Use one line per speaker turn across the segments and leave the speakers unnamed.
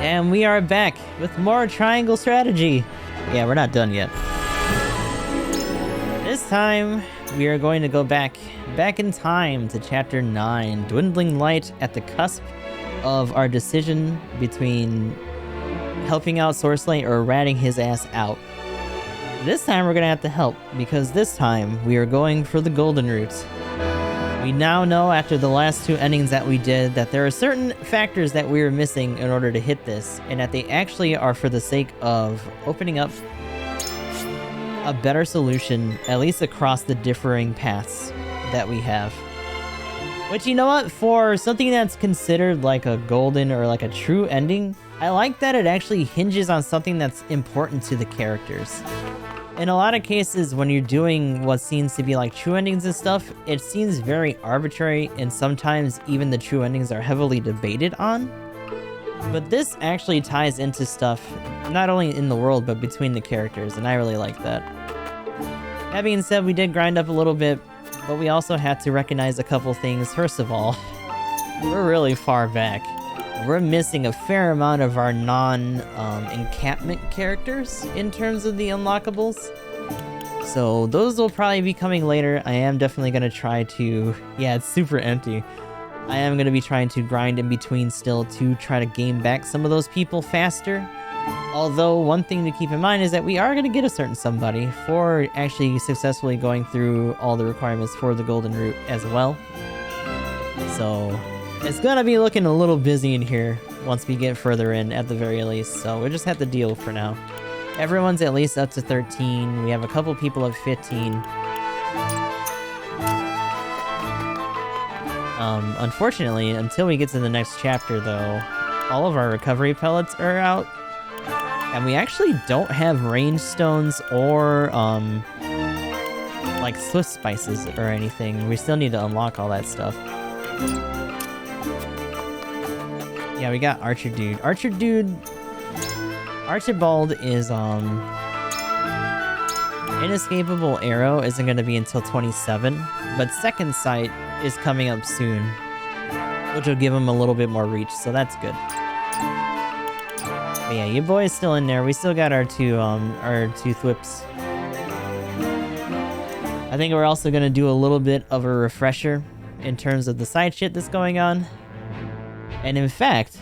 And we are back with more triangle strategy. Yeah, we're not done yet. This time, we are going to go back in time to chapter 9, Dwindling Light, at the cusp of our decision between helping out Sourcelight or ratting his ass out. This time we're gonna have to help, because this time we are going for the golden route. We now know after the last two endings that we did that there are certain factors that we were missing in order to hit this, and that they actually are for the sake of opening up a better solution, at least across the differing paths that we have. Which, you know what, for something that's considered like a golden or like a true ending, I like that it actually hinges on something that's important to the characters. In a lot of cases, when you're doing what seems to be like true endings and stuff, it seems very arbitrary, and sometimes even the true endings are heavily debated on. But this actually ties into stuff, not only in the world, but between the characters, and I really like that. That being said, we did grind up a little bit, but we also had to recognize a couple things. First of all, we're really far back. We're missing a fair amount of our non-encampment characters in terms of the unlockables. So those will probably be coming later. I am definitely going to try to... Yeah, it's super empty. I am going to be trying to grind in between still to try to gain back some of those people faster. Although, one thing to keep in mind is that we are going to get a certain somebody for actually successfully going through all the requirements for the golden route as well. So... it's gonna be looking a little busy in here once we get further in, at the very least, so we'll just have to deal for now. Everyone's at least up to 13. We have a couple people at 15. Unfortunately, until we get to the next chapter, though, all of our recovery pellets are out. And we actually don't have range stones or, like swift spices or anything. We still need to unlock all that stuff. Yeah, we got Archer Dude. Archibald is, Inescapable Arrow isn't going to be until 27, but Second Sight is coming up soon, which will give him a little bit more reach, so that's good. But yeah, your boy is still in there. We still got our two thwips. I think we're also going to do a little bit of a refresher in terms of the side shit that's going on. And in fact,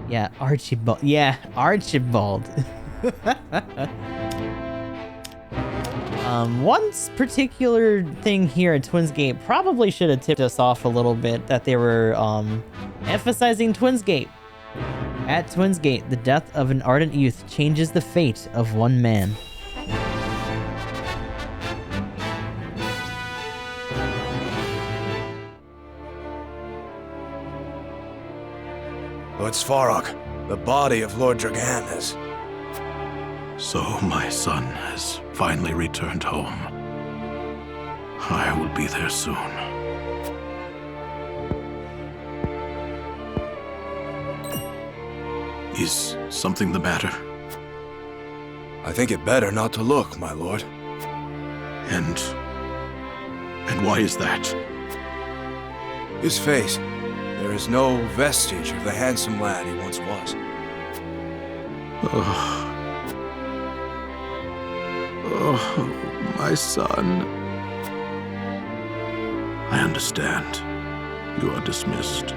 yeah, Archibald. Yeah, Archibald. One particular thing here at Twins Gate probably should have tipped us off a little bit, that they were emphasizing Twins Gate. At Twins Gate, the death of an ardent youth changes the fate of one man.
Lord Svarog, the body of Lord Dragan is...
So my son has finally returned home. I will be there soon. Is something the matter?
I think it better not to look, my lord.
And why is that?
His face. There is no vestige of the handsome lad he once was.
Oh, my son. I understand. You are dismissed.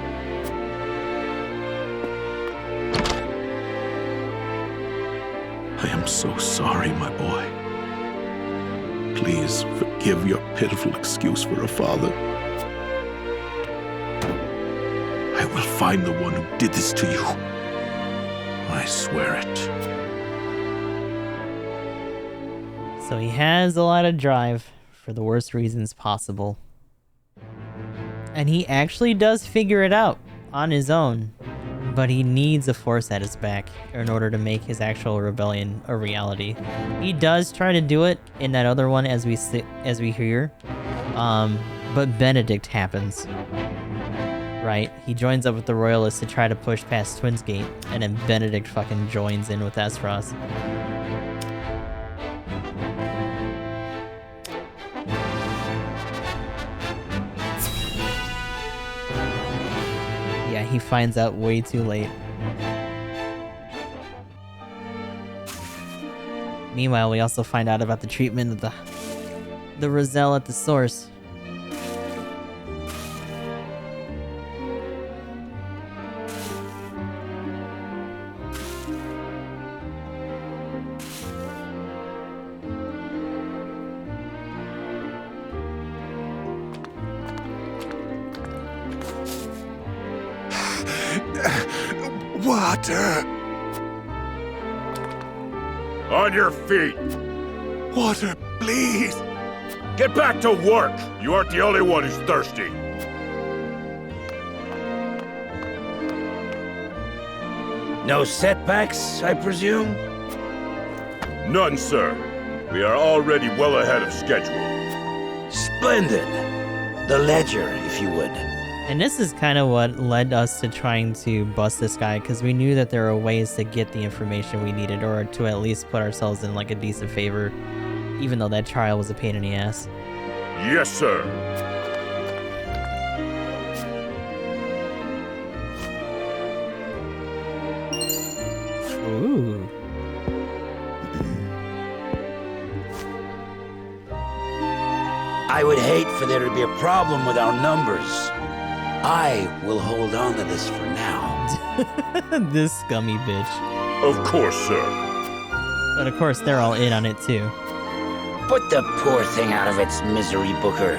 I am so sorry, my boy. Please forgive your pitiful excuse for a father. I will find the one who did this to you. I swear it.
So he has a lot of drive for the worst reasons possible. And he actually does figure it out on his own. But he needs a force at his back in order to make his actual rebellion a reality. He does try to do it in that other one as we hear. But Benedict happens. Right? He joins up with the Royalists to try to push past Twins Gate, and then Benedict fucking joins in with Esros. Yeah, he finds out way too late. Meanwhile, we also find out about the treatment of the Roselle at the source.
Water!
On your feet!
Water, please!
Get back to work! You aren't the only one who's thirsty!
No setbacks, I presume?
None, sir. We are already well ahead of schedule.
Splendid. The ledger, if you would.
And this is kind of what led us to trying to bust this guy, because we knew that there were ways to get the information we needed, or to at least put ourselves in like a decent favor, even though that trial was a pain in the ass.
Yes, sir.
Ooh.
I would hate for there to be a problem with our numbers. I will hold on to this for now.
This scummy bitch.
Of course, sir.
But of course, they're all in on it too.
Put the poor thing out of its misery, Booker.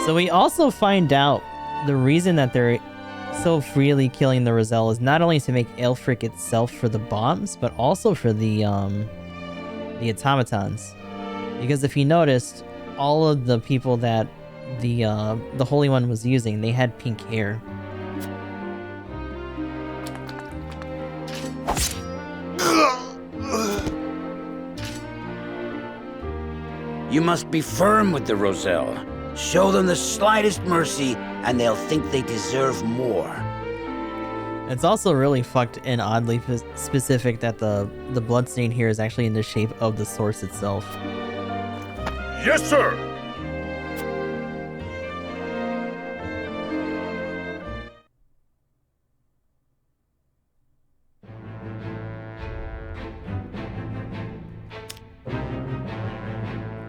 So we also find out the reason that they're so freely killing the Roselle is not only to make Aelfric itself for the bombs, but also for the automatons. Because if you noticed, all of the people that the Holy One was using, they had pink hair.
You must be firm with the Roselle. Show them the slightest mercy, and they'll think they deserve more.
It's also really fucked and oddly specific that the bloodstain here is actually in the shape of the source itself.
Yes, sir!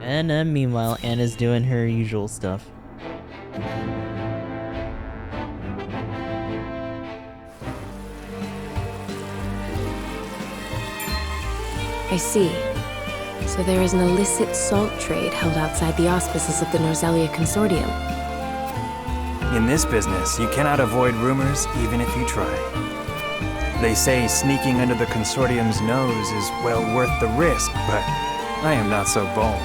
And then meanwhile, Anna's doing her usual stuff.
I see. So there is an illicit salt trade held outside the auspices of the Norzelia Consortium.
In this business, you cannot avoid rumors even if you try. They say sneaking under the Consortium's nose is well worth the risk, but I am not so bold.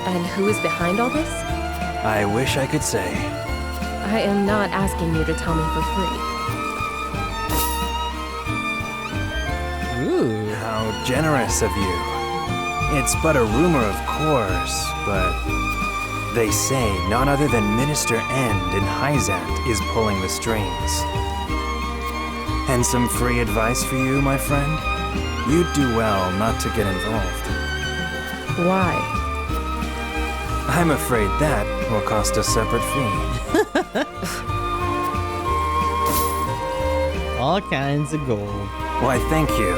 And who is behind all this?
I wish I could say.
I am not asking you to tell me for free.
Ooh.
How generous of you. It's but a rumor, of course, but they say none other than Minister End in Hyzant is pulling the strings. And some free advice for you, my friend? You'd do well not to get involved.
Why?
I'm afraid that will cost a separate fee.
All kinds of gold.
Why, thank you.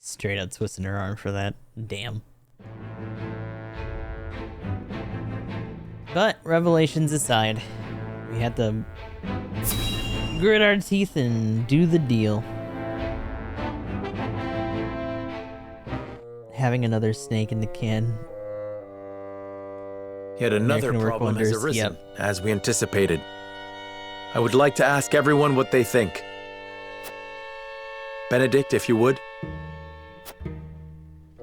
Straight up twisting her arm for that. Damn. But revelations aside, we had to grit our teeth and do the deal. Having another snake in the can.
Yet another
Can work
problem has
wonders,
arisen,
yep.
as we anticipated. I would like to ask everyone what they think. Benedict, if you would.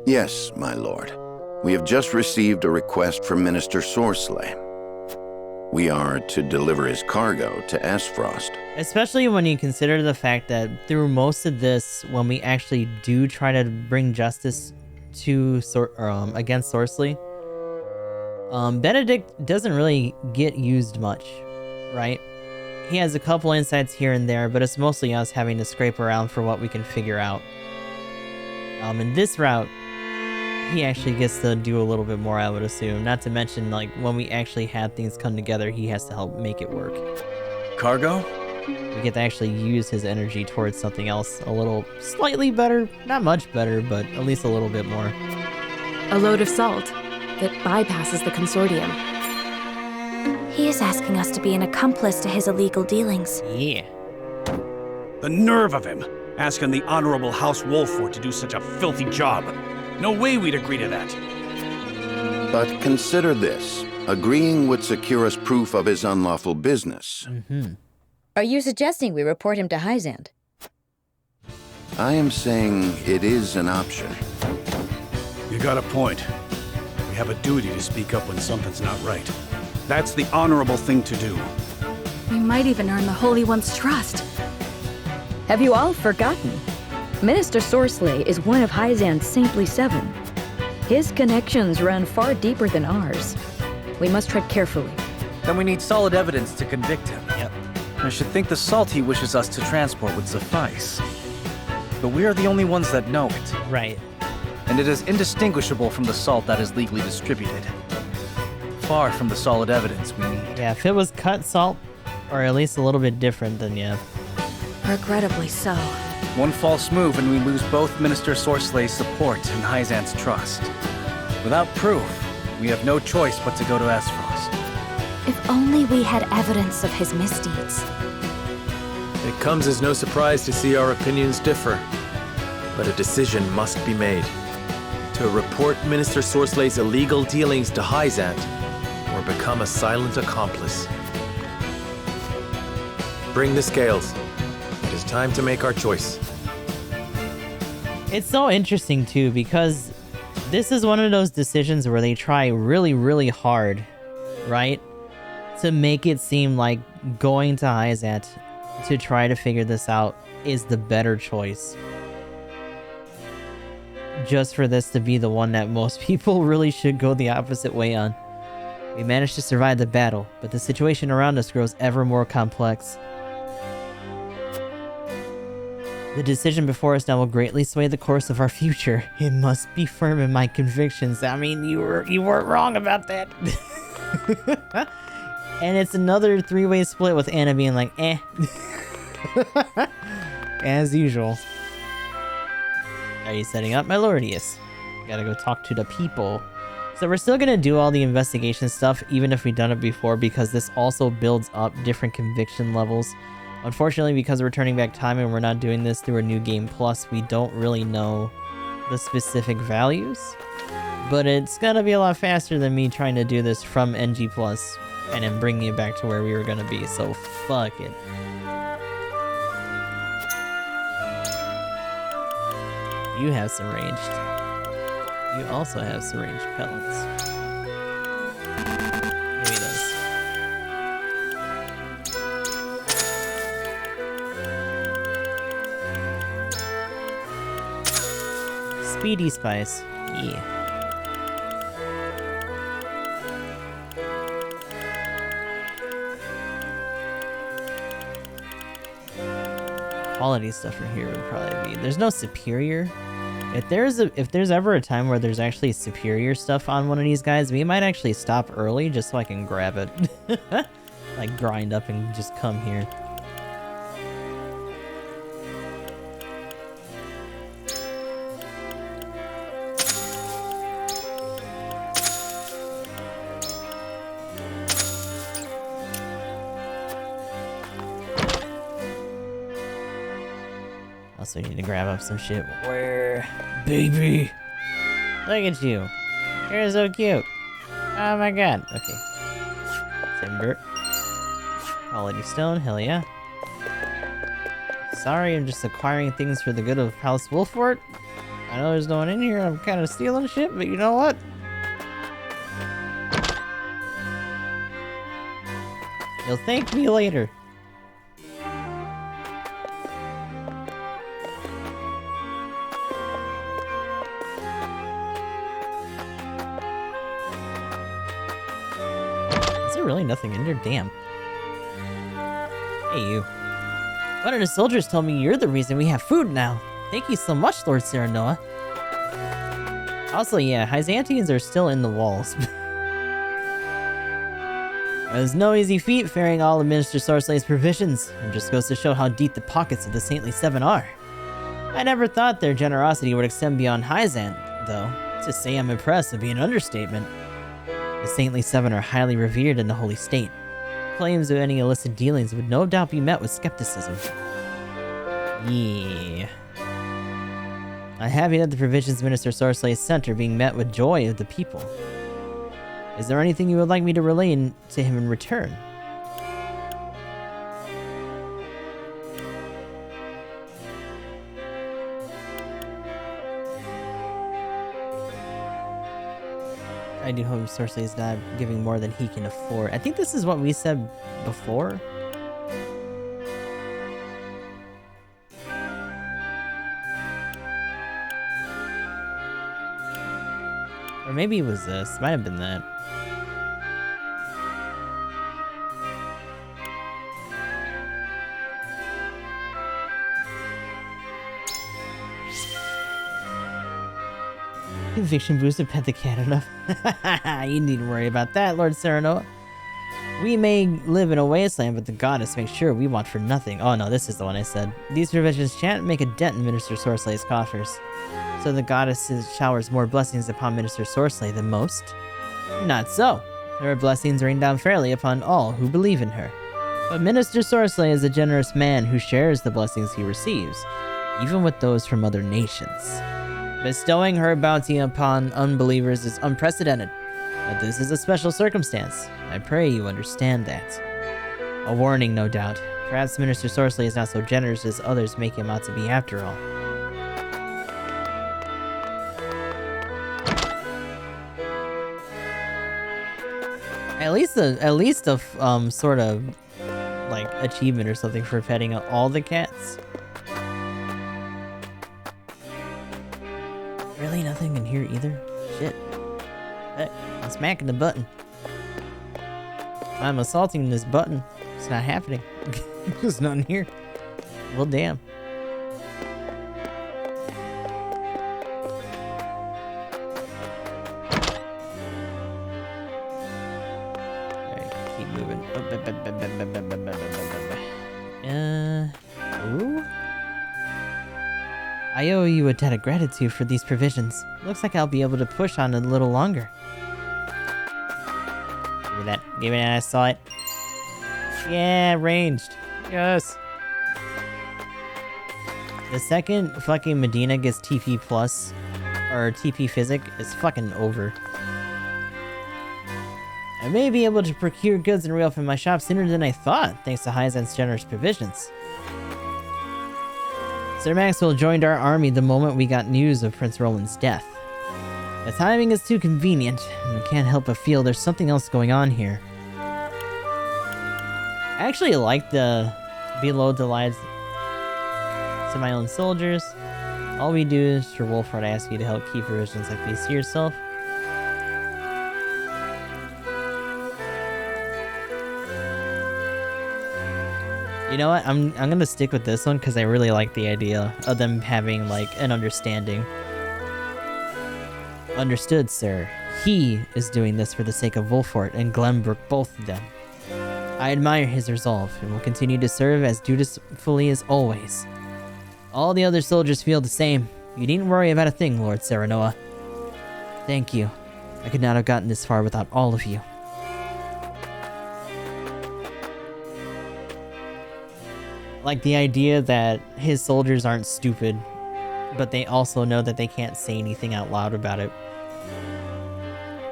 Yes, my lord. We have just received a request from Minister Sorsley. We are to deliver his cargo to Esfrost.
Especially when you consider the fact that through most of this, when we actually do try to bring justice to against Sorsley, Benedict doesn't really get used much, right? He has a couple insights here and there, but it's mostly us having to scrape around for what we can figure out. In this route, he actually gets to do a little bit more, I would assume. Not to mention, like, when we actually had things come together, he has to help make it work.
Cargo?
we get to actually use his energy towards something else a little slightly better. Not much better, but at least a little bit more.
A load of salt that bypasses the consortium.
He is asking us to be an accomplice to his illegal dealings.
Yeah.
The nerve of him, asking the Honorable House Wolford to do such a filthy job. No way we'd agree to that.
But consider this. Agreeing would secure us proof of his unlawful business.
Are you suggesting we report him to Hyzant?
I am saying it is an option.
You got a point. We have a duty to speak up when something's not right. That's the honorable thing to do.
We might even earn the Holy One's trust.
Have you all forgotten? Minister Sorsley is one of Hyzant's Saintly Seven. His connections run far deeper than ours. We must tread carefully.
Then we need solid evidence to convict him.
Yep.
I should think the salt he wishes us to transport would suffice. But we are the only ones that know it.
Right.
And it is indistinguishable from the salt that is legally distributed. Far from the solid evidence we need.
Yeah, if it was cut salt, or at least a little bit different, then yeah.
Regrettably so.
One false move and we lose both Minister Sorsley's support and Hyzant's trust. Without proof, we have no choice but to go to Aspros.
If only we had evidence of his misdeeds.
It comes as no surprise to see our opinions differ. But a decision must be made. To report Minister Sorsley's illegal dealings to Hyzant, or become a silent accomplice. Bring the scales. It is time to make our choice.
It's so interesting too, because this is one of those decisions where they try really, really hard, right? To make it seem like going to Hyzant to try to figure this out is the better choice. Just for this to be the one that most people really should go the opposite way on. We managed to survive the battle, but the situation around us grows ever more complex. The decision before us now will greatly sway the course of our future. It must be firm in my convictions. I mean, you weren't wrong about that. And it's another three-way split with Anna being like, eh. As usual. Are you setting up, my lordius? Gotta go talk to the people. So we're still gonna do all the investigation stuff, even if we've done it before, because this also builds up different conviction levels. Unfortunately, because we're turning back time and we're not doing this through a new game plus, we don't really know the specific values. But it's gonna be a lot faster than me trying to do this from NG plus and then bringing it back to where we were gonna be, so fuck it. You have some ranged. You also have some ranged pellets. Give me those. Speedy spice. Yeah. Quality stuff from here would probably be. There's no superior. If there's ever a time where there's actually superior stuff on one of these guys, we might actually stop early just so I can grab it. Like grind up and just come here. Also need to grab up some shit. Where? Baby! Look at you. You're so cute. Oh my god. Okay. Timber. Quality stone. Hell yeah. Sorry, I'm just acquiring things for the good of House Wolford. I know there's no one in here. I'm kind of stealing shit, but you know what? You'll thank me later. Really nothing in there? Damn. Hey, you. One of the soldiers told me you're the reason we have food now. Thank you so much, Lord Serenoa. Also, yeah, Hyzantians are still in the walls. It was no easy feat ferrying all of Minister Sorslay's provisions. It just goes to show how deep the pockets of the Saintly Seven are. I never thought their generosity would extend beyond Hyzant, though. To say I'm impressed would be an understatement. The Saintly Seven are highly revered in the Holy State. Claims of any illicit dealings would no doubt be met with skepticism. Yeah. I'm happy that the provisions Minister Sorsley sent are being met with joy of the people. Is there anything you would like me to relay to him in return? I do hope Sorsley is not giving more than he can afford. I think this is what we said before. Or maybe it was this. Might have been that. Conviction boost of Pentacanada. You needn't worry about that, Lord Serenoa. We may live in a wasteland, but the goddess makes sure we want for nothing. Oh no, this is the one I said. These provisions shan't make a dent in Minister Sorslay's coffers. So the goddess showers more blessings upon Minister Sorsley than most? Not so. Her blessings rain down fairly upon all who believe in her. But Minister Sorsley is a generous man who shares the blessings he receives, even with those from other nations. Bestowing her bounty upon unbelievers is unprecedented, but this is a special circumstance. I pray you understand that. A warning, no doubt. Perhaps Minister Sorsley is not so generous as others make him out to be after all. At least a sort of like achievement or something for petting all the cats. Really, nothing in here either. Shit. Hey, I'm smacking the button. I'm assaulting this button. It's not happening. There's nothing here. Well, damn. Keep moving. Ooh. I owe you a debt of gratitude for these provisions. Looks like I'll be able to push on it a little longer. Give me that. Give me that. I saw it. Yeah, ranged. Yes. The second fucking Medina gets TP plus, or TP physic, is fucking over. I may be able to procure goods and reopen my shop sooner than I thought, thanks to Hyzant's generous provisions. Sir Maxwell joined our army the moment we got news of Prince Roland's death. The timing is too convenient, and I can't help but feel there's something else going on here. I actually like the below the lives to my own soldiers. All we do is for Wolfhard ask you to help keep provisions like these to yourself. You know what? I'm gonna stick with this one because I really like the idea of them having like an understanding. Understood, sir. He is doing this for the sake of Wolfhard and Glenbrook, both of them. I admire his resolve and will continue to serve as dutifully as always. All the other soldiers feel the same. You needn't worry about a thing, Lord Serenoa. Thank you. I could not have gotten this far without all of you. Like the idea that his soldiers aren't stupid, but they also know that they can't say anything out loud about it.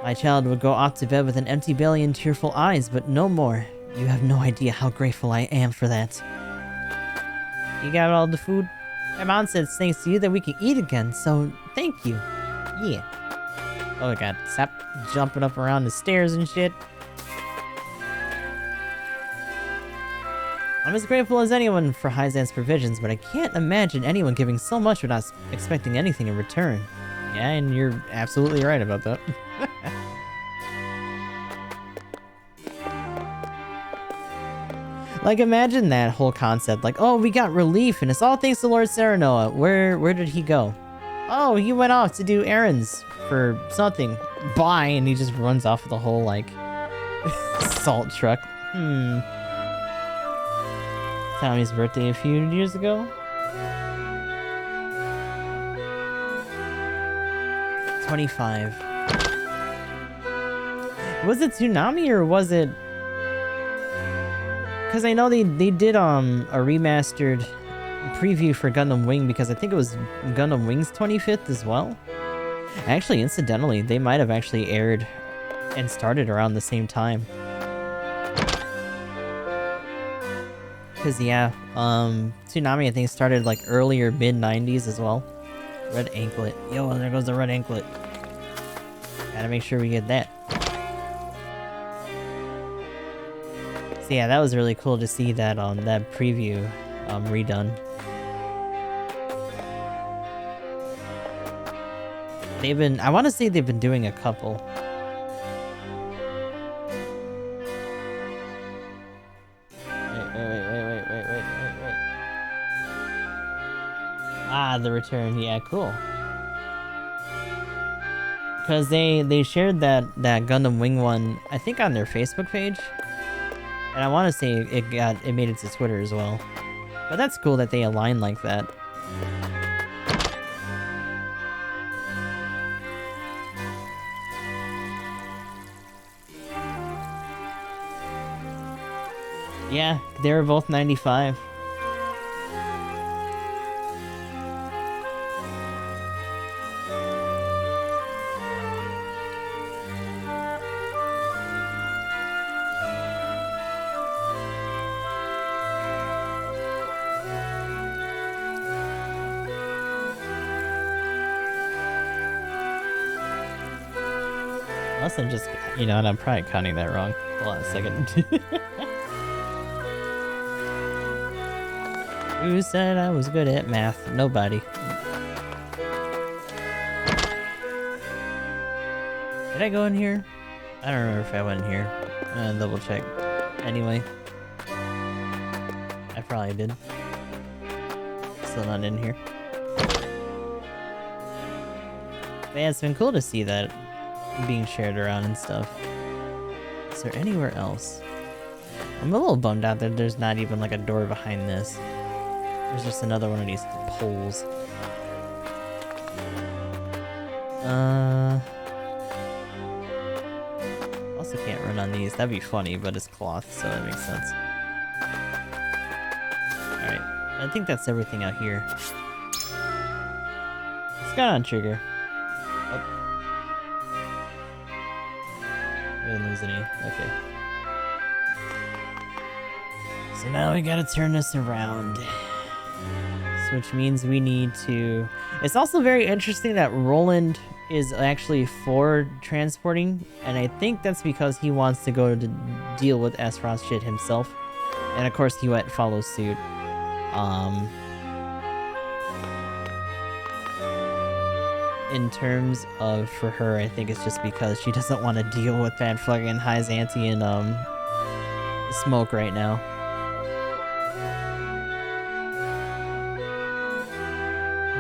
My child would go off to bed with an empty belly and tearful eyes, but no more. You have no idea how grateful I am for that. You got all the food? My mom said it's thanks to you that we can eat again, so thank you. Yeah. Oh my god, stop jumping up around the stairs and shit. I'm as grateful as anyone for Hyzant's provisions, but I can't imagine anyone giving so much without expecting anything in return. Yeah, and you're absolutely right about that. Like, imagine that whole concept. Like, oh, we got relief, and it's all thanks to Lord Serenoa. Where did he go? Oh, he went off to do errands for something. Bye, and he just runs off with a whole, like, Salt truck. Tommy's birthday a few years ago. 25. Was it Tsunami or was it... Because I know they did a remastered preview for Gundam Wing, because I think it was Gundam Wing's 25th as well. Actually, incidentally, they might have actually aired and started around the same time. Because, yeah, Tsunami, I think, started, like, earlier mid-90s as well. Red anklet. Yo, there goes the red anklet. Gotta make sure we get that. So, yeah, that was really cool to see that, that preview, redone. I want to say they've been doing a couple. Wait. Ah, the return. Yeah, cool. Because they shared that Gundam Wing one, I think, on their Facebook page. And I want to say it made it to Twitter as well. But that's cool that they align like that. Yeah, they were both 95. Unless I'm just, you know, and I'm probably counting that wrong. Hold on a second. Who said I was good at math? Nobody. Did I go in here? I don't remember if I went in here. I'm gonna double check. Anyway. I probably did. Still not in here. But yeah, it's been cool to see that being shared around and stuff. Is there anywhere else? I'm a little bummed out that there's not even like a door behind this. There's just another one of these poles. Also can't run on these. That'd be funny, but it's cloth, so that makes sense. Alright. I think that's everything out here. It's got on trigger. Oh. I didn't lose any. Okay. So now we gotta turn this around. Which means we need to... It's also very interesting that Roland is actually for transporting, and I think that's because he wants to go to deal with Azeroth shit himself. And of course he follows suit. In terms of, for her, I think it's just because she doesn't want to deal with that fucking Hyzantian smoke right now.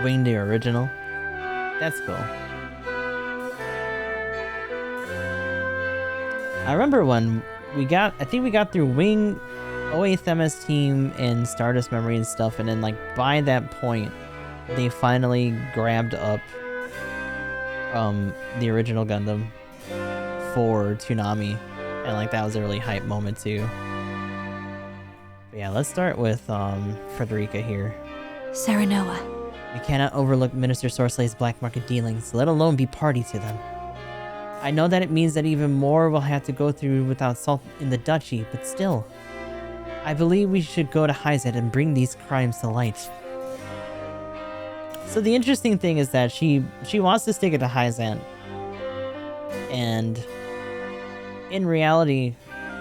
Wing the original. That's cool. I remember when I think we got through Wing, 08th MS Team, and Stardust Memory and stuff, and then like by that point, they finally grabbed up the original Gundam for Toonami, and like that was a really hype moment too. But yeah, let's start with Frederica here.
Serenoa.
We cannot overlook Minister Sorslay's black market dealings, let alone be party to them. I know that it means that even more will have to go through without salt in the duchy, but still. I believe we should go to Hyzant and bring these crimes to light. So the interesting thing is that she wants to stick it to Hyzant. And in reality,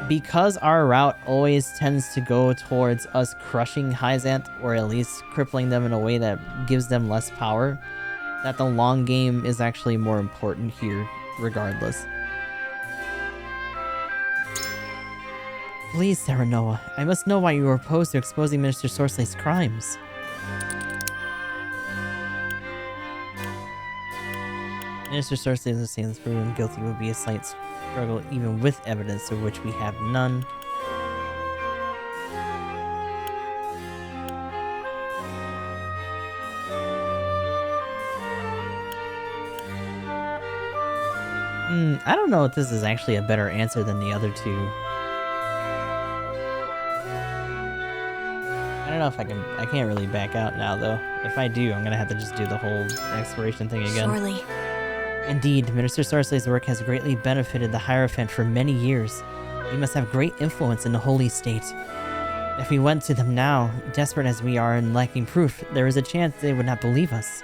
because our route always tends to go towards us crushing Hyzant, or at least crippling them in a way that gives them less power, that the long game is actually more important here, regardless. Please, Serenoa, I must know why you were opposed to exposing Minister Sorslay's crimes. Minister Sorsley is saying this proven guilty would be a slight struggle even with evidence of which we have none. I don't know if this is actually a better answer than the other two. I don't know if I can't really back out now, though. If I do, I'm gonna have to just do the whole exploration thing again.
Surely.
Indeed, Minister Sorsley's work has greatly benefited the Hierophant for many years. He must have great influence in the Holy State. If we went to them now, desperate as we are and lacking proof, there is a chance they would not believe us.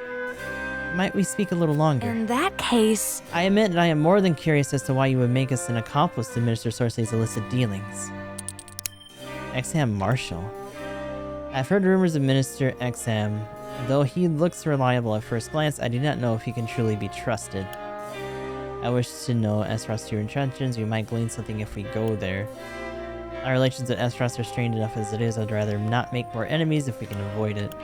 Might we speak a little longer?
In that case...
I admit that I am more than curious as to why you would make us an accomplice to Minister Sorsley's illicit dealings. Exham Marshal. I've heard rumors of Minister Exham. Though he looks reliable at first glance, I do not know if he can truly be trusted. I wish to know Esros your intentions. We might glean something if we go there. Our relations with Esros are strained enough as it is. I'd rather not make more enemies if we can avoid it.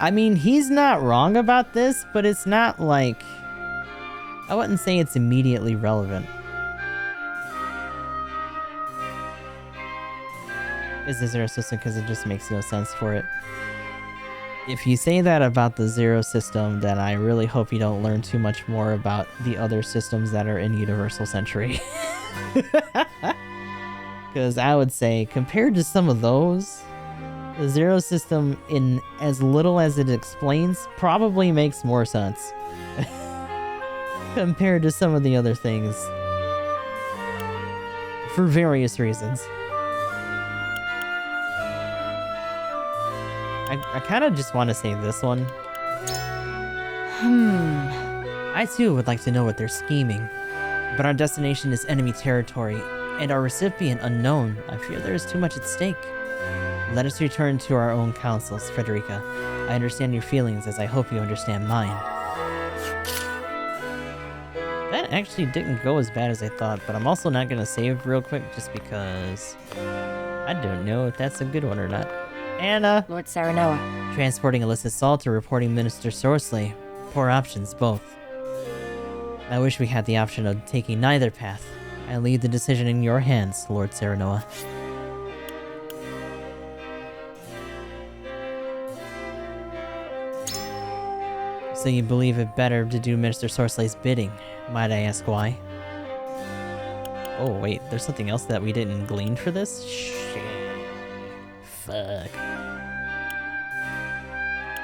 I mean, he's not wrong about this, but it's not like... I wouldn't say it's immediately relevant. Is the Zero system because it just makes no sense for it. If you say that about the Zero system, then I really hope you don't learn too much more about the other systems that are in Universal Century. Because I would say, compared to some of those, the Zero system, in as little as it explains, probably makes more sense. Compared to some of the other things. For various reasons. I kind of just want to say this one. I too would like to know what they're scheming. But our destination is enemy territory, and our recipient unknown. I fear there is too much at stake. Let us return to our own councils, Frederica. I understand your feelings as I hope you understand mine. That actually didn't go as bad as I thought, but I'm also not going to save real quick just because I don't know if that's a good one or not. Anna!
Lord Saranoa.
Transporting illicit salt or reporting Minister Sorsley. Poor options, both. I wish we had the option of taking neither path. I leave the decision in your hands, Lord Saranoa. So you believe it better to do Minister Sorsley's bidding? Might I ask why? Oh wait, there's something else that we didn't glean for this? Shit. Fuck.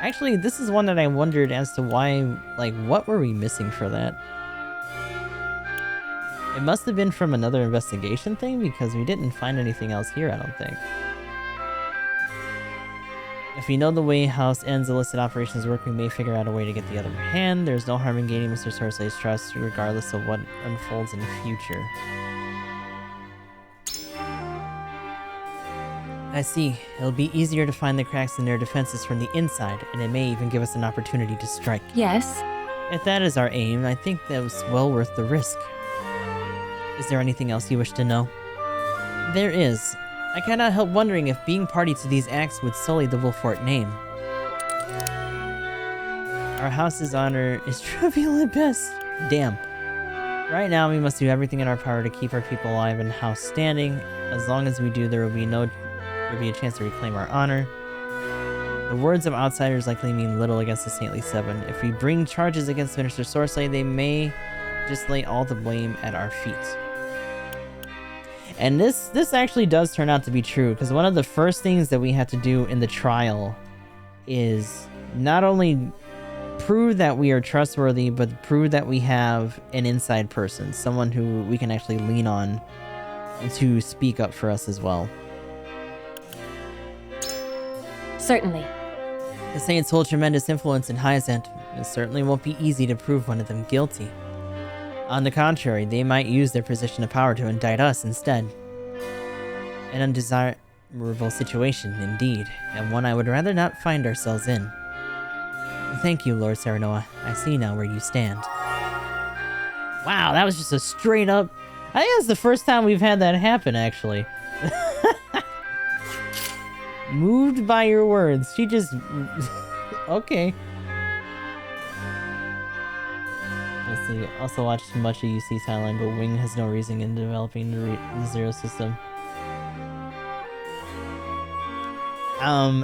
Actually, this is one that I wondered as to why, like, what were we missing for that? It must have been from another investigation thing, because we didn't find anything else here, I don't think. If we know the way House N's illicit operations work, we may figure out a way to get the other hand. There's no harm in gaining Mr. Sorsley's trust, regardless of what unfolds in the future. I see. It'll be easier to find the cracks in their defenses from the inside, and it may even give us an opportunity to strike.
Yes?
If that is our aim, I think that was well worth the risk. Is there anything else you wish to know? There is. I cannot help wondering if being party to these acts would sully the Wolfort name. Our house's honor is trivial at best. Damn. Right now, we must do everything in our power to keep our people alive and house standing. As long as we do, there will be a chance to reclaim our honor. The words of outsiders likely mean little against the Saintly Seven. If we bring charges against Minister Sorsley, they may just lay all the blame at our feet. And this actually does turn out to be true, because one of the first things that we have to do in the trial is not only prove that we are trustworthy, but prove that we have an inside person, someone who we can actually lean on to speak up for us as well.
Certainly.
The Saints hold tremendous influence in Hyazant. It certainly won't be easy to prove one of them guilty. On the contrary, they might use their position of power to indict us instead. An undesirable situation, indeed, and one I would rather not find ourselves in. Thank you, Lord Saranoa. I see now where you stand. Wow, that was just a straight up... I think that's the first time we've had that happen, actually. Moved by your words. She just... Okay. Let's see. Also watched much of UC Thailand, but Wing has no reason in developing the Zero system.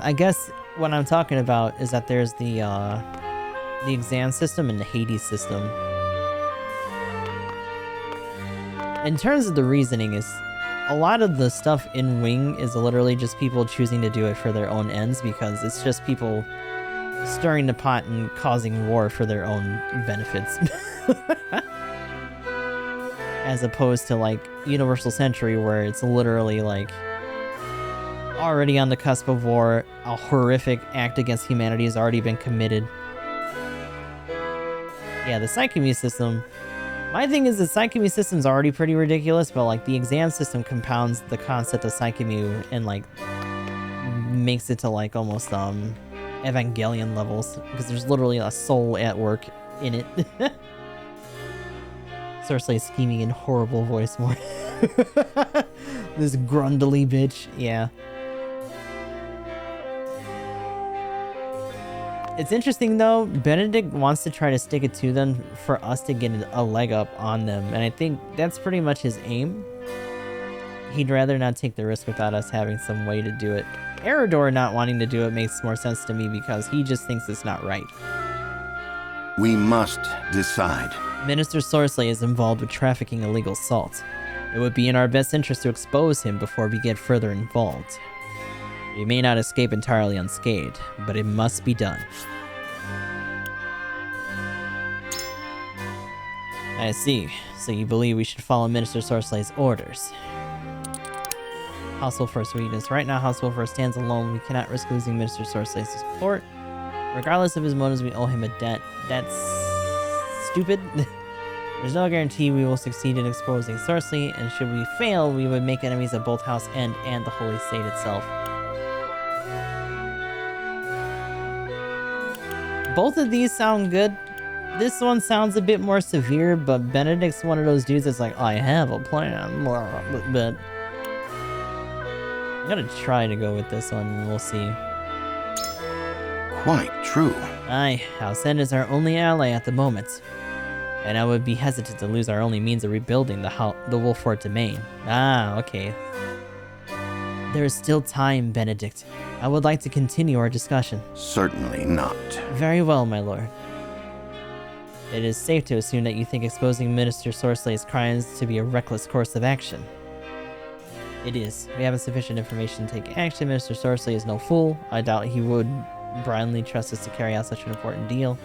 I guess what I'm talking about is that there's the exam system and the Hades system. In terms of the reasoning, is a lot of the stuff in Wing is literally just people choosing to do it for their own ends, because it's just people stirring the pot and causing war for their own benefits. As opposed to like Universal Century, where it's literally like already on the cusp of war, a horrific act against humanity has already been committed. Yeah, the Psychemy system. My thing is the Psychemy system's already pretty ridiculous, but like the exam system compounds the concept of Psychemy and like makes it to like almost Evangelion levels, because there's literally a soul at work in it. Cersei scheming in horrible voice more. This grundly bitch, yeah. It's interesting though, Benedict wants to try to stick it to them for us to get a leg up on them, and I think that's pretty much his aim. He'd rather not take the risk without us having some way to do it. Eridor not wanting to do it makes more sense to me because he just thinks it's not right.
We must decide.
Minister Sorsley is involved with trafficking illegal salt. It would be in our best interest to expose him before we get further involved. We may not escape entirely unscathed, but it must be done. I see. So you believe we should follow Minister Sorsley's orders. House Wolfers weakness. Right now, House Wolfers stands alone. We cannot risk losing Minister Sorsley's support. Regardless of his motives, we owe him a debt. That's stupid. There's no guarantee we will succeed in exposing Sorsley, and should we fail, we would make enemies of both House End and the Holy State itself. Both of these sound good. This one sounds a bit more severe, but Benedict's one of those dudes that's like, I have a plan, but I'm gonna try to go with this one, and we'll see.
Quite true.
Aye, House End is our only ally at the moment, and I would be hesitant to lose our only means of rebuilding the Wolffort domain. Ah, okay. There is still time, Benedict. I would like to continue our discussion.
Certainly not.
Very well, my lord. It is safe to assume that you think exposing Minister Sorsley's crimes to be a reckless course of action. It is. We have sufficient information to take action. Minister Sorsley is no fool. I doubt he would blindly trust us to carry out such an important deal.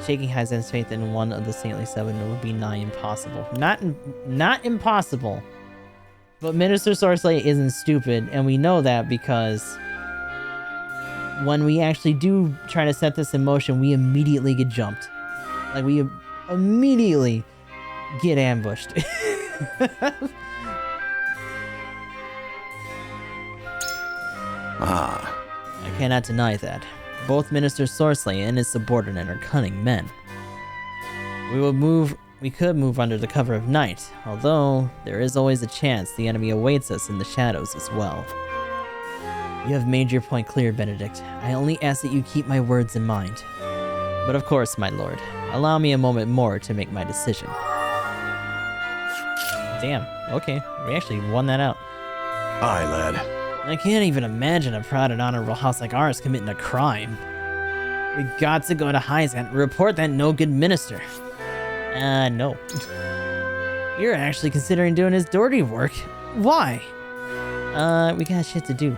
Shaking Heisen's faith in one of the Saintly Seven would be nigh impossible. Not impossible. But Minister Sorsley isn't stupid, and we know that because when we actually do try to set this in motion, we immediately get jumped. Like, we immediately get ambushed. I cannot deny that. Both Minister Sorsley and his subordinate are cunning men. We could move under the cover of night, although there is always a chance the enemy awaits us in the shadows as well. You have made your point clear, Benedict. I only ask that you keep my words in mind. But of course, my lord, allow me a moment more to make my decision. Damn, okay, we actually won that out.
Aye, lad.
I can't even imagine a proud and honorable house like ours committing a crime. We got to go to Heisant and report that no good minister. No. You're actually considering doing his dirty work. Why? We got shit to do.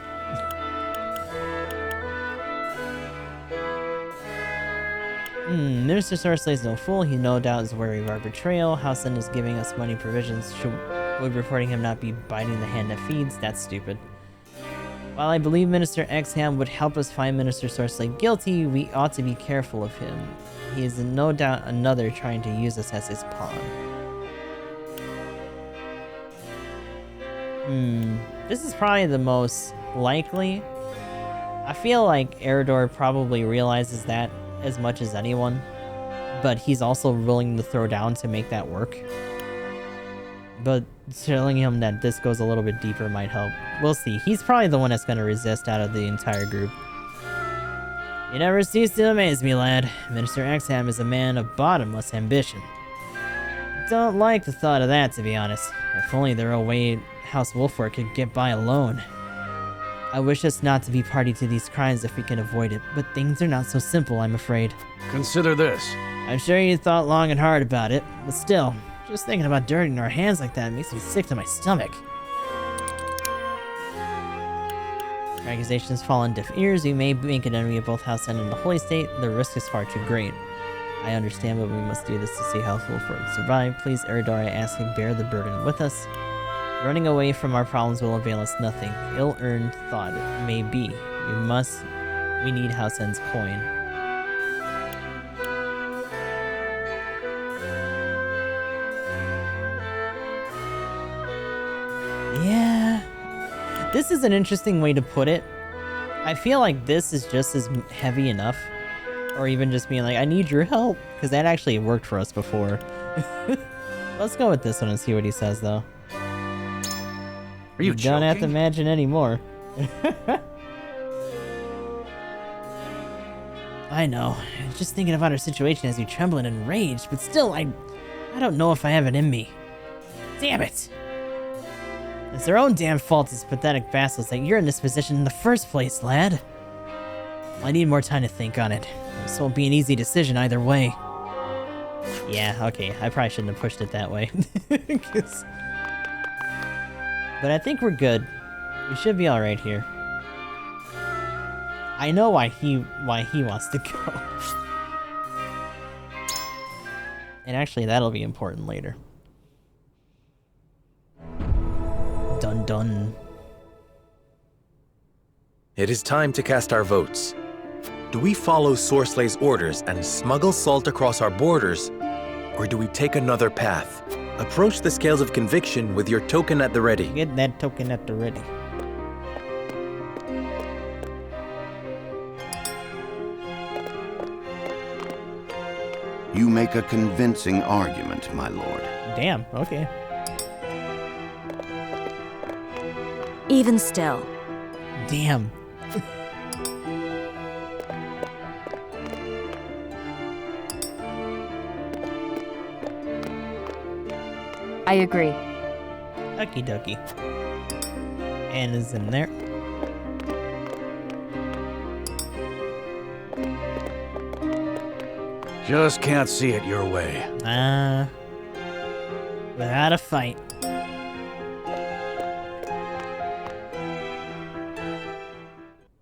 Minister Sorsley's no fool. He no doubt is wary of our betrayal. Housen is giving us money provisions. Would reporting him not be biting the hand that feeds? That's stupid. While I believe Minister Exham would help us find Minister Sorsley guilty, we ought to be careful of him. He is no doubt another trying to use us as his pawn. This is probably the most likely. I feel like Eridor probably realizes that as much as anyone, but he's also willing to throw down to make that work. But telling him that this goes a little bit deeper might help. We'll see. He's probably the one that's going to resist out of the entire group. You never cease to amaze me, lad. Minister Exham is a man of bottomless ambition. Don't like the thought of that, to be honest. If only there were a way House Wolford could get by alone. I wish us not to be party to these crimes if we can avoid it, but things are not so simple, I'm afraid.
Consider this.
I'm sure you thought long and hard about it, but still, just thinking about dirtying our hands like that makes me sick to my stomach. Accusations fall on deaf ears. We may make an enemy of both House and the Holy State. The risk is far too great. I understand, but we must do this to see House Wolford survive. Please, Eridor, I ask you, bear the burden with us. Running away from our problems will avail us nothing. Ill-earned thought it may be. We need House End's coin. Yeah. This is an interesting way to put it. I feel like this is just as heavy enough. Or even just being like, I need your help. Because that actually worked for us before. Let's go with this one and see what he says, though.
Are you
don't have to imagine anymore. I know. Just thinking about our situation has you trembling and enraged. But still, I don't know if I have it in me. Damn it. It's their own damn fault, these pathetic vassals, that you're in this position in the first place, lad. I need more time to think on it. This won't be an easy decision either way. Yeah, okay, I probably shouldn't have pushed it that way. But I think we're good. We should be alright here. I know why he wants to go. And actually, that'll be important later. Dun dun.
It is time to cast our votes. Do we follow Sorslay's orders and smuggle salt across our borders, or do we take another path? Approach the scales of conviction with your token at the ready.
Get that token at the ready.
You make a convincing argument, my lord.
Damn, okay.
Even still.
Damn.
I agree.
Okie dokie. Anna's in there.
Just can't see it your way.
Without a fight.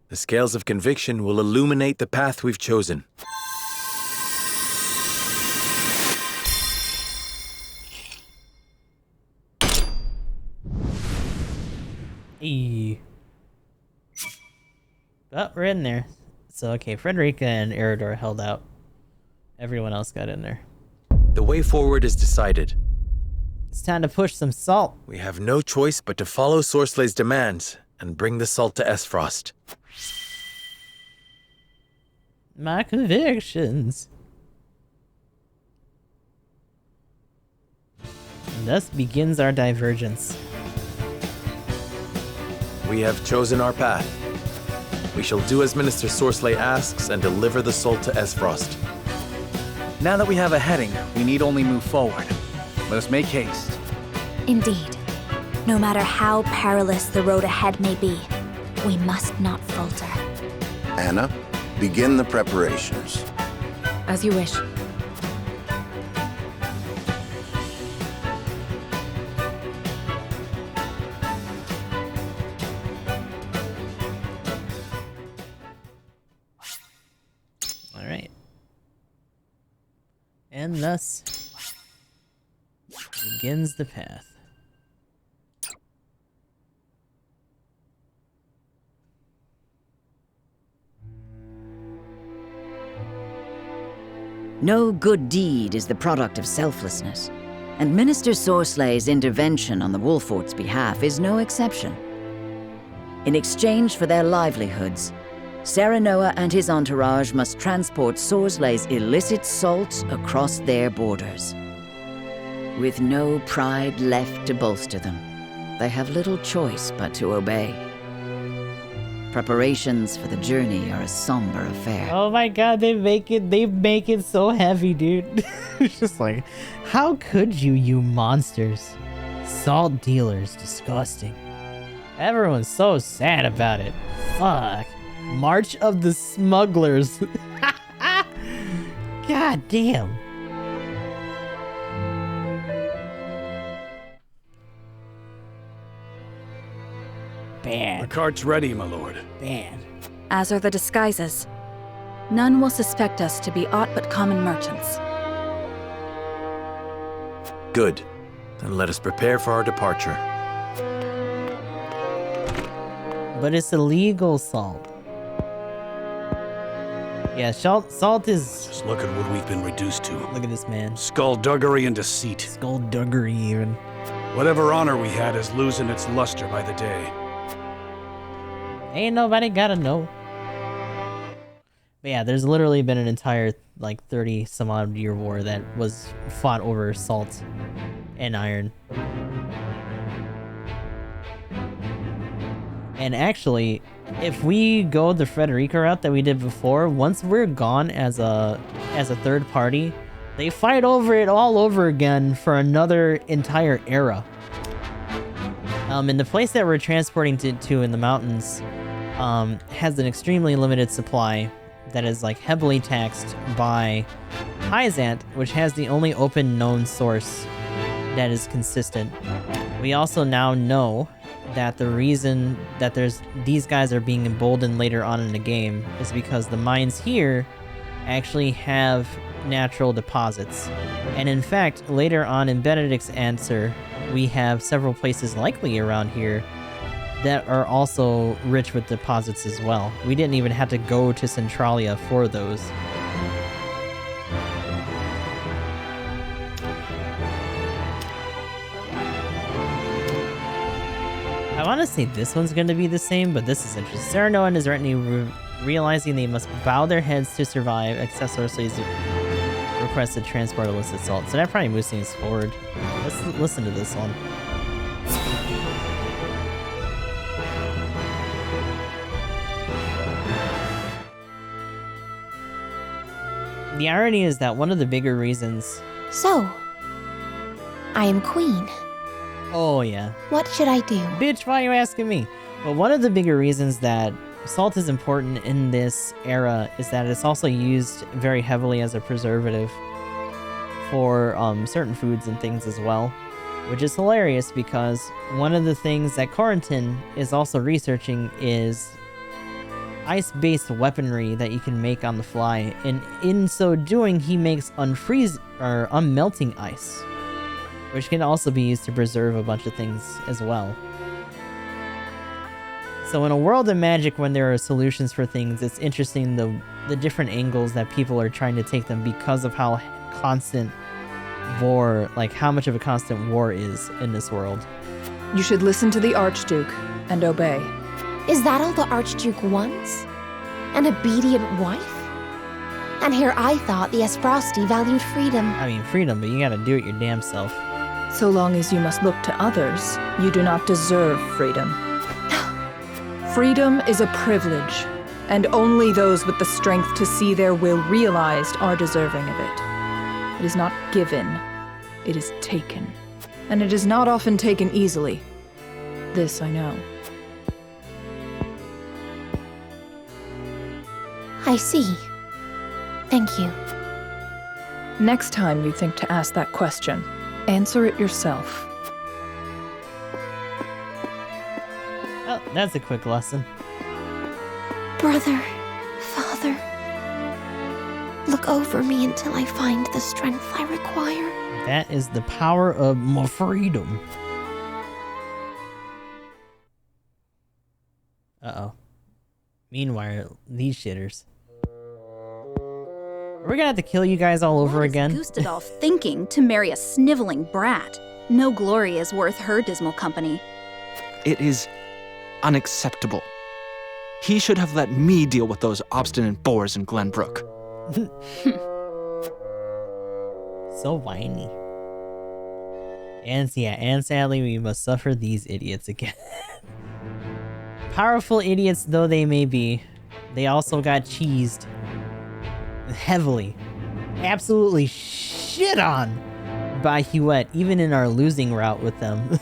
The scales of conviction will illuminate the path we've chosen.
Oh, we're in there. So, okay, Frederica and Eridor held out. Everyone else got in there.
The way forward is decided.
It's time to push some salt.
We have no choice but to follow Sorslay's demands and bring the salt to Esfrost.
My convictions. And thus begins our divergence.
We have chosen our path. We shall do as Minister Sorsley asks and deliver the salt to Esfrost.
Now that we have a heading, we need only move forward. Let us make haste.
Indeed. No matter how perilous the road ahead may be, we must not falter.
Anna, begin the preparations.
As you wish.
Alright. And thus begins the path.
No good deed is the product of selflessness, and Minister Sorslay's intervention on the Wolfort's behalf is no exception. In exchange for their livelihoods, Serenoa and his entourage must transport Sorslay's illicit salt across their borders. With no pride left to bolster them, they have little choice but to obey. Preparations for the journey are a somber affair.
Oh my god, they make it so heavy, dude. It's just like, how could you, you monsters? Salt dealers, disgusting. Everyone's so sad about it. Fuck. March of the Smugglers. God damn. Bad.
The cart's ready, my lord.
Bad.
As are the disguises. None will suspect us to be aught but common merchants.
Good. Then let us prepare for our departure.
But it's illegal salt. Yeah, salt is...
Just look at what we've been reduced to.
Look at this man.
Skullduggery and deceit.
Skullduggery, even.
Whatever honor we had is losing its luster by the day.
Ain't nobody gotta know. But yeah, there's literally been an entire, like, 30-some-odd year war that was fought over salt and iron. And actually, if we go the Frederica route that we did before, once we're gone as a third party, they fight over it all over again for another entire era. And the place that we're transporting to in the mountains has an extremely limited supply that is like heavily taxed by Hyzant, which has the only open known source that is consistent. We also now know that the reason that these guys are being emboldened later on in the game is because the mines here actually have natural deposits. And in fact, later on in Benedict's answer, we have several places likely around here that are also rich with deposits as well. We didn't even have to go to Centralia for those. I want to say this one's going to be the same, but this is interesting. Cyrano and his retinue realizing they must bow their heads to survive, accept Sorceless's request to transport illicit salt. So that probably moves things forward. Let's listen to this one. The irony is that one of the bigger reasons...
So, I am queen.
Oh, yeah.
What should I do?
Bitch, why are you asking me? Well, one of the bigger reasons that salt is important in this era is that it's also used very heavily as a preservative for certain foods and things as well. Which is hilarious because one of the things that Corentin is also researching is ice-based weaponry that you can make on the fly, and in so doing, he makes unmelting ice, which can also be used to preserve a bunch of things as well. So in a world of magic, when there are solutions for things, it's interesting the different angles that people are trying to take them because of how constant war, like how much of a constant war is in this world.
You should listen to the Archduke and obey.
Is that all the Archduke wants? An obedient wife? And here I thought the Esfrosti valued freedom.
I mean, freedom, but you gotta do it your damn self.
So long as you must look to others, you do not deserve freedom. Freedom is a privilege, and only those with the strength to see their will realized are deserving of it. It is not given, it is taken. And it is not often taken easily. This I know.
I see. Thank you.
Next time you think to ask that question, answer it yourself.
Oh, that's a quick lesson.
Brother, father, look over me until I find the strength I require.
That is the power of my freedom. Uh-oh. Meanwhile, these shitters. We're gonna have to kill you guys all over again.
Gustadolf thinking to marry a sniveling brat. No glory is worth her dismal company.
It is unacceptable. He should have let me deal with those obstinate boors in Glenbrook.
So whiny. And yeah, and sadly, we must suffer these idiots again. Powerful idiots though they may be, they also got cheesed heavily. Absolutely shit on by Huet, even in our losing route with them.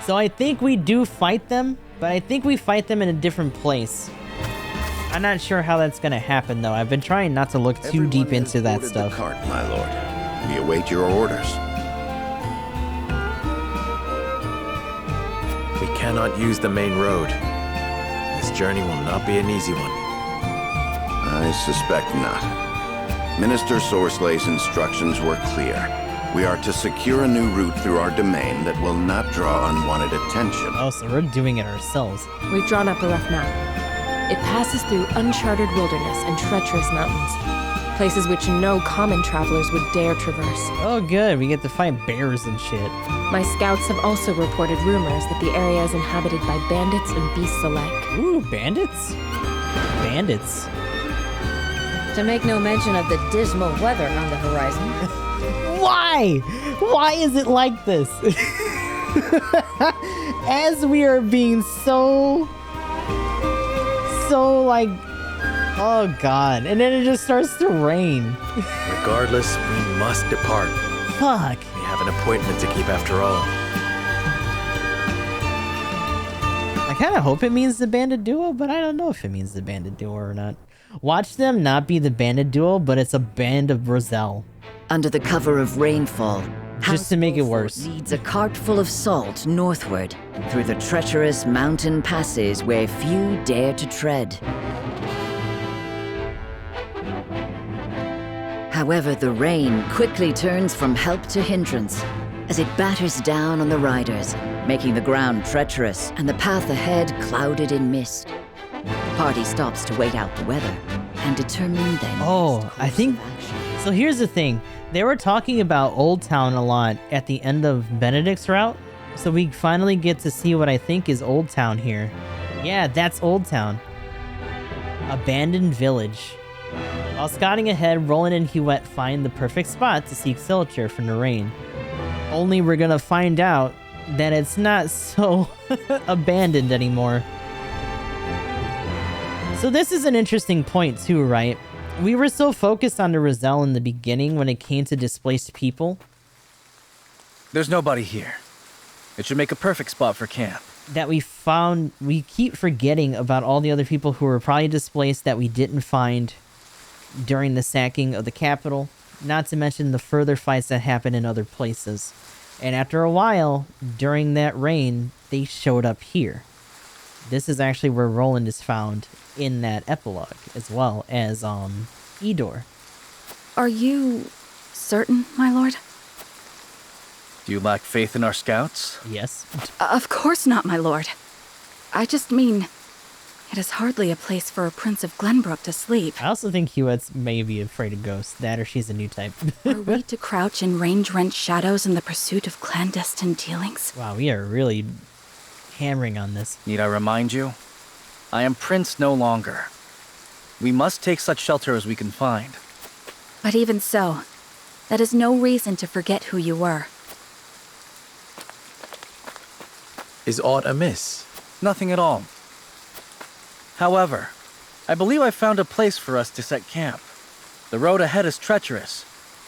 So I think we do fight them, but I think we fight them in a different place. I'm not sure how that's gonna happen though. I've been trying not to look too deep into that stuff.
The cart, my lord. We await your orders.
We cannot use the main road. This journey will not be an easy one.
I suspect not. Minister Sorslay's instructions were clear. We are to secure a new route through our domain that will not draw unwanted attention.
Oh, so we're doing it ourselves.
We've drawn up a rough map. It passes through uncharted wilderness and treacherous mountains, places which no common travelers would dare traverse.
Oh good, we get to fight bears and shit.
My scouts have also reported rumors that the area is inhabited by bandits and beasts alike.
Ooh, bandits? Bandits.
To make no mention of the dismal weather on the horizon.
Why? Why is it like this? As we are being so like, oh god, and then it just starts to rain.
Regardless, we must depart.
Fuck.
We have an appointment to keep after all.
I kind of hope it means the bandit duo, but I don't know if it means the bandit duo or not. Watch them not be the bandit duo, but it's a band of Roselle.
Under the cover of rainfall,
just to make it worse,
leads a cart full of salt northward through the treacherous mountain passes where few dare to tread. However, the rain quickly turns from help to hindrance as it batters down on the riders, making the ground treacherous and the path ahead clouded in mist. The party stops to wait out the weather and determine their
I think so. Here's the thing. They were talking about Old Town a lot at the end of Benedict's route, so we finally get to see what I think is Old Town here. Yeah, that's Old Town. Abandoned village. While scouting ahead, Roland and Huet find the perfect spot to seek shelter from the rain. Only we're gonna find out that it's not so abandoned anymore. So this is an interesting point too, right? We were so focused on the Roselle in the beginning when it came to displaced people.
There's nobody here. It should make a perfect spot for camp.
That we keep forgetting about all the other people who were probably displaced that we didn't find during the sacking of the capital. Not to mention the further fights that happened in other places. And after a while, during that rain, they showed up here. This is actually where Roland is found in that epilogue, as well as, Edor.
Are you certain, my lord?
Do you lack faith in our scouts?
Yes.
Of course not, my lord. I just mean, it is hardly a place for a Prince of Glenbrook to sleep.
I also think Huet's may be afraid of ghosts. That or she's a new type.
Are we to crouch in range-rent shadows in the pursuit of clandestine dealings?
Wow, we are really hammering on this.
Need I remind you? I am Prince no longer. We must take such shelter as we can find.
But even so, that is no reason to forget who you were.
Is aught amiss?
Nothing at all. However, I believe I found a place for us to set camp. The road ahead is treacherous,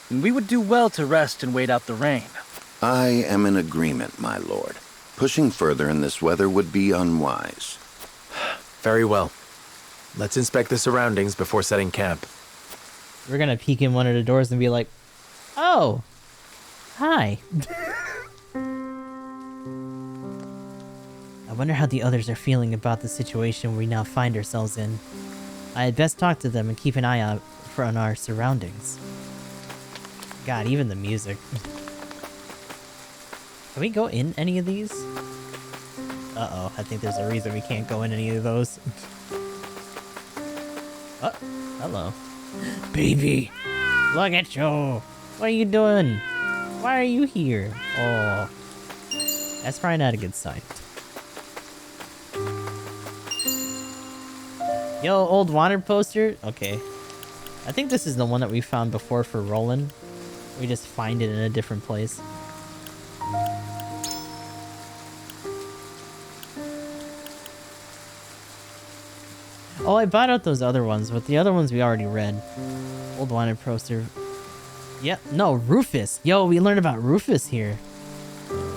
and we would do well to rest and wait out the rain.
I am in agreement, my lord. Pushing further in this weather would be unwise.
Very well. Let's inspect the surroundings before setting camp.
We're gonna peek in one of the doors and be like, oh, hi. I wonder how the others are feeling about the situation we now find ourselves in. I had best talk to them and keep an eye out on our surroundings. God, even the music. Can we go in any of these? Uh-oh, I think there's a reason we can't go in any of those. Oh, hello. Baby! Look at you! What are you doing? Why are you here? Oh. That's probably not a good sign. Yo, old wanted poster? Okay. I think this is the one that we found before for Roland. We just find it in a different place. Oh, I bought out those other ones, but the other ones we already read. Old wanted poster. Yep, no, Rufus. Yo, we learned about Rufus here.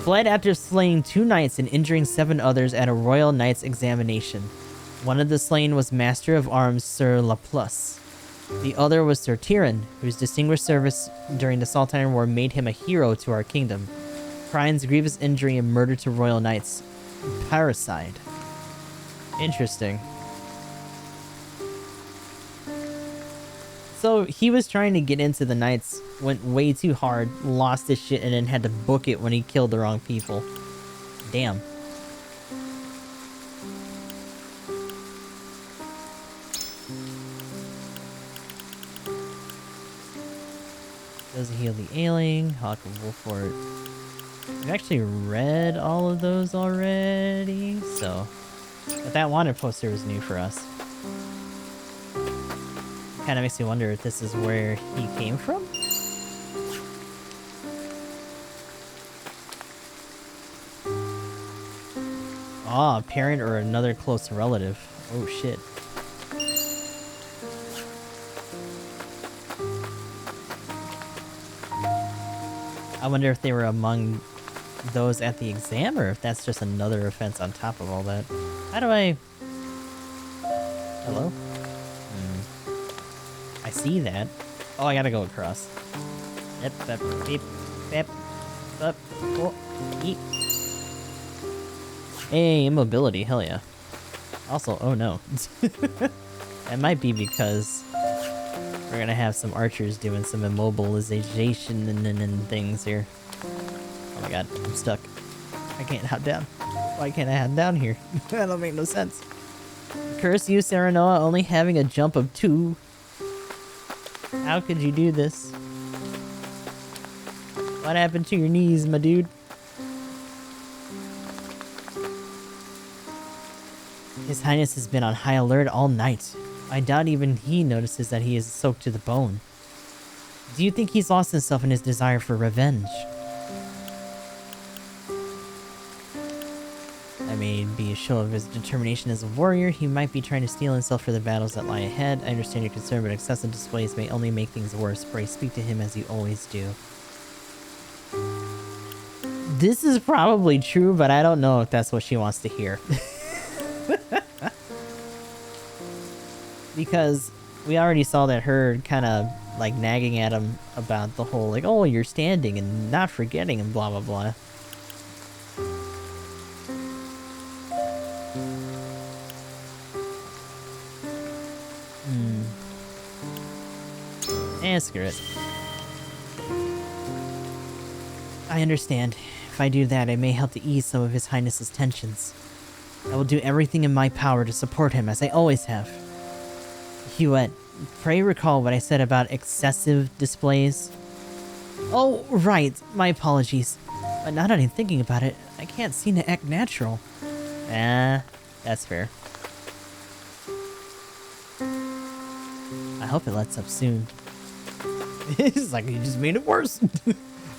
Fled after slaying 2 knights and injuring 7 others at a royal knight's examination. One of the slain was Master of Arms Sir Laplace. The other was Sir Tyrion, whose distinguished service during the Saltire War made him a hero to our kingdom. Crimes, grievous injury, and murder to royal knights. Parricide. Interesting. So he was trying to get into the knights, went way too hard, lost his shit, and then had to book it when he killed the wrong people. Damn. Does heal the ailing, Hawk and Wolfort. We've actually read all of those already, so... But that wanted poster was new for us. Kind of makes me wonder if this is where he came from? Ah, a parent or another close relative. Oh shit. I wonder if they were among those at the exam, or if that's just another offense on top of all that. How do I... Hello? I see that. Oh, I gotta go across. Yep, yep, beep, beep, up, oh, eat. Hey, immobility, hell yeah. Also, oh no. That might be because we're gonna have some archers doing some immobilization and things here. Oh my god, I'm stuck. I can't hop down. Why can't I hop down here? That don't make no sense. Curse you, Serenoa, only having a jump of 2. How could you do this? What happened to your knees, my dude? His Highness has been on high alert all night. I doubt even he notices that he is soaked to the bone. Do you think he's lost himself in his desire for revenge? That may be a show of his determination as a warrior. He might be trying to steel himself for the battles that lie ahead. I understand your concern, but excessive displays may only make things worse. Pray speak to him as you always do. This is probably true, but I don't know if that's what she wants to hear. Because we already saw that her kind of like nagging at him about the whole like, oh, you're standing and not forgetting and blah blah blah. Screw it. I understand. If I do that, I may help to ease some of His Highness's tensions. I will do everything in my power to support him, as I always have. Huette, pray recall what I said about excessive displays. Oh, right. My apologies. But now that I'm thinking about it, I can't seem to act natural. That's fair. I hope it lets up soon. It's like you just made it worse.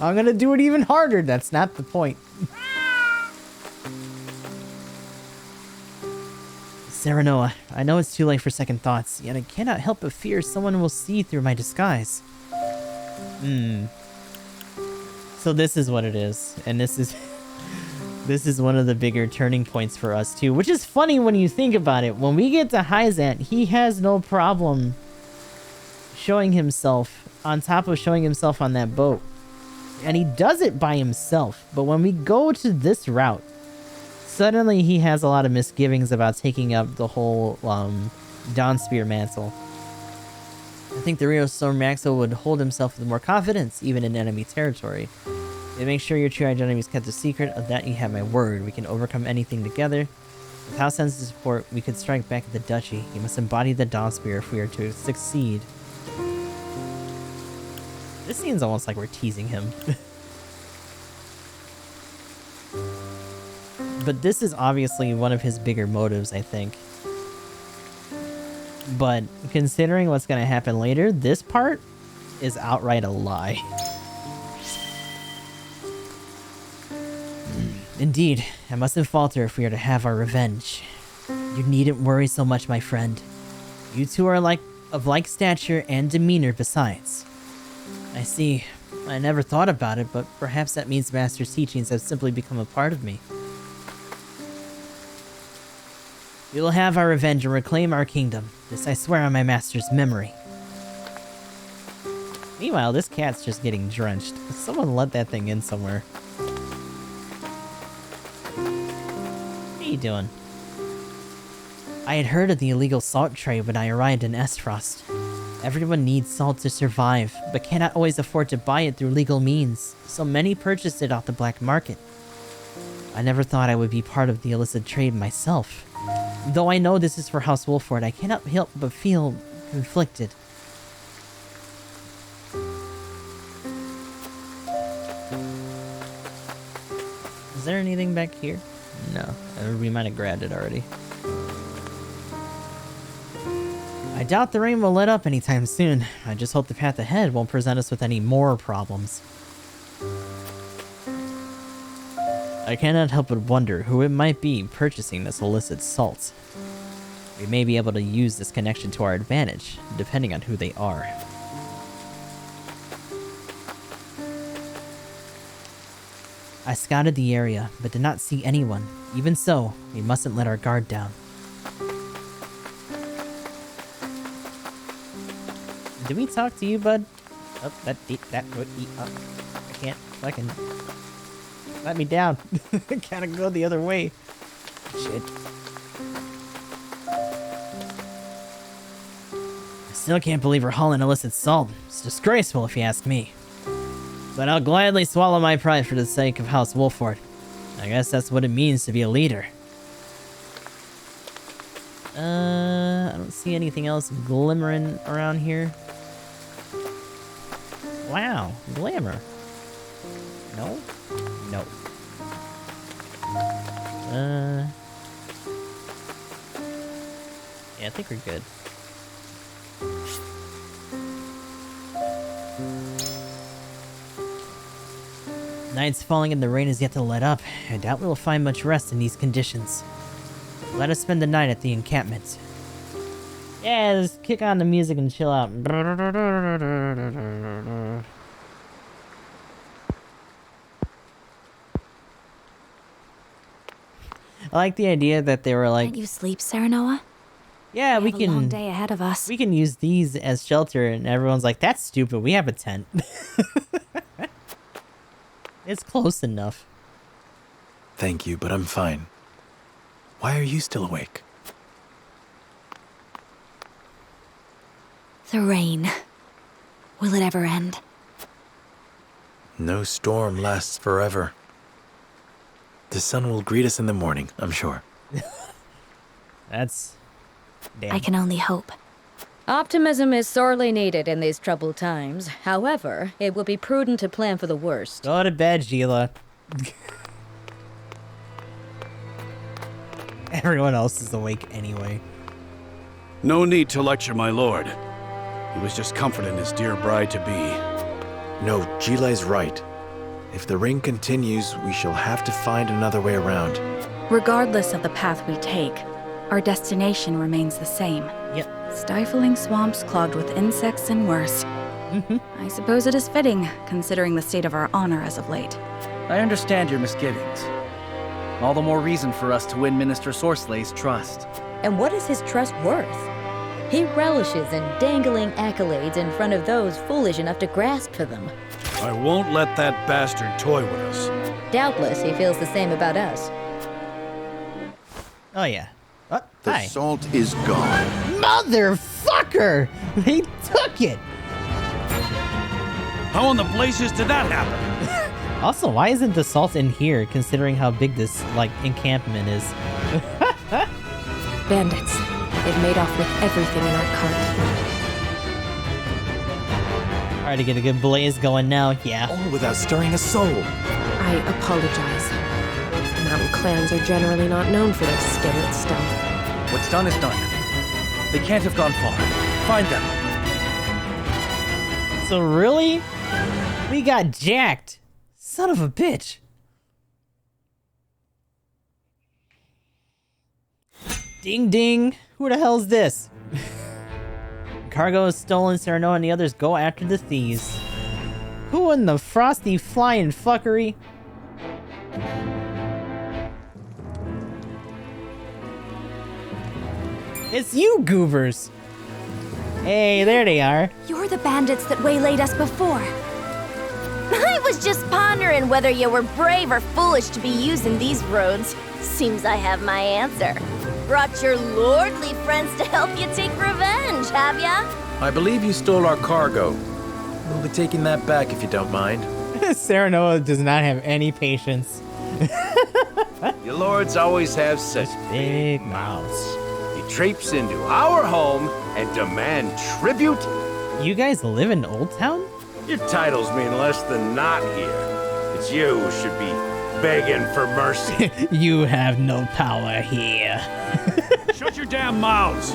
I'm gonna do it even harder. That's not the point. Serenoa, I know it's too late for second thoughts, yet I cannot help but fear someone will see through my disguise. So this is what it is, and this is this is one of the bigger turning points for us too, which is funny when you think about it. When we get to Hyzant, he has no problem showing himself on top of showing himself on that boat. And he does it by himself. But when we go to this route, suddenly he has a lot of misgivings about taking up the whole Dawnspear mantle. I think the Rio Storm Maxwell would hold himself with more confidence, even in enemy territory. And make sure your true identity is kept a secret. Of that you have my word. We can overcome anything together. With House Sense's support, we could strike back at the Duchy. You must embody the Dawnspear if we are to succeed. This seems almost like we're teasing him. But this is obviously one of his bigger motives, I think. But considering what's going to happen later, this part is outright a lie. Indeed, I mustn't falter if we are to have our revenge. You needn't worry so much, my friend. You two are of like stature and demeanor besides. I see. I never thought about it, but perhaps that means Master's teachings have simply become a part of me. We will have our revenge and reclaim our kingdom. This I swear on my master's memory. Meanwhile, this cat's just getting drenched. Someone let that thing in somewhere. What are you doing? I had heard of the illegal salt trade when I arrived in Estfrost. Everyone needs salt to survive, but cannot always afford to buy it through legal means, so many purchase it off the black market. I never thought I would be part of the illicit trade myself. Though I know this is for House Wolford, I cannot help but feel conflicted. Is there anything back here? No, we might have grabbed it already. I doubt the rain will let up anytime soon. I just hope the path ahead won't present us with any more problems. I cannot help but wonder who it might be purchasing this illicit salt. We may be able to use this connection to our advantage, depending on who they are. I scouted the area, but did not see anyone. Even so, we mustn't let our guard down. Did we talk to you, bud? Oh, that would eat up. I can't fucking... Let me down. Gotta go the other way. Shit. I still can't believe we're hauling illicit salt. It's disgraceful if you ask me. But I'll gladly swallow my pride for the sake of House Wolford. I guess that's what it means to be a leader. I don't see anything else glimmering around here. Wow, glamour. No? No. Yeah, I think we're good. Night's falling and the rain is yet to let up. I doubt we will find much rest in these conditions. Let us spend the night at the encampment. Yeah, just kick on the music and chill out. I like the idea that they were like,
"Can't you sleep, Serenoa?
Yeah, we
have
can.
A long day ahead of us.
We can use these as shelter," and everyone's like, "That's stupid. We have a tent." It's close enough.
Thank you, but I'm fine. Why are you still awake?
The rain. Will it ever end?
No storm lasts forever. The sun will greet us in the morning, I'm sure.
That's... damn.
I can only hope.
Optimism is sorely needed in these troubled times. However, it would be prudent to plan for the worst.
Go to bed, Sheila. Everyone else is awake anyway.
No need to lecture my lord. He was just comforting his dear bride-to-be.
No, Gilai's right. If the rain continues, we shall have to find another way around.
Regardless of the path we take, our destination remains the same.
Yep.
Stifling swamps clogged with insects and worse. I suppose it is fitting, considering the state of our honor as of late.
I understand your misgivings. All the more reason for us to win Minister Sorslay's trust.
And what is his trust worth? He relishes in dangling accolades in front of those foolish enough to grasp for them.
I won't let that bastard toy with us.
Doubtless he feels the same about us.
Oh yeah.
The
hi.
salt is gone.
Motherfucker! They took it!
How in the blazes did that happen?
Also, why isn't the salt in here, considering how big this, like, encampment is?
Bandits. They've made off with everything in our cart.
Alright, to get a good blaze going now, yeah.
All without stirring a soul.
I apologize. Mountain clans are generally not known for their skill at stealth.
What's done is done. They can't have gone far. Find them.
So really? We got jacked. Son of a bitch. Ding ding. Who the hell's this? Cargo is stolen. Sereno and the others go after the thieves. Who in the frosty flying fuckery? It's you, goobers. Hey, there they are.
You're the bandits that waylaid us before. I was just pondering whether you were brave or foolish to be using these roads. Seems I have my answer. Brought your lordly friends to help you take revenge, have ya?
I believe you stole our cargo. We'll be taking that back if you don't mind.
Sereno does not have any patience.
Your lords always have such
big mouths.
You traipse into our home and demand tribute?
You guys live in Old Town?
Your titles mean less than not here. It's you who should be begging for mercy.
You have no power here.
Shut your damn mouths!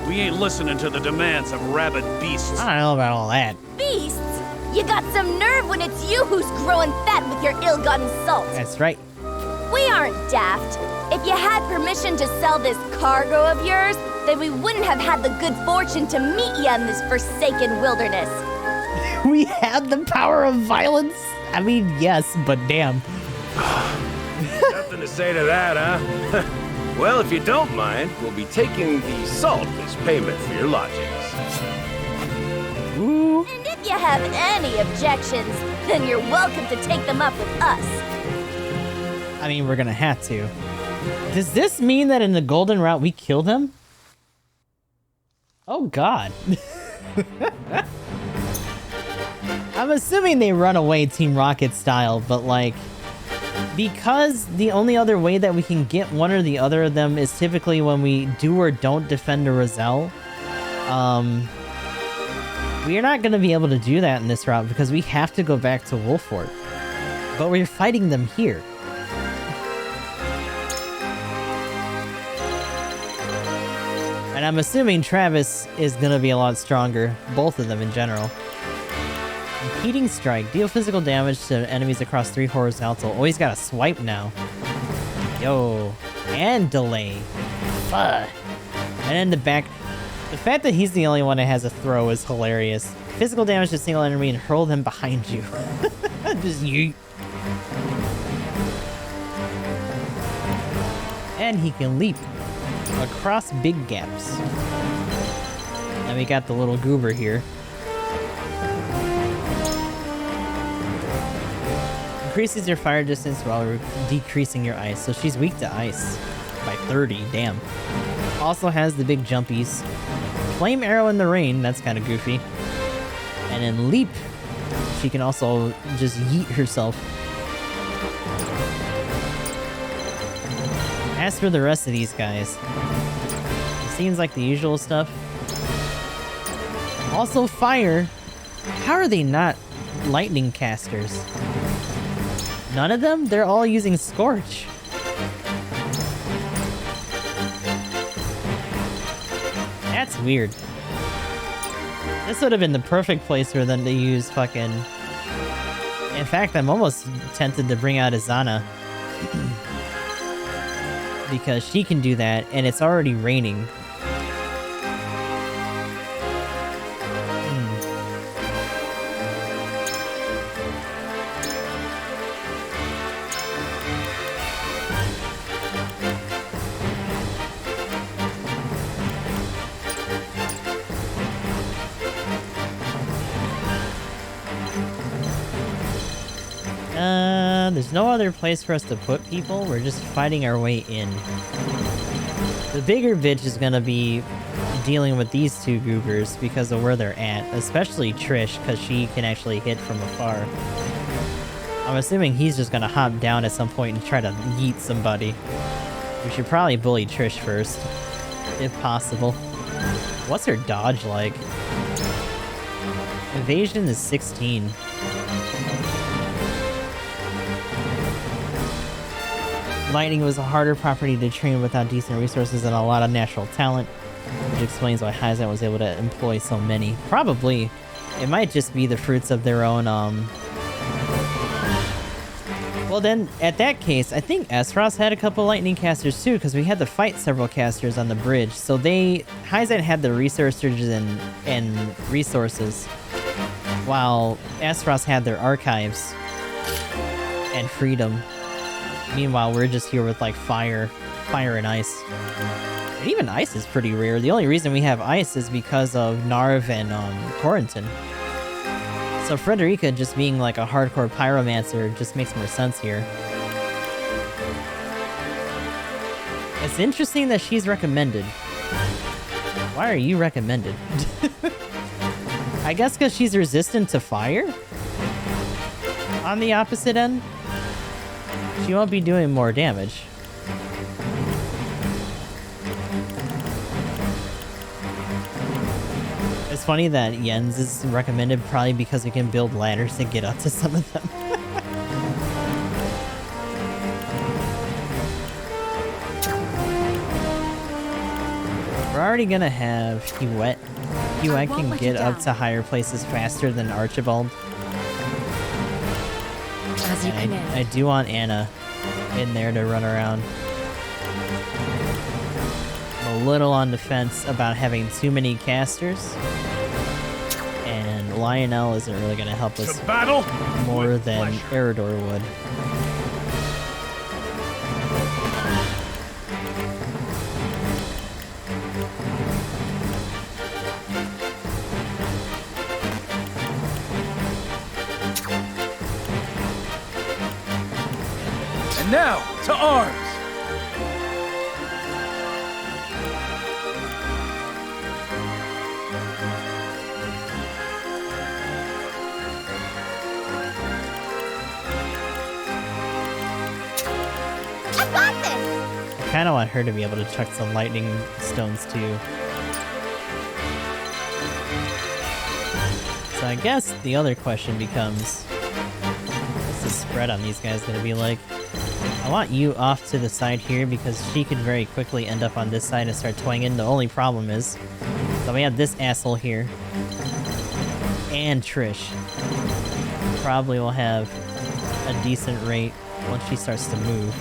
We ain't listening to the demands of rabid beasts.
I don't know about all that.
Beasts? You got some nerve when it's you who's growing fat with your ill-gotten salt.
That's right.
We aren't daft. If you had permission to sell this cargo of yours, then we wouldn't have had the good fortune to meet you in this forsaken wilderness.
We had the power of violence? I mean, yes, but damn.
Nothing to say to that, huh? Well, if you don't mind, we'll be taking the salt as payment for your lodgings.
Ooh.
And if you have any objections, then you're welcome to take them up with us.
I mean, we're gonna have to. Does this mean that in the Golden Route we kill them? Oh god. I'm assuming they run away Team Rocket style, but like, because the only other way that we can get one or the other of them is typically when we do or don't defend a Roselle. We are not going to be able to do that in this route because we have to go back to Wolfort. But we're fighting them here. And I'm assuming Travis is going to be a lot stronger. Both of them in general. Impeding Strike. Deal physical damage to enemies across 3 horizontal. Oh, he's got a swipe now. Yo. And delay. Fuck. And in the back... The fact that he's the only one that has a throw is hilarious. Physical damage to a single enemy and hurl them behind you. Just yeet. And he can leap across big gaps. And we got the little goober here. Increases your fire distance while decreasing your ice. So she's weak to ice by 30. Damn. Also has the big jumpies. Flame arrow in the rain. That's kind of goofy. And then leap. She can also just yeet herself. As for the rest of these guys, it seems like the usual stuff. Also fire. How are they not lightning casters? None of them? They're all using Scorch. That's weird. This would have been the perfect place for them to use fucking... In fact, I'm almost tempted to bring out Azana. Because she can do that, and it's already raining. There's no other place for us to put people. We're just fighting our way in. The bigger bitch is gonna be dealing with these two goobers because of where they're at, especially Trish, because she can actually hit from afar. I'm assuming he's just gonna hop down at some point and try to yeet somebody. We should probably bully Trish first, if possible. What's her dodge like? Evasion is 16. Lightning was a harder property to train without decent resources and a lot of natural talent. Which explains why Hyzant was able to employ so many. Probably. It might just be the fruits of their own, Well then, at that case, I think Esros had a couple lightning casters too, because we had to fight several casters on the bridge. So Hyzant had the researchers and resources, while Esros had their archives and freedom. Meanwhile, we're just here with like fire and ice. And even ice is pretty rare. The only reason we have ice is because of Narv and Corentin. So Frederica just being like a hardcore pyromancer just makes more sense here. It's interesting that she's recommended. Why are you recommended? I guess because she's resistant to fire? On the opposite end? She won't be doing more damage. It's funny that Jens is recommended probably because we can build ladders to get up to some of them. We're already gonna have Huet. Huet can get up to higher places faster than Archibald.
As you command.
I do want Anna in there to run around. I'm a little on the fence about having too many casters. And Lionel isn't really going to help us more than Eridor would.
And now, to arms!
I kind of want her to be able to chuck some lightning stones too. So I guess the other question becomes, what's the spread on these guys going to be like? I want you off to the side here because she could very quickly end up on this side and start twanging. The only problem is that we have this asshole here. And Trish. Probably will have a decent rate once she starts to move.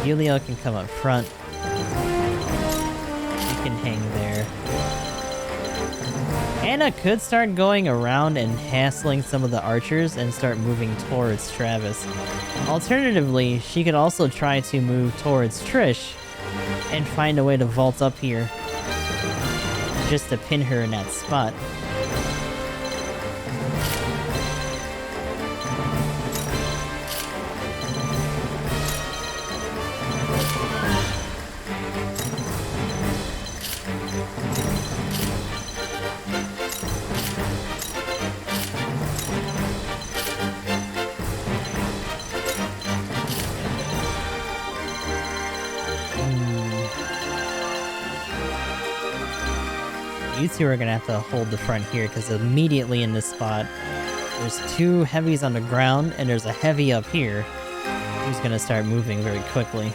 Julio can come up front. She can hang there. Anna could start going around and hassling some of the archers and start moving towards Travis. Alternatively, she could also try to move towards Trish and find a way to vault up here just to pin her in that spot. You two are gonna have to hold the front here because immediately in this spot there's two heavies on the ground and there's a heavy up here who's gonna start moving very quickly.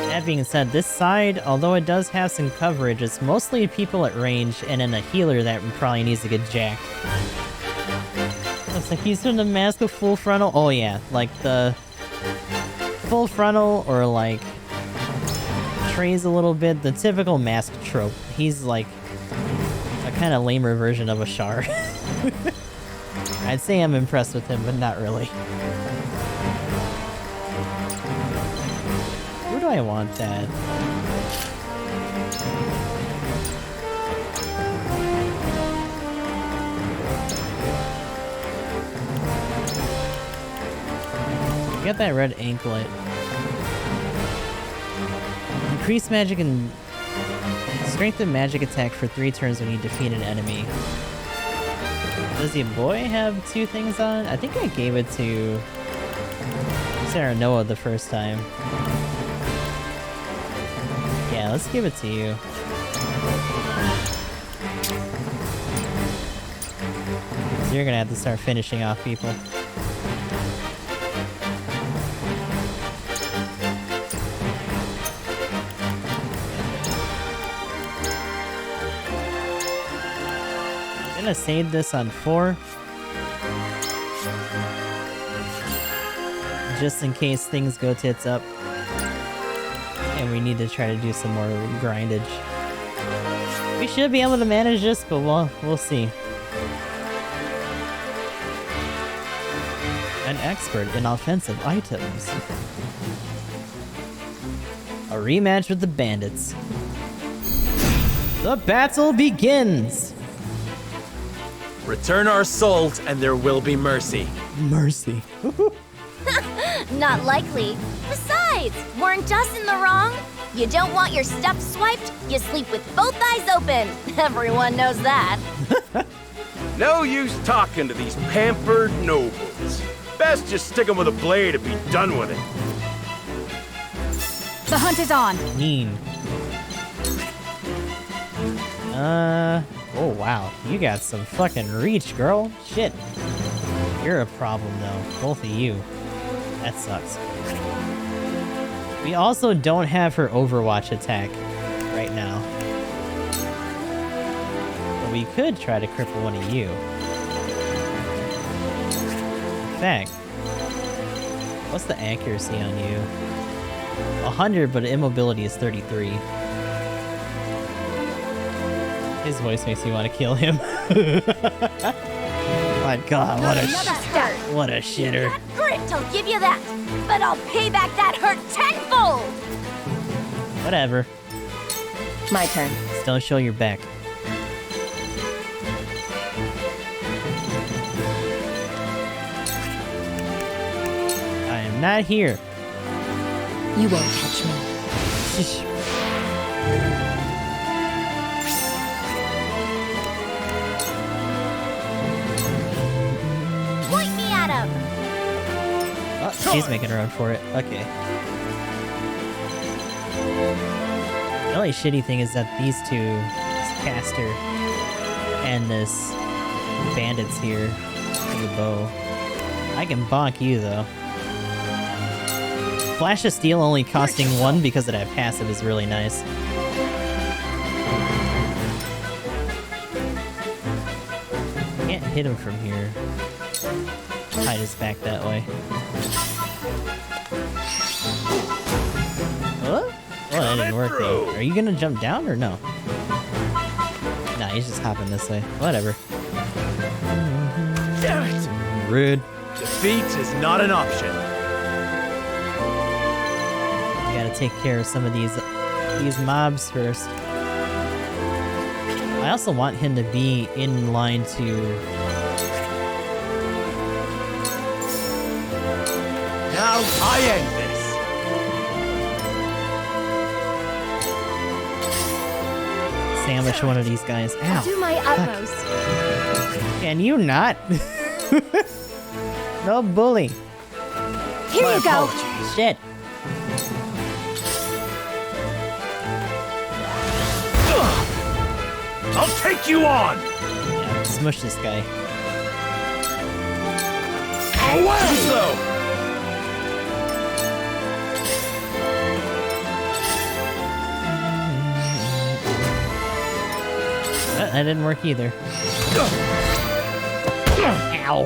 That being said, this side, although it does have some coverage, it's mostly people at range and then a healer that probably needs to get jacked. Looks like he's doing the mask of full frontal. Oh yeah, like the full frontal or like trays a little bit, the typical mask trope. He's like a kind of lamer version of a Shar. I'd say I'm impressed with him, but not really. Where do I want that? Get that red anklet. Increase magic and strengthen magic attack for 3 turns when you defeat an enemy. Does your boy have 2 things on? I think I gave it to Sarah Noah the first time. Yeah, let's give it to you. So you're gonna have to start finishing off people. gonna save this on 4. Just in case things go tits up. And we need to try to do some more grindage. We should be able to manage this, but we'll see. An expert in offensive items. A rematch with the bandits. The battle begins!
Return our souls and there will be mercy.
Mercy.
Not likely. Besides, weren't us in the wrong? You don't want your stuff swiped, you sleep with both eyes open. Everyone knows that.
No use talking to these pampered nobles. Best just stick them with a blade and be done with it.
The hunt is on.
Mean. Oh wow, you got some fucking reach, girl. Shit. You're a problem though, both of you. That sucks. We also don't have her Overwatch attack right now. But we could try to cripple one of you. In fact, what's the accuracy on you? 100, but immobility is 33. His voice makes me want to kill him. My God, what a shitter.
That grit, I'll give you that. But I'll pay back that hurt tenfold.
Whatever.
My turn.
Just don't show your back. I am not here.
You won't catch me.
Point me at him.
Oh, she's making a run for it. Okay. The only shitty thing is that these two, this caster and this bandits here, with a bow. I can bonk you though. Flash of Steel only costing 1 because of that passive is really nice. Can't hit him from here. Hide his back that way. What? Oh, that didn't work though. Are you gonna jump down or no? Nah, he's just hopping this way. Whatever.
Damn it!
Rude.
Defeat is not an option.
We gotta take care of some of these mobs first. I also want him to be in line to...
Now I end this.
Sandwich one of these guys. Ow.
I'll do my utmost.
Can you not? No bully.
Here you go.
Shit.
I'll take you on!
Yeah, smush this guy.
Away! So.
That didn't work either. Ow.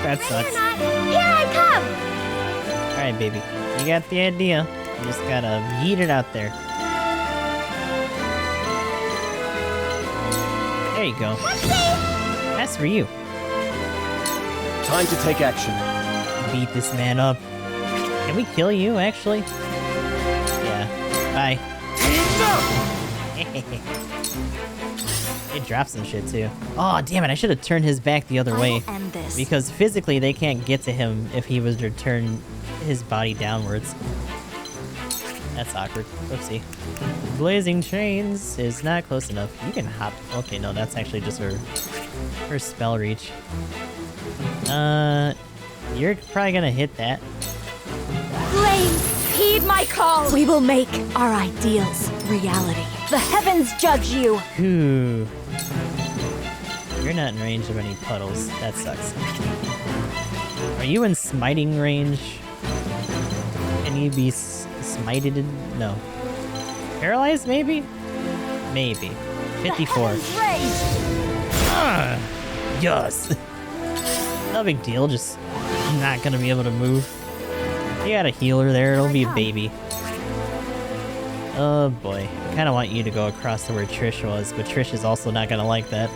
That sucks.
Here I come!
Alright, baby. You got the idea. You just gotta yeet it out there. There you go. That's for you.
Time to take action.
Beat this man up. Can we kill you, actually? Yeah. Bye. It drops some shit, too. Oh, damn it. I should have turned his back the other way.
End this.
Because physically, they can't get to him if he was to turn his body downwards. That's awkward. Oopsie. Blazing Chains is not close enough. You can hop. Okay, no, that's actually just her spell reach. You're probably gonna hit that.
Flames, heed my call. We will make our ideals reality. The heavens judge you.
Ooh. You're not in range of any puddles. That sucks. Are you in smiting range? Can you be smited? No. Paralyzed, maybe? Maybe. 54. Yes. No big deal, just not gonna be able to move. You got a healer there, it'll be a baby. Oh boy. I kinda want you to go across to where Trish was, but Trish is also not gonna like that.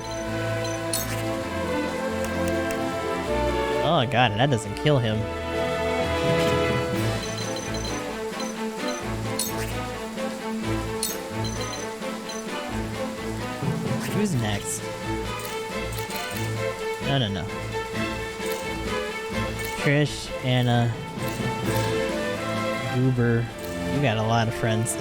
Oh god, that doesn't kill him. Who's next? No. Trish, Anna, Goober. You got a lot of friends.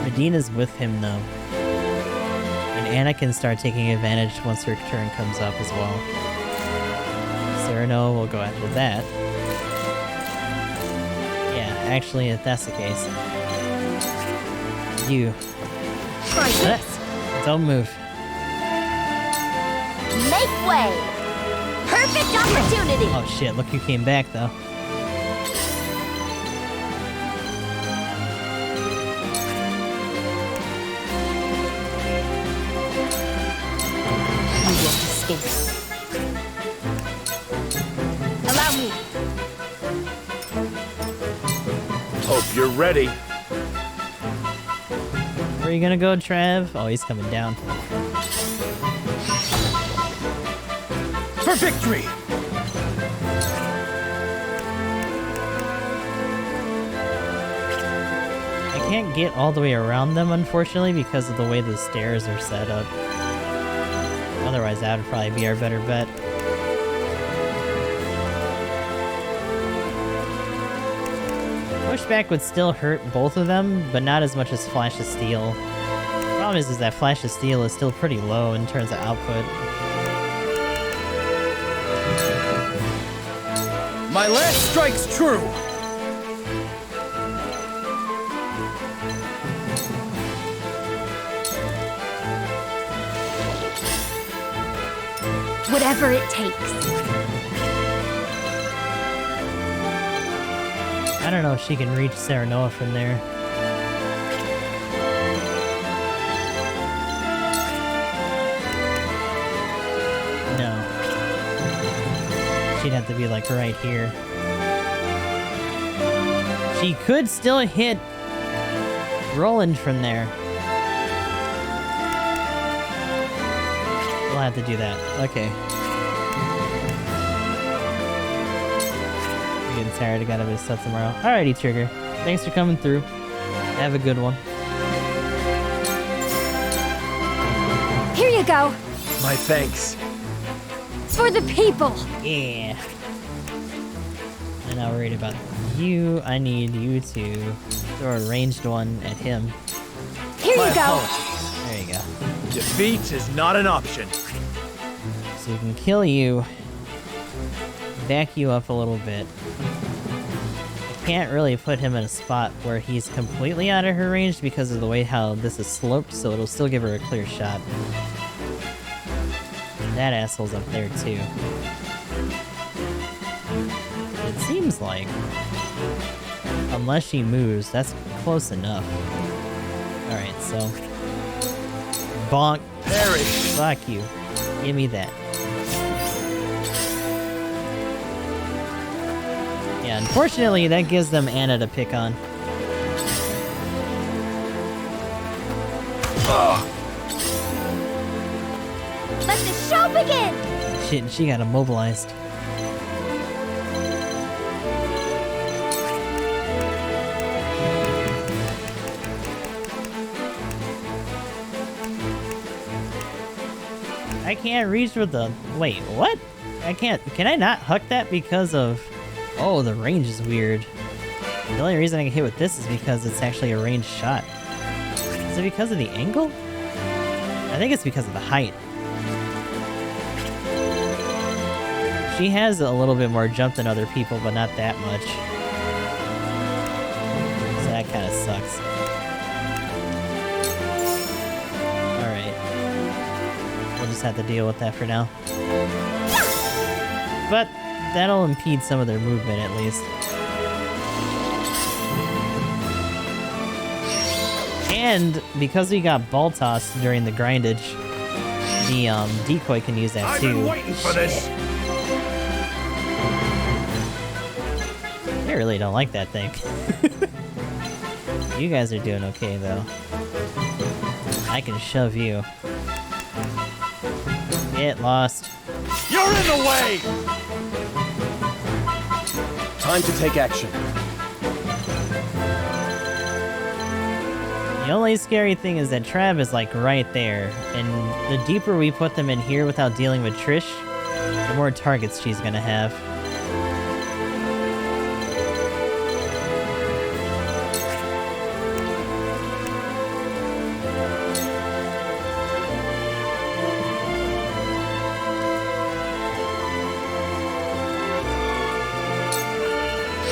Medina's with him though. And Anna can start taking advantage once her turn comes up as well. Cyrano will go after that. Yeah, actually, if that's the case. You. Don't move.
Make way! Perfect opportunity!
Oh shit, look who came back though.
You won't escape. Allow me.
Hope you're ready.
Where are you gonna go, Trav? Oh, he's coming down.
For victory!
I can't get all the way around them, unfortunately, because of the way the stairs are set up. Otherwise, that would probably be our better bet. Pushback would still hurt both of them, but not as much as Flash of Steel. The problem is that Flash of Steel is still pretty low in terms of output.
My last strike's true!
Whatever it takes.
I don't know if she can reach Serenoa from there. No. She'd have to be like right here. She could still hit Roland from there. We'll have to do that. Okay. I'm getting tired. I gotta do stuff tomorrow. Alrighty, Trigger. Thanks for coming through. Have a good one.
Here you go.
My thanks.
For the people.
Yeah. I'm not worried about you. I need you to throw a ranged one at him.
Here you go.
There you go.
Defeat is not an option.
So we can kill you. Back you up a little bit. I can't really put him in a spot where he's completely out of her range because of the way how this is sloped, so it'll still give her a clear shot. And that asshole's up there too. It seems like, unless she moves, that's close enough. Alright, so... Bonk.
Perish.
Fuck you. Give me that. Yeah, unfortunately, that gives them Anna to pick on.
Let the show begin!
Shit, she got immobilized. I can't reach with the... Wait, what? I can't... Can I not huck that because of... Oh, the range is weird. The only reason I can hit with this is because it's actually a ranged shot. Is it because of the angle? I think it's because of the height. She has a little bit more jump than other people, but not that much. So that kind of sucks. Alright. We'll just have to deal with that for now. But that'll impede some of their movement at least. And because we got ball tossed during the grindage, The decoy can use that too.
I've been waiting for this.
I really don't like that thing. You guys are doing okay though. I can shove you. Get lost.
You're in the way!
Time to take action.
The only scary thing is that Trav is like right there, and the deeper we put them in here without dealing with Trish, the more targets she's gonna have.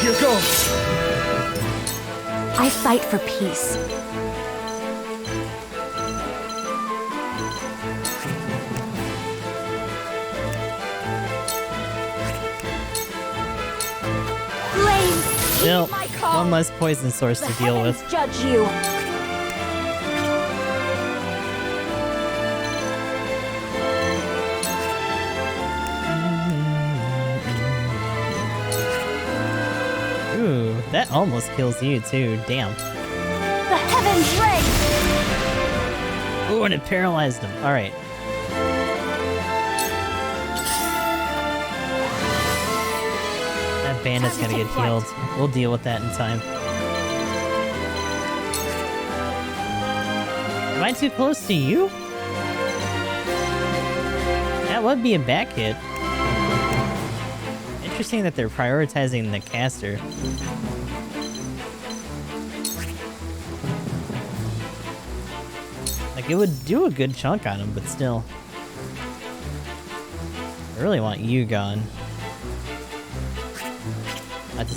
Here goes!
I fight for peace.
Still, one less poison source to deal with.
Judge you.
Ooh, that almost kills you too. Damn.
The heavens ring.
Ooh, and it paralyzed him. All right. That bandit's gonna get healed. We'll deal with that in time. Am I too close to you? That would be a back hit. Interesting that they're prioritizing the caster. Like, it would do a good chunk on him, but still. I really want you gone. At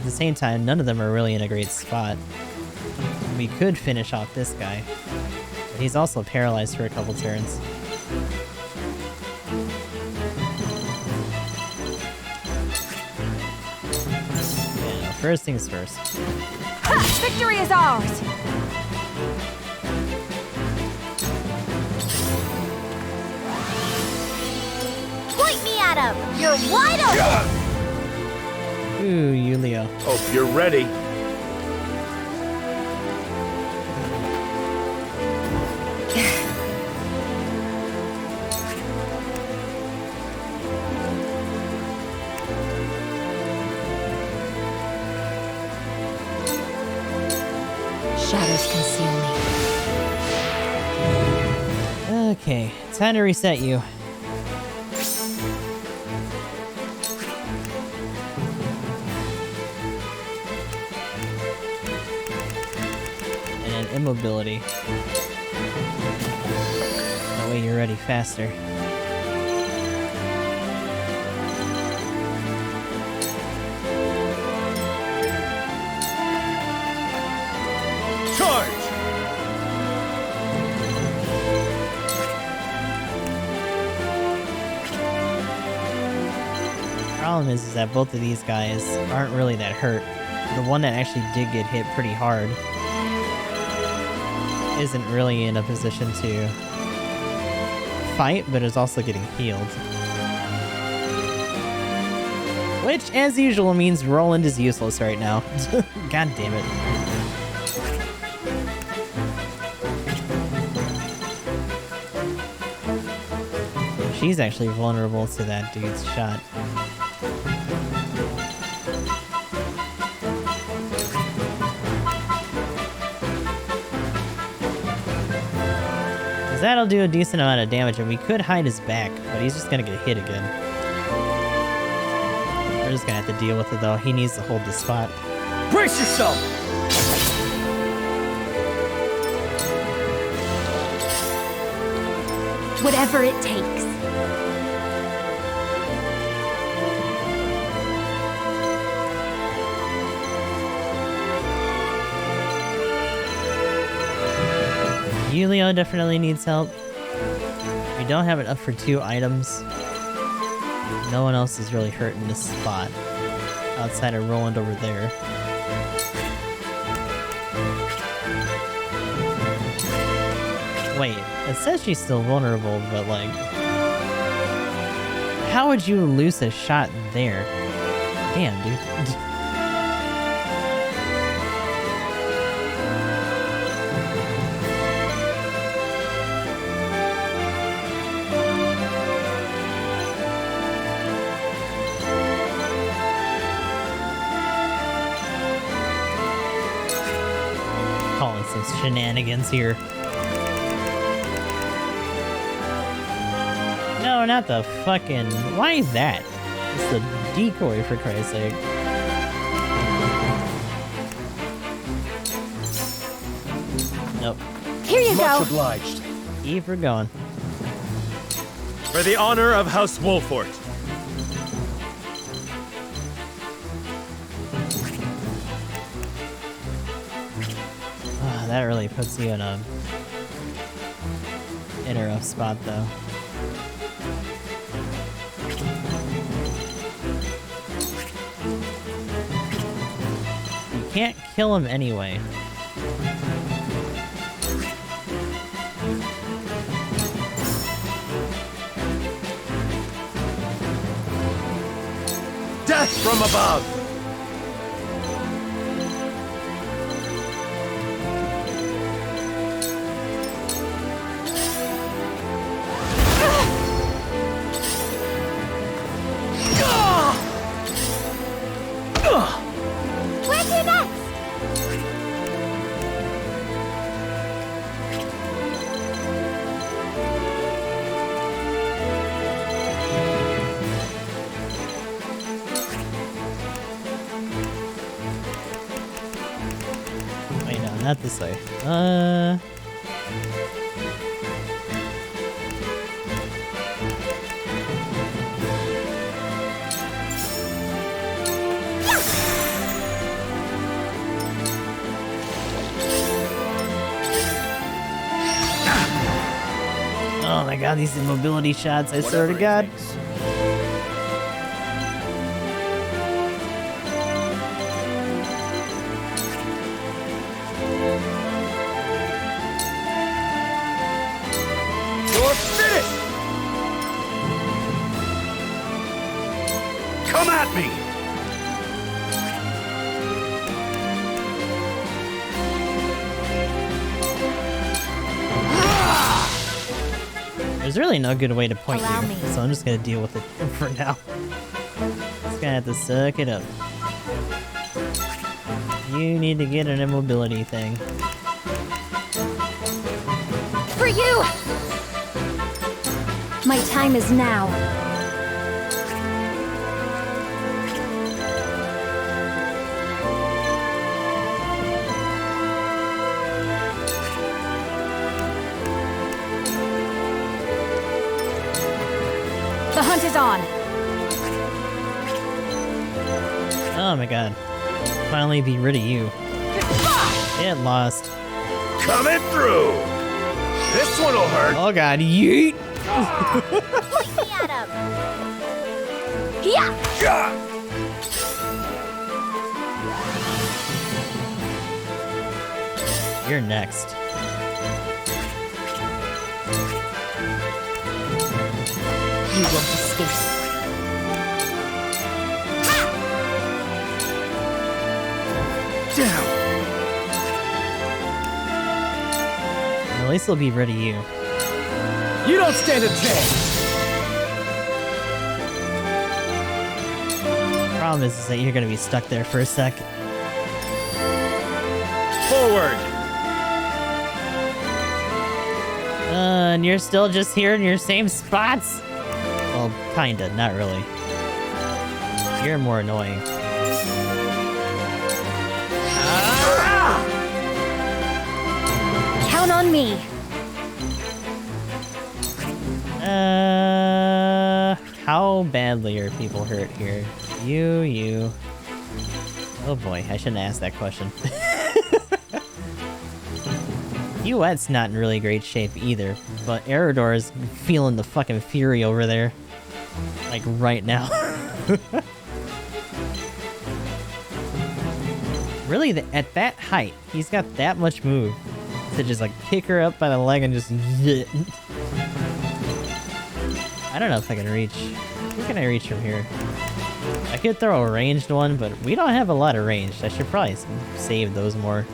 the same time, none of them are really in a great spot. We could finish off this guy, but he's also paralyzed for a couple turns. Yeah, first things first.
Ha! Victory is ours. Point me at him. You're wide open.
Ooh, Yulia.
Hope you're ready.
Shadows conceal me.
Okay, time to reset you. Immobility. That way you're ready faster.
Charge!
Problem is that both of these guys aren't really that hurt. The one that actually did get hit pretty hard isn't really in a position to fight, but is also getting healed. Which, as usual, means Roland is useless right now. God damn it. She's actually vulnerable to that dude's shot. That'll do a decent amount of damage, and we could hide his back, but he's just gonna get hit again. We're just gonna have to deal with it, though. He needs to hold the spot.
Brace yourself!
Whatever it takes.
Yulio definitely needs help. We don't have it up for 2 items. No one else is really hurt in this spot, outside of Roland over there. Wait, it says she's still vulnerable, but like... How would you lose a shot there? Damn, dude. Calling some shenanigans here. No, not the fucking... Why is that? It's the decoy, for Christ's sake. Nope.
Here you go.
Much obliged.
Keep her going.
For the honor of House Wolfort.
That really puts you in a rough spot, though. You can't kill him anyway.
Death from above!
Where's your next?
Wait, no, not this way. Oh my god, these immobility shots, I swear to god.
You're finished! Come at me!
There's really no good way to point
Allow
you,
me.
so I'm just gonna deal with it for now. Just gonna have to suck it up. You need to get an immobility thing.
For you! My time is now. The hunt is on.
Oh my god. Finally be rid of you. Get lost.
Coming through! This one'll hurt!
Oh god, yeet!
Point me at him. Yeah.
You're next.
You won't escape.
Down!
At least they'll be rid of you.
You don't stand a chance!
Problem is that you're gonna be stuck there for a sec.
Forward!
And you're still just here in your same spots? Well, kinda, not really. You're more annoying.
Count on me.
How badly are people hurt here? You. Oh boy, I shouldn't ask that question. Duet's not in really great shape either, but Eridor is feeling the fucking fury over there. Like, right now. Really, at that height, he's got that much move. To just like pick her up by the leg and just. I don't know if I can reach. Where can I reach from here? I could throw a ranged one, but we don't have a lot of range. I should probably save those more.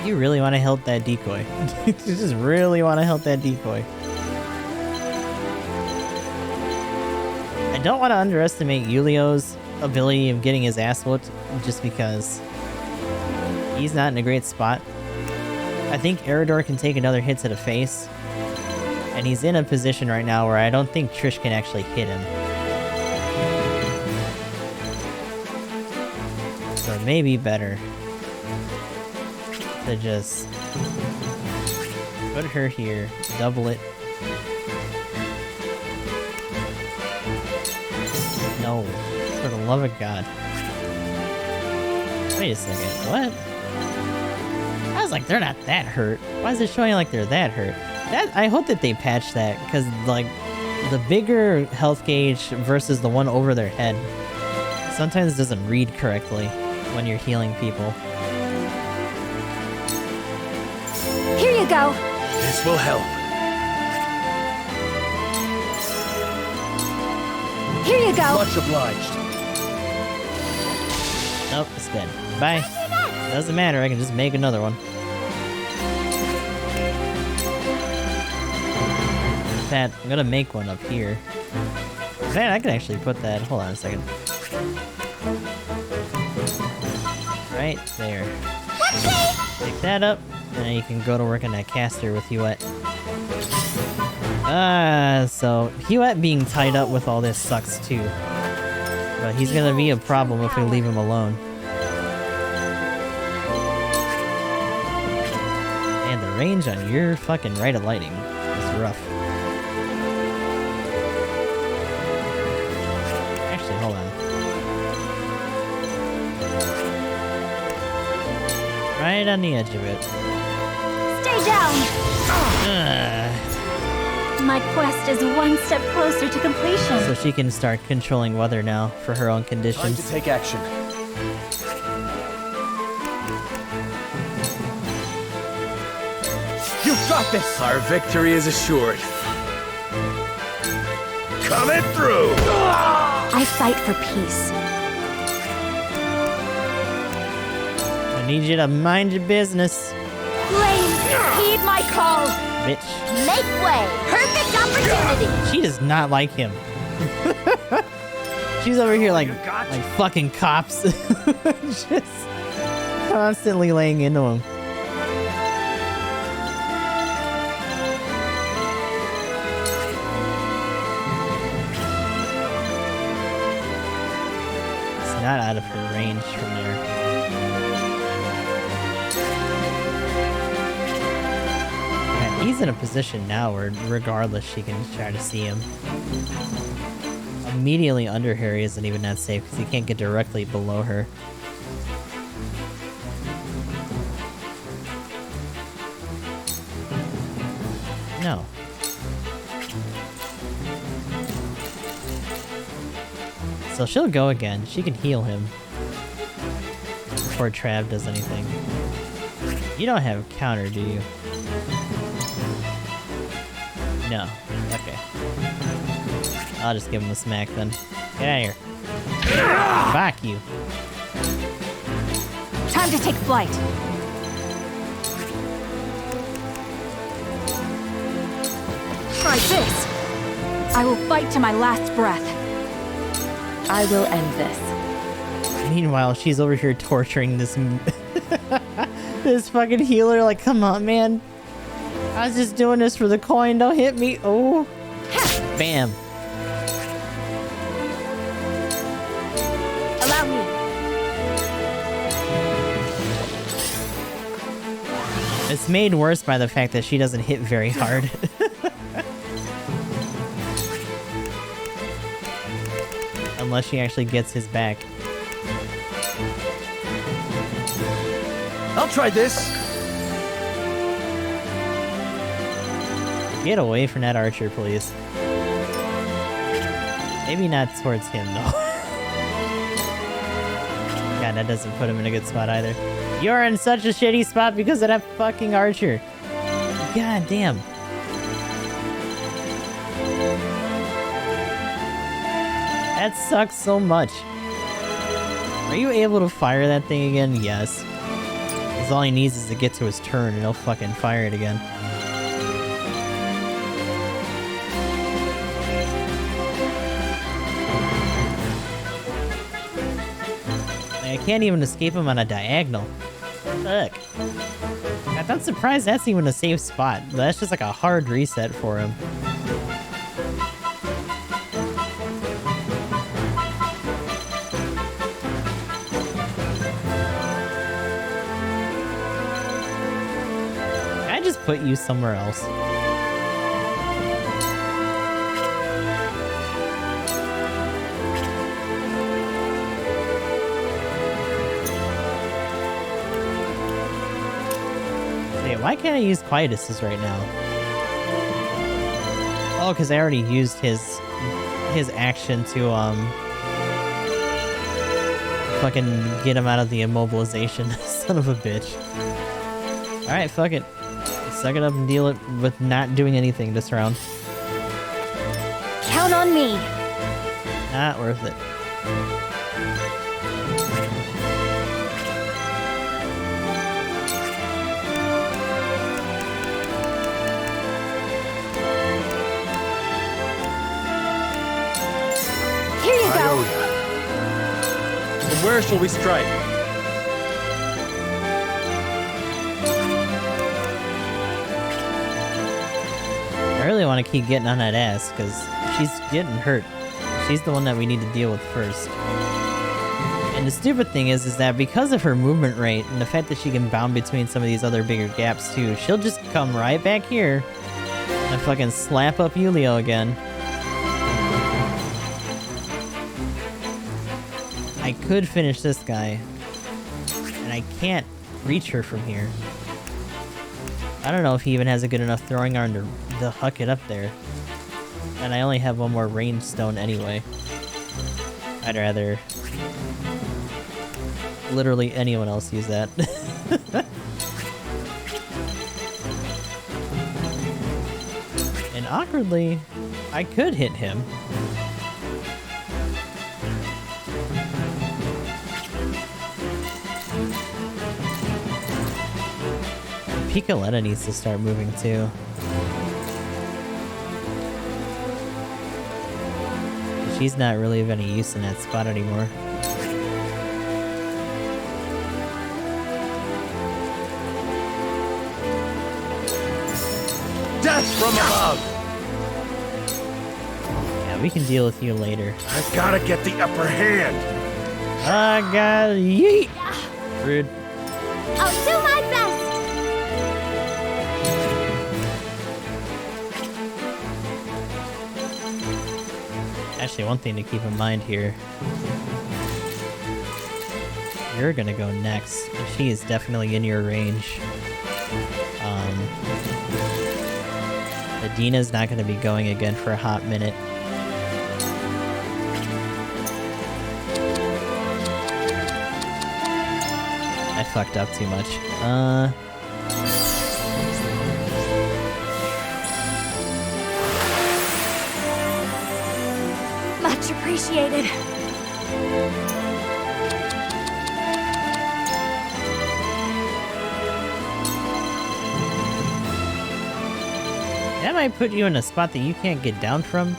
You really want to help that decoy. You just really want to help that decoy. I don't want to underestimate Yulio's ability of getting his ass whooped just because he's not in a great spot. I think Eridor can take another hit to the face, and he's in a position right now where I don't think Trish can actually hit him. So it may be better to just put her here, double it. No, for the love of God. Wait a second, what? I was like, they're not that hurt. Why is it showing like they're that hurt? I hope that they patch that, because like the bigger health gauge versus the one over their head sometimes doesn't read correctly when you're healing people.
Here you go.
This will help.
Here you go.
Much obliged.
Nope, it's dead. Bye. Doesn't matter, I can just make another one. In fact, I'm gonna make one up here. Man, I can actually put that. Hold on a second. Right there. Pick that up, and then you can go to work on that caster with Huet. So Huet being tied up with all this sucks too. But he's gonna be a problem if we leave him alone. And the range on your fucking Rite of Lighting is rough. Actually, hold on. Right on the edge of it.
Stay down. My quest is one step closer to completion.
So she can start controlling weather now for her own conditions.
Time to take action.
You've got this!
Our victory is assured. Coming through!
I fight for peace.
I need you to mind your business,
Flames, heed my call.
bitch.
Make way. Perfect opportunity.
She does not like him. She's over here like fucking cops. Just constantly laying into him. It's not out of her range from there. He's in a position now where regardless she can try to see him. Immediately under her he isn't even that safe because he can't get directly below her. No. So she'll go again. She can heal him before Trav does anything. You don't have counter, do you? No. Okay. I'll just give him a smack then. Get out of here. Fuck you.
Time to take flight. Try this. I will fight to my last breath.
I will end this.
Meanwhile, she's over here torturing this this fucking healer. Like, come on, man. I was just doing this for the coin. Don't hit me. Oh. Bam.
Allow me.
It's made worse by the fact that she doesn't hit very hard. Unless she actually gets his back.
I'll try this.
Get away from that archer, please. Maybe not towards him, though. God, that doesn't put him in a good spot either. You're in such a shitty spot because of that fucking archer. God damn. That sucks so much. Are you able to fire that thing again? Yes. Because all he needs is to get to his turn and he'll fucking fire it again. I can't even escape him on a diagonal. Fuck. I'm not surprised that's even a safe spot. That's just like a hard reset for him. Can I just put you somewhere else? Why can't I use Quietuses right now? Oh, because I already used his action to fucking get him out of the immobilization. Son of a bitch. Alright, fuck it. Suck it up and deal it with not doing anything this round.
Count on me.
Not worth it.
From where shall we strike?
I really want to keep getting on that ass, because she's getting hurt. She's the one that we need to deal with first. And the stupid thing is that because of her movement rate, and the fact that she can bound between some of these other bigger gaps too, she'll just come right back here, and fucking slap up Yulio again. I could finish this guy, and I can't reach her from here. I don't know if he even has a good enough throwing arm to huck it up there. And I only have one more range stone anyway. I'd rather literally anyone else use that. And awkwardly, I could hit him. Picoletta needs to start moving too. She's not really of any use in that spot anymore.
Death from above!
Yeah, we can deal with you later.
I've gotta get the upper hand!
I got yeet! Rude.
I'll do my best!
Actually, one thing to keep in mind here. You're gonna go next. She is definitely in your range. Adina's not gonna be going again for a hot minute. I fucked up too much.
Much appreciated.
That might put you in a spot that you can't get down from.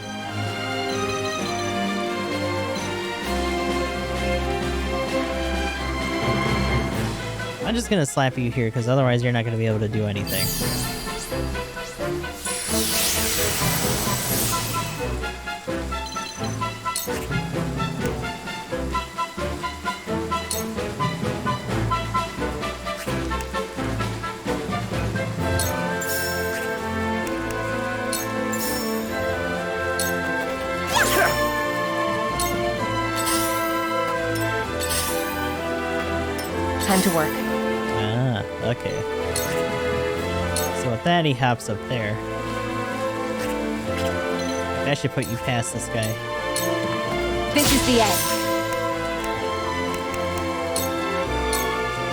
I'm just gonna slap you here, because otherwise you're not gonna be able to do anything.
Time to work.
Ah, okay. So with that, he hops up there. That should put you past this guy.
This is the end.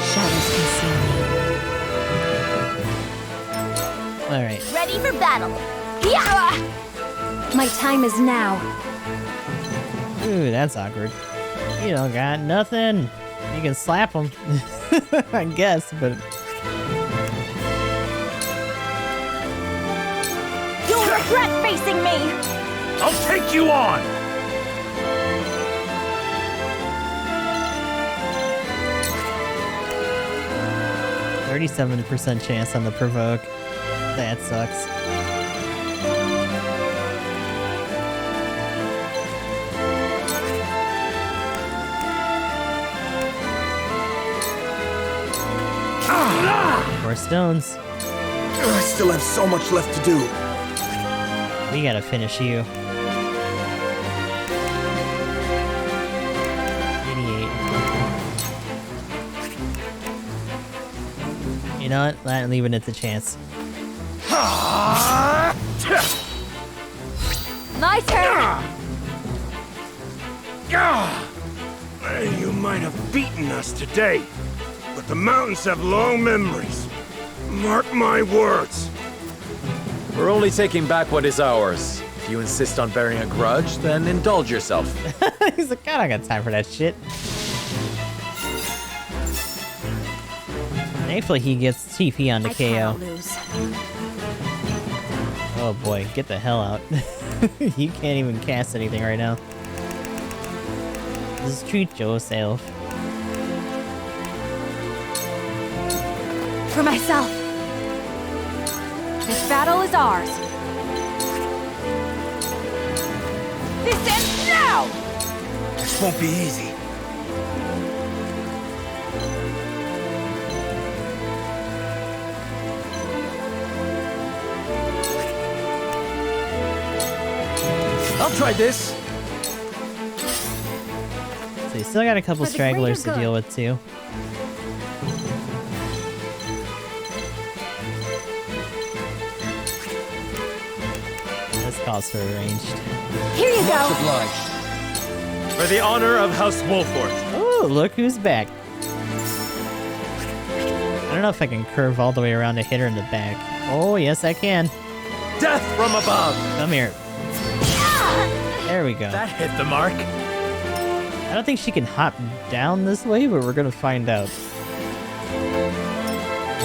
Shadows can
All right.
Ready for battle. Yeah! My time is now.
Ooh, that's awkward. You don't got nothing. You can slap him, I guess, but...
You'll regret facing me!
I'll take you on!
37% chance on the provoke. That sucks. More stones.
I still have so much left to do.
We gotta finish you. 88. You know what? Not leaving it to chance.
My turn!
You might have beaten us today, but the mountains have long memories. Mark my words.
We're only taking back what is ours. If you insist on bearing a grudge, then indulge yourself.
He's like, God, I got time for that shit. Thankfully, he gets TP on the KO. Oh boy, get the hell out. You can't even cast anything right now. Just treat yourself.
For myself. This battle is ours. This ends now!
This won't be easy.
I'll try this.
So you still got a couple stragglers to deal with too. This calls for arranged.
Here you go.
Much obliged.
For the honor of House Wolfort.
Oh, look who's back. I don't know if I can curve all the way around to hit her in the back. Oh, yes I can.
Death from above.
Come here. There we go.
That hit the mark.
I don't think she can hop down this way, but we're gonna find out.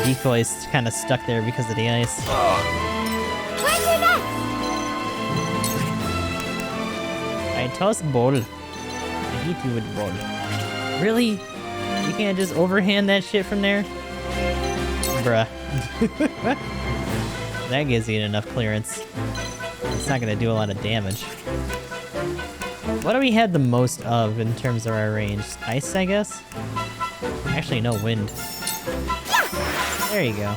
Decoy's kind of stuck there because of the ice.
Where's your next?
I toss ball. I hit you with ball. Really? You can't just overhand that shit from there? Bruh. That gives you enough clearance. It's not gonna do a lot of damage. What do we have the most of in terms of our range? Ice, I guess? Actually, no, wind. There you go.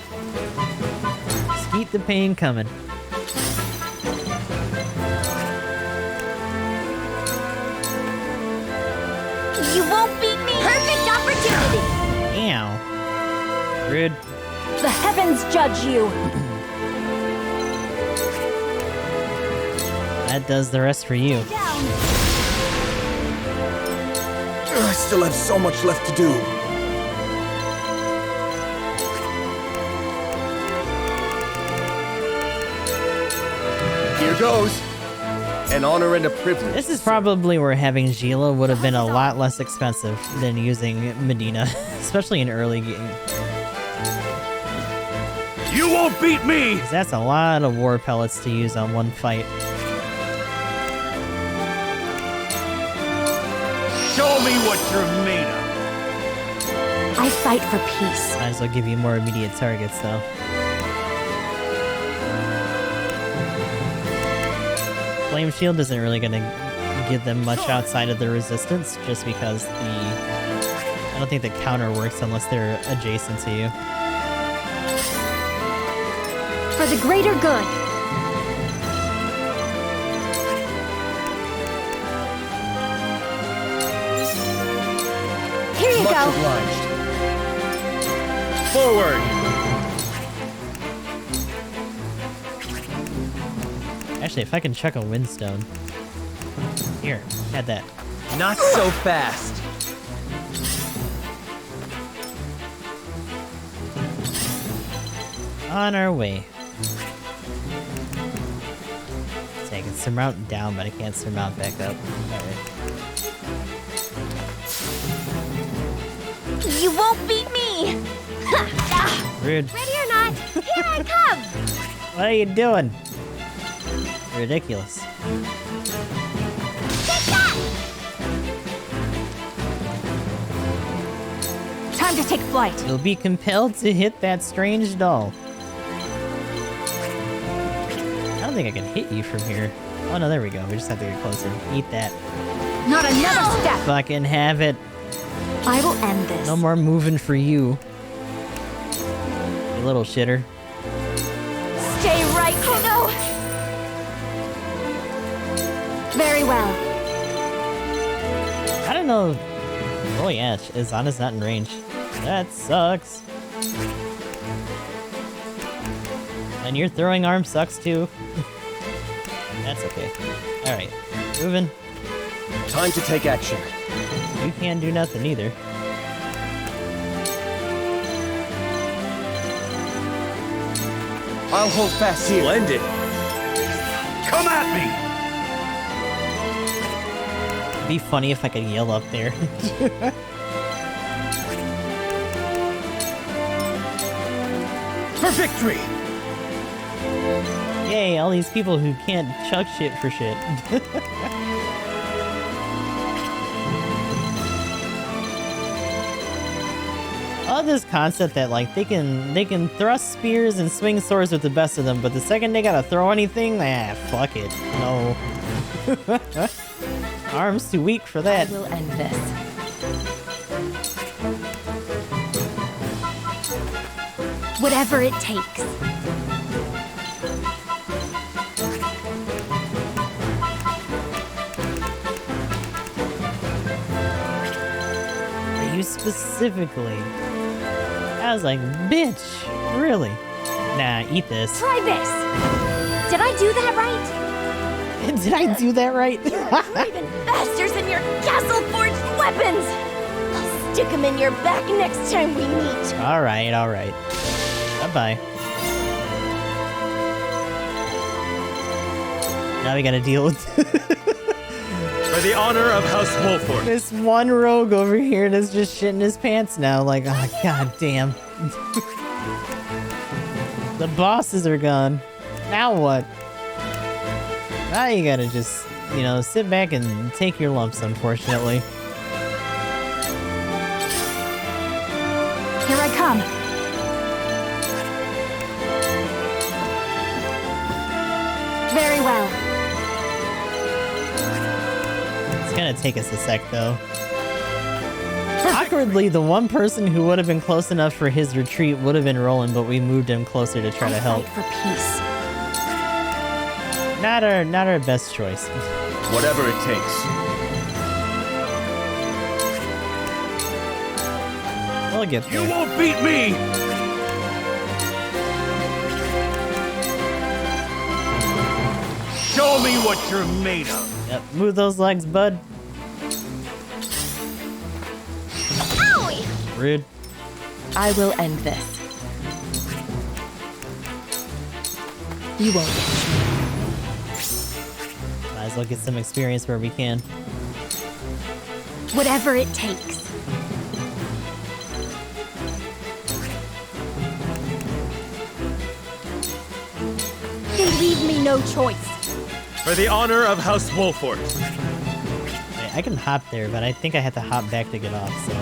Just keep the pain coming.
You won't beat me! Perfect opportunity!
Ow. Rude.
The heavens judge you!
That does the rest for you.
I still have so much left to do.
Here goes. An honor and a privilege.
This is probably where having Gila would have been a lot less expensive than using Medina, especially in early game.
You won't beat me!
'Cause that's a lot of war pellets to use on one fight.
Show me what you're made of.
I fight for peace.
Might as well give you more immediate targets, though. Flame Shield isn't really gonna give them much outside of the resistance, just because I don't think the counter works unless they're adjacent to you.
For the greater good. Here you
Much
go.
obliged.
Forward.
Actually, if I can chuck a windstone. Here, had that.
Not so fast.
On our way. can surmount down, but I can't surmount back up. Alright.
You won't beat me!
Rude.
Ready or not, here I come!
What are you doing? Ridiculous.
Take that!
Time to take flight.
You'll be compelled to hit that strange doll. I don't think I can hit you from here. Oh no, there we go. We just have to get closer. Eat that.
Not another step.
Fucking have it.
I will end this.
No more moving for you. You little shitter.
Stay right. Oh no! Very well.
I don't know. Oh yeah, Izana's not in range. That sucks. And your throwing arm sucks too. That's okay. Alright. Moving.
Time to take action.
You can't do nothing either.
I'll hold fast here. Splendid. Come at me!
It'd be funny if I could yell up there.
For victory!
Yay, all these people who can't chuck shit for shit. I love this concept that like they can thrust spears and swing swords with the best of them, but the second they gotta throw anything, fuck it. No. Arms too weak for that.
I will end this.
Whatever it takes.
You specifically. I was like, bitch, really? Nah, eat this.
Try this! Did I do that right?
Did I do that right?
You craven bastards and your castle-forged weapons! I'll stick them in your back next time we meet.
Alright, alright. Bye-bye. Now we gotta deal with...
For the honor of House Wolford.
This one rogue over here that's just shitting his pants now. Like, oh, god damn. The bosses are gone. Now what? Now you gotta just, you know, sit back and take your lumps, unfortunately.
Here I come.
Very well.
It's gonna take us a sec, though. Awkwardly, the one person who would have been close enough for his retreat would have been Roland, but we moved him closer to try to help.
Fight for peace.
Not our best choice.
Whatever it takes.
We'll get there.
You won't beat me! Show me what you're made of.
Yep, move those legs, bud.
Owie!
Rude.
I will end this. You won't get me.
Might as well get some experience where we can.
Whatever it takes. They leave me no choice.
For the honor of House Wolford.
Wait, I can hop there, but I think I have to hop back to get off, so...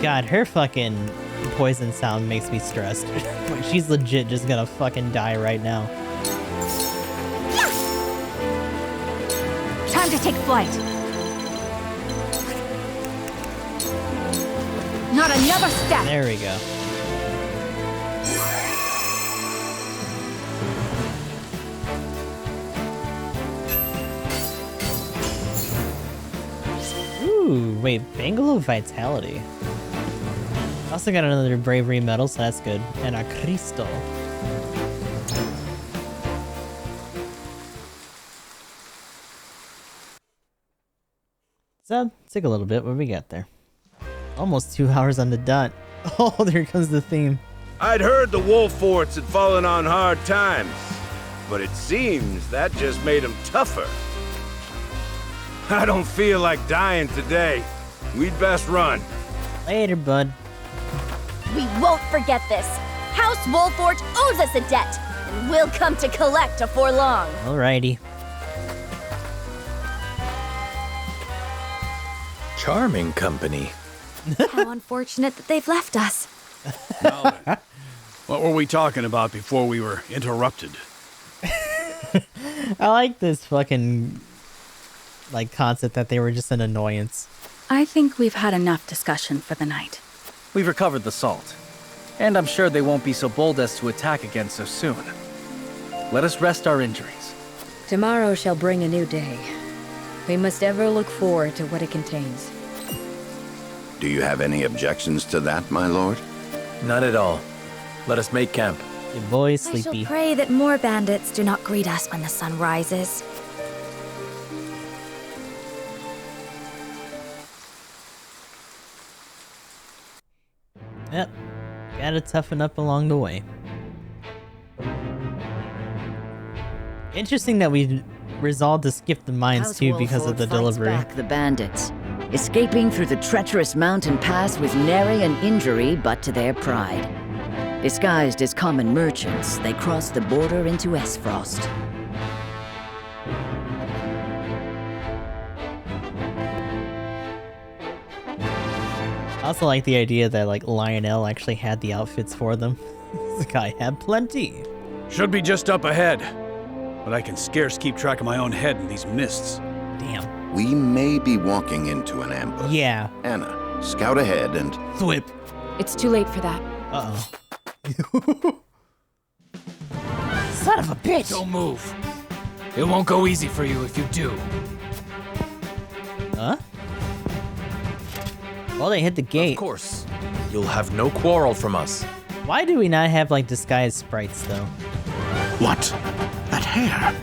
God, her fucking poison sound makes me stressed. Like, she's legit just gonna fucking die right now.
Time to take flight. Not another step.
There we go. Ooh, wait, Bangle of Vitality. Also got another Bravery medal, so that's good. And a Crystal. So, took a little bit, but we got there. Almost 2 hours on the dot. Oh, there comes the theme.
I'd heard the wolf forts had fallen on hard times, but it seems that just made them tougher. I don't feel like dying today. We'd best run.
Later, bud.
We won't forget this. House Wolfort owes us a debt, and we'll come to collect before long.
Alrighty.
Charming company.
How unfortunate that they've left us.
Now then, what were we talking about before we were interrupted?
I like this fucking concept that they were just an annoyance.
I think we've had enough discussion for the night.
We've recovered the salt, and I'm sure they won't be so bold as to attack again so soon. Let us rest our injuries.
Tomorrow shall bring a new day. We must ever look forward to what it contains.
Do you have any objections to that, my lord?
Not at all. Let us make camp.
Your boy's
I
sleepy.
shall pray that more bandits do not greet us when the sun rises.
Yep. Gotta toughen up along the way. Interesting that we resolved to skip the mines
House
too because of
Wolford
the
fights
delivery.
back the bandits, escaping through the treacherous mountain pass with nary an injury but to their pride. Disguised as common merchants, they cross the border into Esfrost.
I also like the idea that Lionel actually had the outfits for them. This guy had plenty.
Should be just up ahead, but I can scarce keep track of my own head in these mists.
Damn.
We may be walking into an ambush.
Yeah.
Anna, scout ahead and...
Thwip.
It's too late for that.
Uh-oh. Son of a bitch!
Don't move. It won't go easy for you if you do.
Huh? Well, they hit the gate.
Of course. You'll have no quarrel from us.
Why do we not have disguised sprites though?
What? That hair?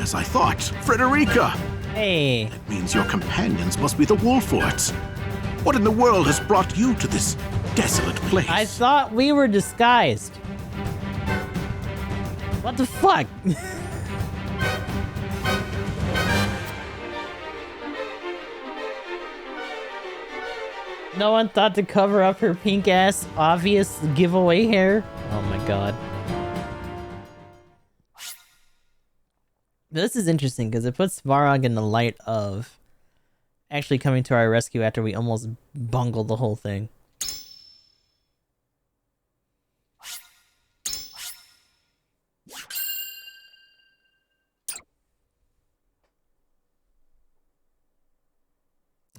As I thought, Frederica!
Hey.
It means your companions must be the Wolforts. What in the world has brought you to this desolate place?
I thought we were disguised. What the fuck? No one thought to cover up her pink ass obvious giveaway hair? Oh my god. This is interesting because it puts Svarog in the light of actually coming to our rescue after we almost bungled the whole thing.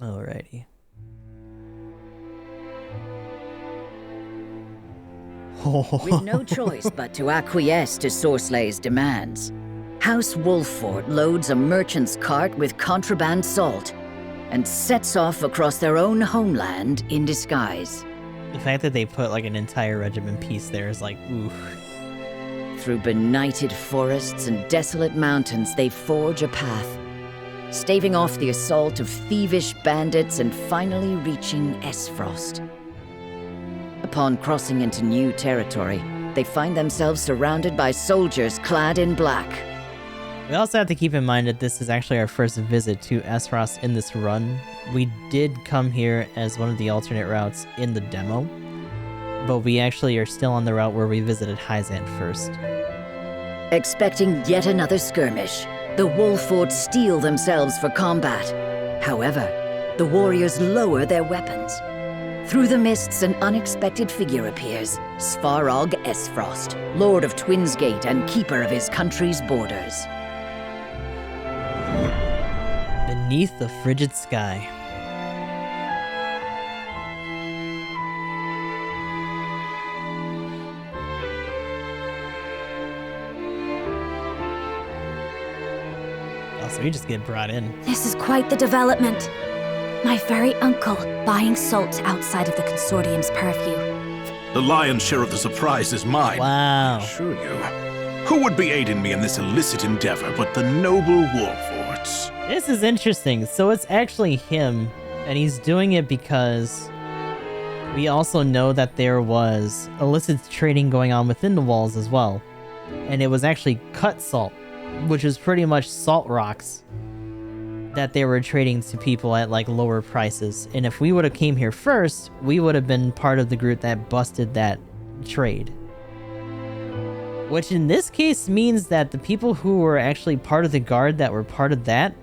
Alrighty.
With no choice but to acquiesce to Sorslay's demands, House Wolfort loads a merchant's cart with contraband salt and sets off across their own homeland in disguise.
The fact that they put an entire regiment piece there is ooh.
Through benighted forests and desolate mountains, they forge a path, staving off the assault of thievish bandits and finally reaching Esfrost. Upon crossing into new territory, they find themselves surrounded by soldiers clad in black.
We also have to keep in mind that this is actually our first visit to Esfrost in this run. We did come here as one of the alternate routes in the demo, but we actually are still on the route where we visited Hyzant first.
Expecting yet another skirmish, the Wolforts steel themselves for combat. However, the warriors lower their weapons. Through the mists, an unexpected figure appears, Svarog Esfrost, Lord of Twinsgate and keeper of his country's borders.
Beneath the frigid sky. Oh, so we just get brought in.
This is quite the development. My very uncle buying salt outside of the Consortium's purview.
The lion's share of the surprise is mine.
Wow.
I assure you. Who would be aiding me in this illicit endeavor but the noble Wolforts?
This is interesting. So it's actually him, and he's doing it because we also know that there was illicit trading going on within the walls as well. And it was actually cut salt, which is pretty much salt rocks that they were trading to people at like lower prices. And if we would have came here first, we would have been part of the group that busted that trade. Which in this case means that the people who were actually part of the guard that were part of that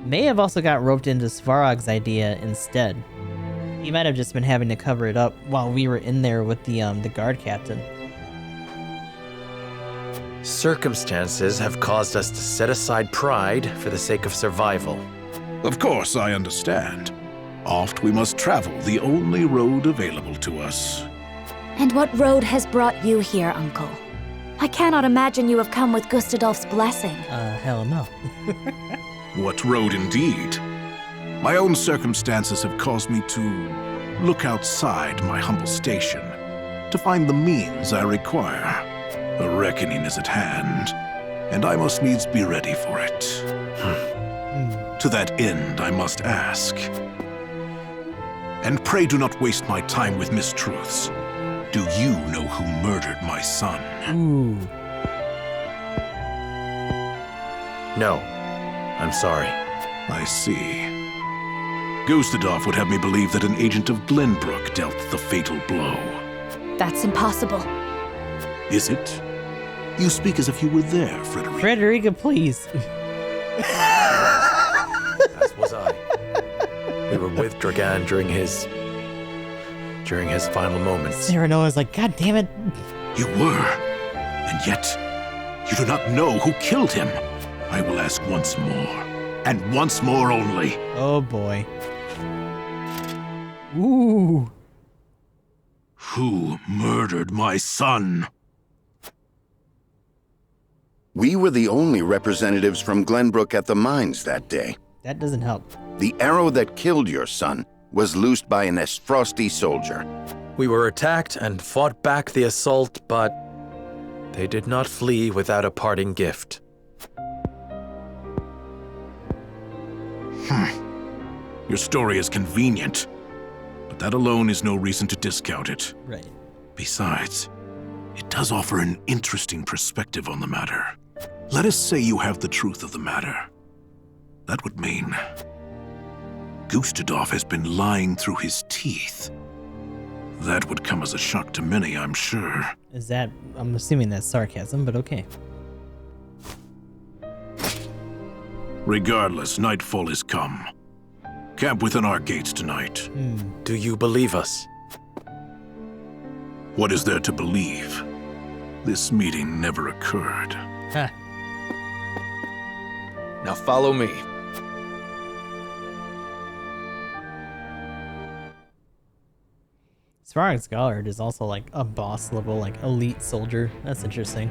may have also got roped into Svarog's idea instead. He might have just been having to cover it up while we were in there with the guard captain.
Circumstances have caused us to set aside pride for the sake of survival.
Of course, I understand. Oft we must travel the only road available to us.
And what road has brought you here, Uncle? I cannot imagine you have come with Gustadolf's blessing.
Hell no.
What road indeed? My own circumstances have caused me to look outside my humble station to find the means I require. A reckoning is at hand, and I must needs be ready for it. To that end, I must ask. And pray do not waste my time with mistruths. Do you know who murdered my son?
Ooh.
No. I'm sorry.
I see. Gustadolf would have me believe that an agent of Glenbrook dealt the fatal blow.
That's impossible.
Is it? You speak as if you were there, Frederica.
Frederica, please.
As was I. We were with Dragan during his final moments.
Serenoa's like, God damn it.
You were. And yet, you do not know who killed him. I will ask once more. And once more only.
Oh boy. Ooh.
Who murdered my son?
We were the only representatives from Glenbrook at the mines that day.
That doesn't help.
The arrow that killed your son was loosed by an Esfrosti soldier.
We were attacked and fought back the assault, but they did not flee without a parting gift.
Your story is convenient, but that alone is no reason to discount it.
Right.
Besides, it does offer an interesting perspective on the matter. Let us say you have the truth of the matter. That would mean Gustadolf has been lying through his teeth. That would come as a shock to many, I'm sure.
Is that... I'm assuming that's sarcasm, but okay.
Regardless, nightfall is come. Camp within our gates tonight.
Do you believe us?
What is there to believe? This meeting never occurred.
Huh.
Now follow me.
Svarog Scholar is also like a boss level, like elite soldier. That's interesting.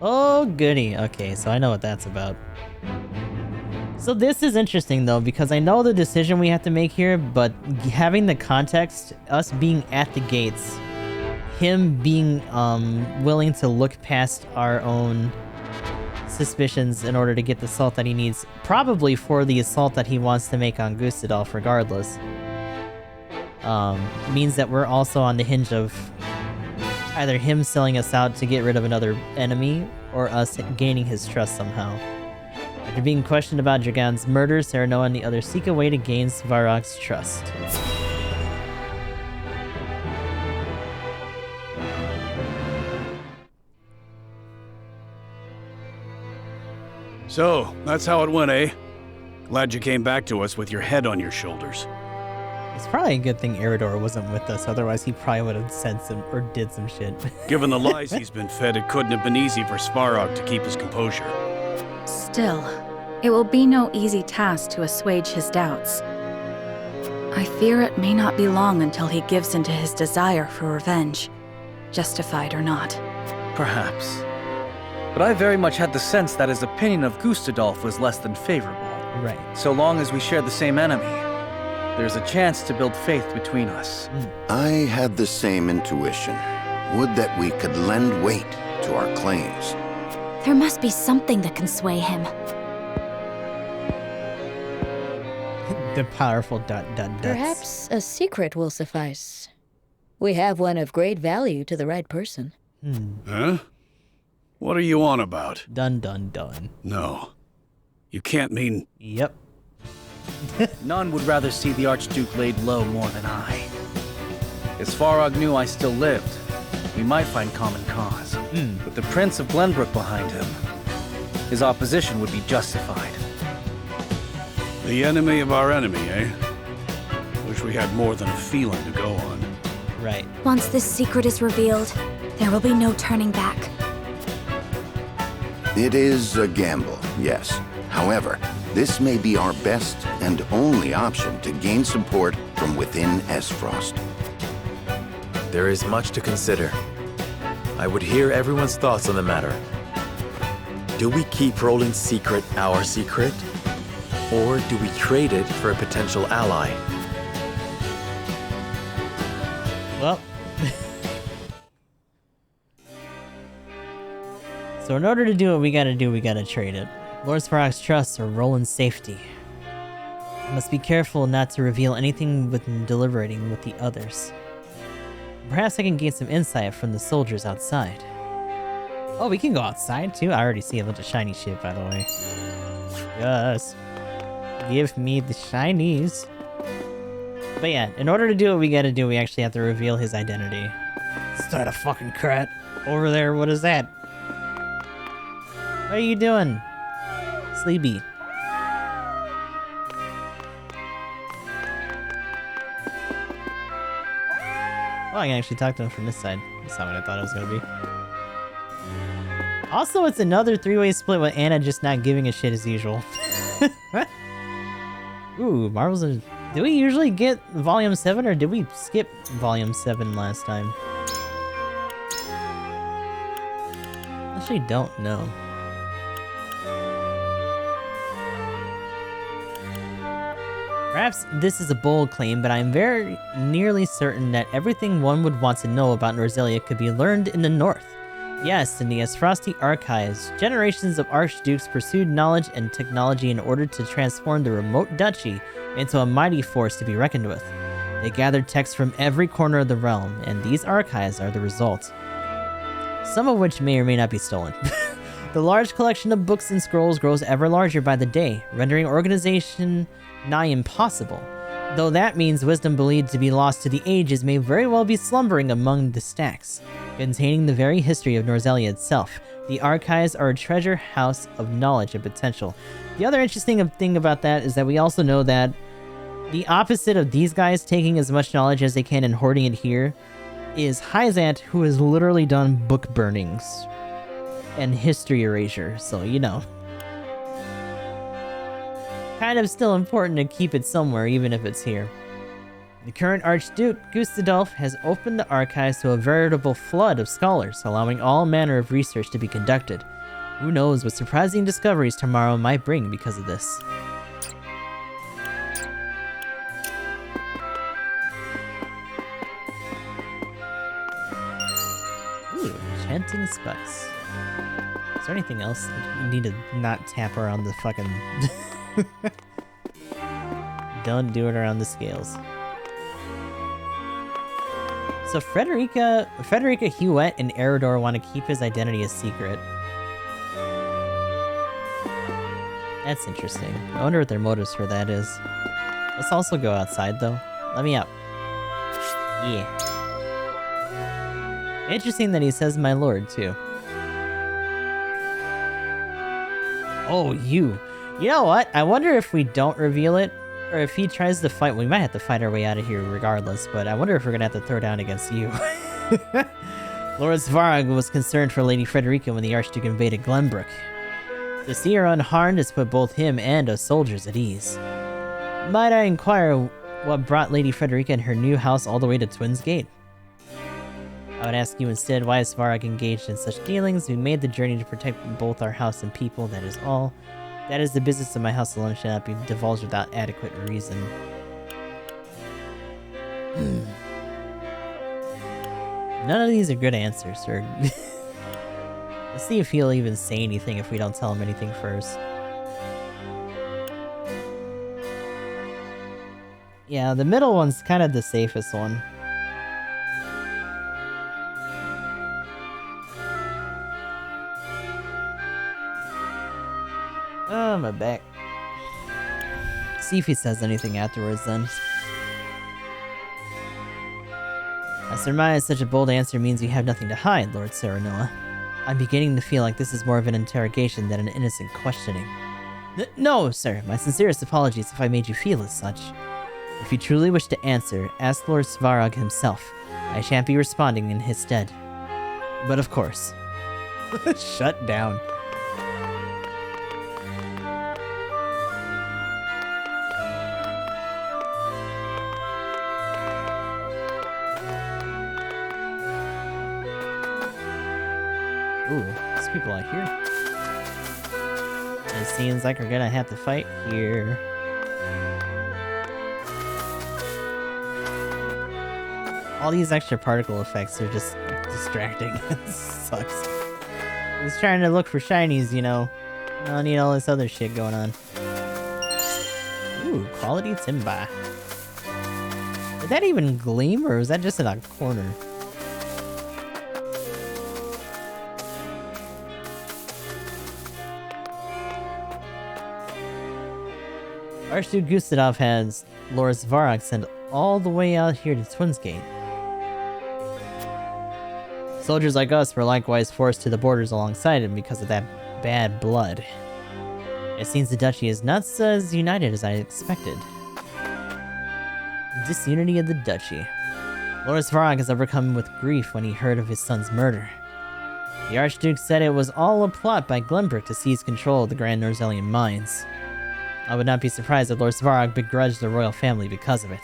Oh goody. Okay, so I know what that's about. So this is interesting though, because I know the decision we have to make here, but having the context, us being at the gates, him being willing to look past our own suspicions in order to get the salt that he needs, probably for the assault that he wants to make on Gustadolf regardless, means that we're also on the hinge of either him selling us out to get rid of another enemy or us gaining his trust somehow. After being questioned about Dragan's murder, Serenoa and the others seek a way to gain Svarog's trust.
So, that's how it went, eh? Glad you came back to us with your head on your shoulders.
It's probably a good thing Eridor wasn't with us, otherwise he probably would have said some or did some shit.
Given the lies he's been fed, it couldn't have been easy for Svarog to keep his composure.
Still, it will be no easy task to assuage his doubts. I fear it may not be long until he gives in to his desire for revenge, justified or not.
Perhaps. But I very much had the sense that his opinion of Gustadolf was less than favorable.
Right.
So long as we share the same enemy, there's a chance to build faith between us.
I had the same intuition. Would that we could lend weight to our claims.
There must be something that can sway him.
there.
The powerful ...
Perhaps a secret will suffice. We have one of great value to the right person.
Huh? What are you on about?
Dun dun dun.
No. You can't mean...
Yep.
None would rather see the Archduke laid low more than I. If Svarog knew I still lived, we might find common cause. With the Prince of Glenbrook behind him, his opposition would be justified.
The enemy of our enemy, eh? Wish we had more than a feeling to go on.
Right.
Once this secret is revealed, there will be no turning back.
It is a gamble, yes. However, this may be our best and only option to gain support from within Esfrost.
There is much to consider. I would hear everyone's thoughts on the matter. Do we keep Roland's secret our secret? Or do we trade it for a potential ally?
Well. So in order to do what we gotta do, we gotta trade it. Lord Svarog's trust or Roland's safety. I must be careful not to reveal anything when deliberating with the others. Perhaps I can gain some insight from the soldiers outside. Oh, we can go outside too? I already see a bunch of shiny shit, by the way. Yes. Give me the shinies. But yeah, in order to do what we gotta do, we actually have to reveal his identity. Is that a fucking crat? Over there, what is that? What are you doing? Sleepy. Oh, I can actually talk to him from this side. That's not what I thought it was gonna be. Also, it's another three-way split with Anna just not giving a shit as usual. Ooh, Marvel's a... Did we usually get Volume 7 or did we skip Volume 7 last time? Actually don't know. Perhaps this is a bold claim, but I am very nearly certain that everything one would want to know about Norzelia could be learned in the north. Yes, in the Esfrosti archives, generations of archdukes pursued knowledge and technology in order to transform the remote duchy into a mighty force to be reckoned with. They gathered texts from every corner of the realm, and these archives are the result. Some of which may or may not be stolen. The large collection of books and scrolls grows ever larger by the day, rendering organization nigh impossible. Though that means wisdom believed to be lost to the ages may very well be slumbering among the stacks, containing the very history of Norzelia itself. The archives are a treasure house of knowledge and potential. The other interesting thing about that is that we also know that the opposite of these guys taking as much knowledge as they can and hoarding it here is Hyzant, who has literally done book burnings and history erasure, so you know. Kind of still important to keep it somewhere, even if it's here. The current Archduke, Gustadolf, has opened the archives to a veritable flood of scholars, allowing all manner of research to be conducted. Who knows what surprising discoveries tomorrow might bring because of this. Ooh, enchanting spice. Is there anything else you need to not tap around the fucking... Don't do it around the scales. So Frederica Huet and Eridor want to keep his identity a secret. That's interesting. I wonder what their motives for that is. Let's also go outside though. Let me out. Yeah. Interesting that he says my lord too. Oh, you. You know what? I wonder if we don't reveal it, or if he tries to fight. We might have to fight our way out of here regardless, but I wonder if we're gonna have to throw down against you. Lord Svarog was concerned for Lady Frederica when the Archduke invaded Glenbrook. To see her unharmed has put both him and us soldiers at ease. Might I inquire what brought Lady Frederica and her new house all the way to Twins Gate? I would ask you instead, why is Svarog engaged in such dealings? We made the journey to protect both our house and people, that is all. That is the business of my house alone, should not be divulged without adequate reason. None of these are good answers, sir. Let's see if he'll even say anything if we don't tell him anything first. Yeah, the middle one's kind of the safest one. Oh, my back. See if he says anything afterwards then. I surmise such a bold answer means you have nothing to hide, Lord Serenoa. I'm beginning to feel like this is more of an interrogation than an innocent questioning. No, sir. My sincerest apologies if I made you feel as such. If you truly wish to answer, ask Lord Svarog himself. I shan't be responding in his stead. But of course. Shut down. Ooh, there's people out here. It seems like we're gonna have to fight here. All these extra particle effects are just distracting. It sucks. Just trying to look for shinies, you know. I don't need all this other shit going on. Ooh, quality timber. Did that even gleam, or was that just in a corner? Archduke Gustave has Lord Svarog sent all the way out here to Twinsgate. Soldiers like us were likewise forced to the borders alongside him because of that bad blood. It seems the duchy is not as united as I expected. Disunity of the duchy. Lord Svarog has overcome with grief when he heard of his son's murder. The Archduke said it was all a plot by Glenbrook to seize control of the Grand Norzelian mines. I would not be surprised if Lord Svarog begrudged the royal family because of it.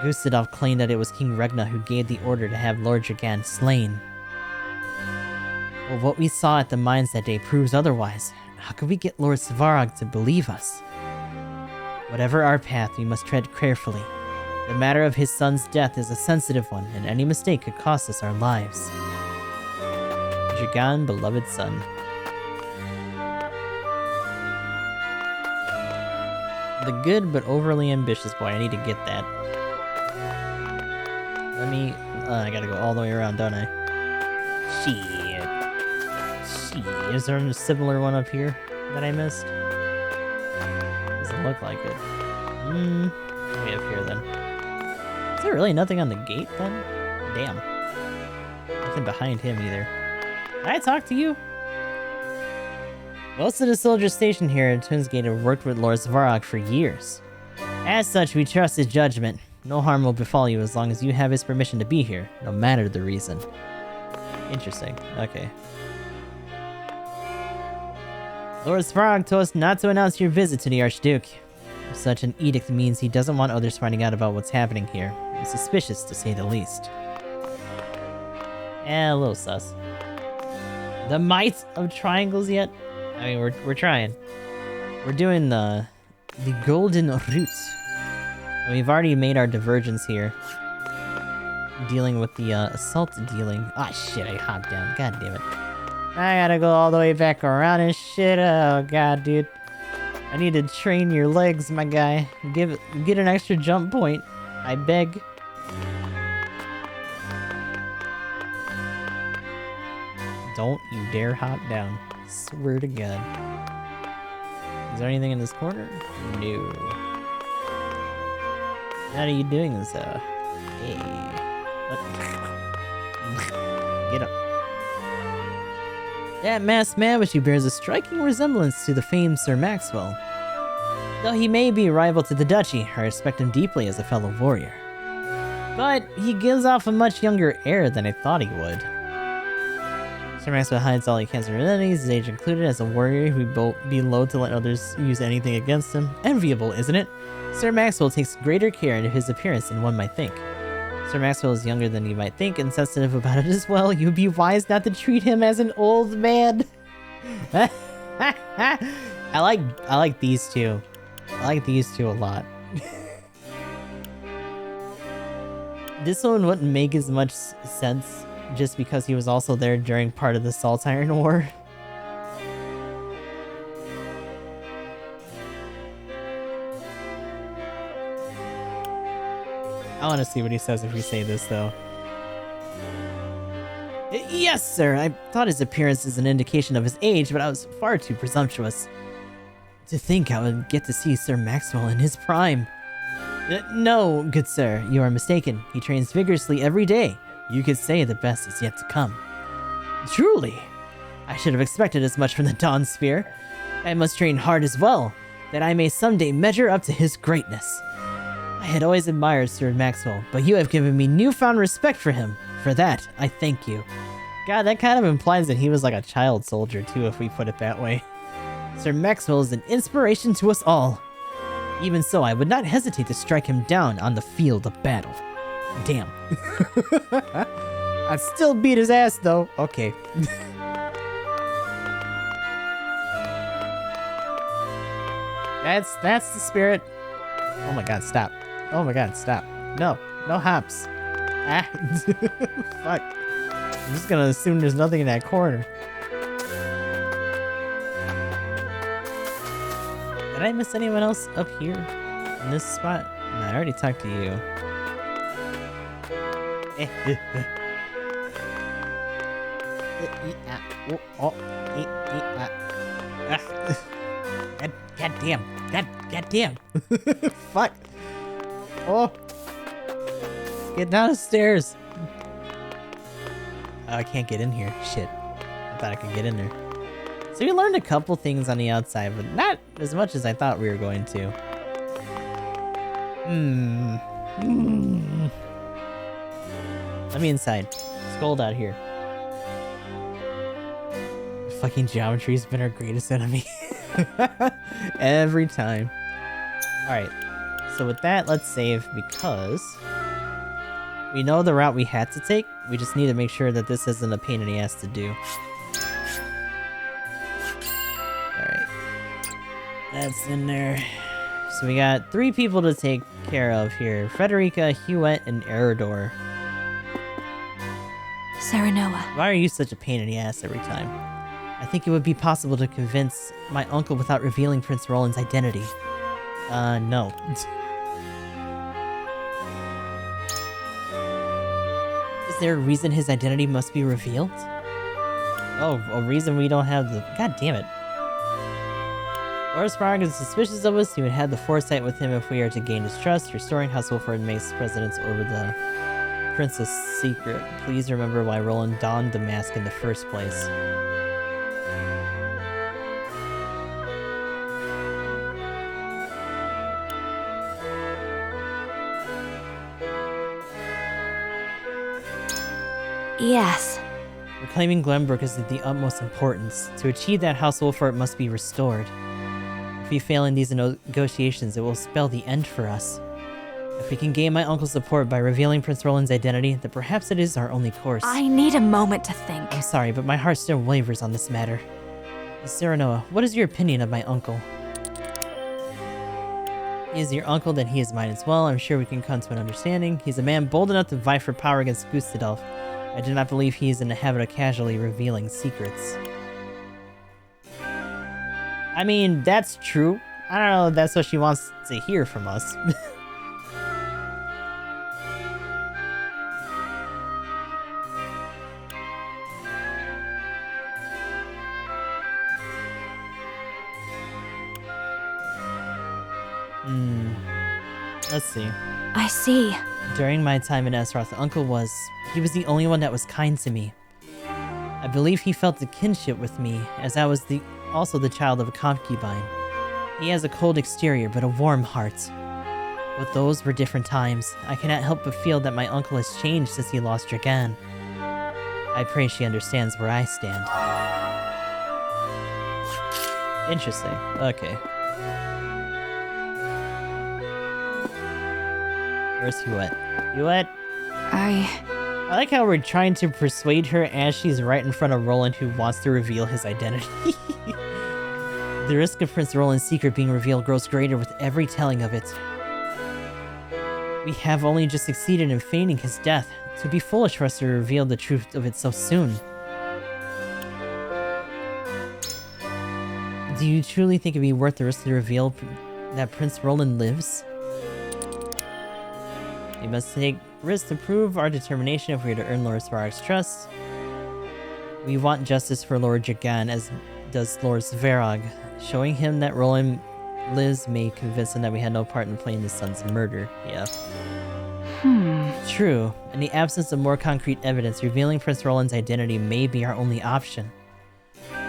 Gustave claimed that it was King Regna who gave the order to have Lord Dragan slain. Well, what we saw at the mines that day proves otherwise. How could we get Lord Svarog to believe us? Whatever our path, we must tread carefully. The matter of his son's death is a sensitive one, and any mistake could cost us our lives. Dragan, beloved son. The good but overly ambitious boy. I need to get that. Let me... I gotta go all the way around, don't I? Shit. Is there a similar one up here that I missed? Doesn't look like it. Way up here then. Is there really nothing on the gate then? Damn. Nothing behind him either. Did I talk to you? Most of the soldiers stationed here at Twinsgate have worked with Lord Svarog for years. As such, we trust his judgment. No harm will befall you as long as you have his permission to be here, no matter the reason. Interesting. Okay. Lord Svarog told us not to announce your visit to the Archduke. Such an edict means he doesn't want others finding out about what's happening here. It's suspicious, to say the least. A little sus. The might of triangles yet? I mean, we're trying. We're doing the golden route. We've already made our divergence here. Dealing with the assault dealing. Ah, shit, I hopped down. God damn it. I gotta go all the way back around and shit. Oh, God, dude. I need to train your legs, my guy. Get an extra jump point. I beg. Don't you dare hop down. Swear to God. Is there anything in this corner? No. How are you doing this, Hey. Get up. That masked man which he bears a striking resemblance to the famed Sir Maxwell. Though he may be a rival to the duchy, I respect him deeply as a fellow warrior. But he gives off a much younger air than I thought he would. Sir Maxwell hides all he can from enemies, his age included. As a warrior, he would be loath to let others use anything against him. Enviable, isn't it? Sir Maxwell takes greater care into his appearance than one might think. Sir Maxwell is younger than you might think and sensitive about it as well. You'd be wise not to treat him as an old man. I like these two. I like these two a lot. This one wouldn't make as much sense just because he was also there during part of the Salt Iron War. I want to see what he says if we say this, though. Yes, sir. I thought his appearance is an indication of his age, but I was far too presumptuous. To think I would get to see Sir Maxwell in his prime. No, good sir, you are mistaken. He trains vigorously every day. You could say the best is yet to come. Truly. I should have expected as much from the Dawn Sphere. I must train hard as well, that I may someday measure up to his greatness. I had always admired Sir Maxwell, but you have given me newfound respect for him. For that, I thank you. God, that kind of implies that he was like a child soldier too, if we put it that way. Sir Maxwell is an inspiration to us all. Even so, I would not hesitate to strike him down on the field of battle. Damn. I'd still beat his ass though. Okay. That's the spirit. Oh my god, stop. Oh my god, stop. No hops. Ah. Fuck. I'm just gonna assume there's nothing in that corner. Did I miss anyone else up here in this spot? No, I already talked to you. God damn. God damn. Fuck. Oh. Get down the stairs. Oh, I can't get in here. Shit. I thought I could get in there. So we learned a couple things on the outside, but not as much as I thought we were going to. Let me inside. It's cold out here. Fucking geometry's been our greatest enemy. Every time. Alright. So with that, let's save because we know the route we had to take. We just need to make sure that this isn't a pain in the ass to do. Alright. That's in there. So we got 3 people to take care of here. Frederica, Huette, and Eridor.
Serenoa.
Why are you such a pain in the ass every time? I think it would be possible to convince my uncle without revealing Prince Roland's identity. No. Is there a reason his identity must be revealed? Oh, a reason we don't have the... God damn it. Lord Spark is suspicious of us. He would have the foresight with him if we are to gain his trust. Restoring House Wolford makes precedence over the Princess' secret. Please remember why Roland donned the mask in the first place.
Yes.
Reclaiming Glenbrook is of the utmost importance. To achieve that, House Wolford must be restored. If we fail in these negotiations, it will spell the end for us. If we can gain my uncle's support by revealing Prince Roland's identity, then perhaps it is our only course.
I need a moment to think.
I'm sorry, but my heart still wavers on this matter. Serenoa, what is your opinion of my uncle? He is your uncle, then he is mine as well. I'm sure we can come to an understanding. He's a man bold enough to vie for power against Gustadolf. I do not believe he is in the habit of casually revealing secrets. I mean, that's true. I don't know if that's what she wants to hear from us. Let's see.
I see.
During my time in Esroth, he was the only one that was kind to me. I believe he felt a kinship with me, as I was also the child of a concubine. He has a cold exterior, but a warm heart. But those were different times. I cannot help but feel that my uncle has changed since he lost Dragan. I pray she understands where I stand. Interesting. Okay. Where's Huette? Huette? I like how we're trying to persuade her as she's right in front of Roland, who wants to reveal his identity. The risk of Prince Roland's secret being revealed grows greater with every telling of it. We have only just succeeded in feigning his death. It would be foolish for us to reveal the truth of it so soon. Do you truly think it'd be worth the risk to reveal that Prince Roland lives? We must take risks to prove our determination if we are to earn Lord Svarog's trust. We want justice for Lord Jagan, as does Lord Svarog. Showing him that Roland lives may convince him that we had no part in planning his son's murder. Yeah. True. In the absence of more concrete evidence, revealing Prince Roland's identity may be our only option.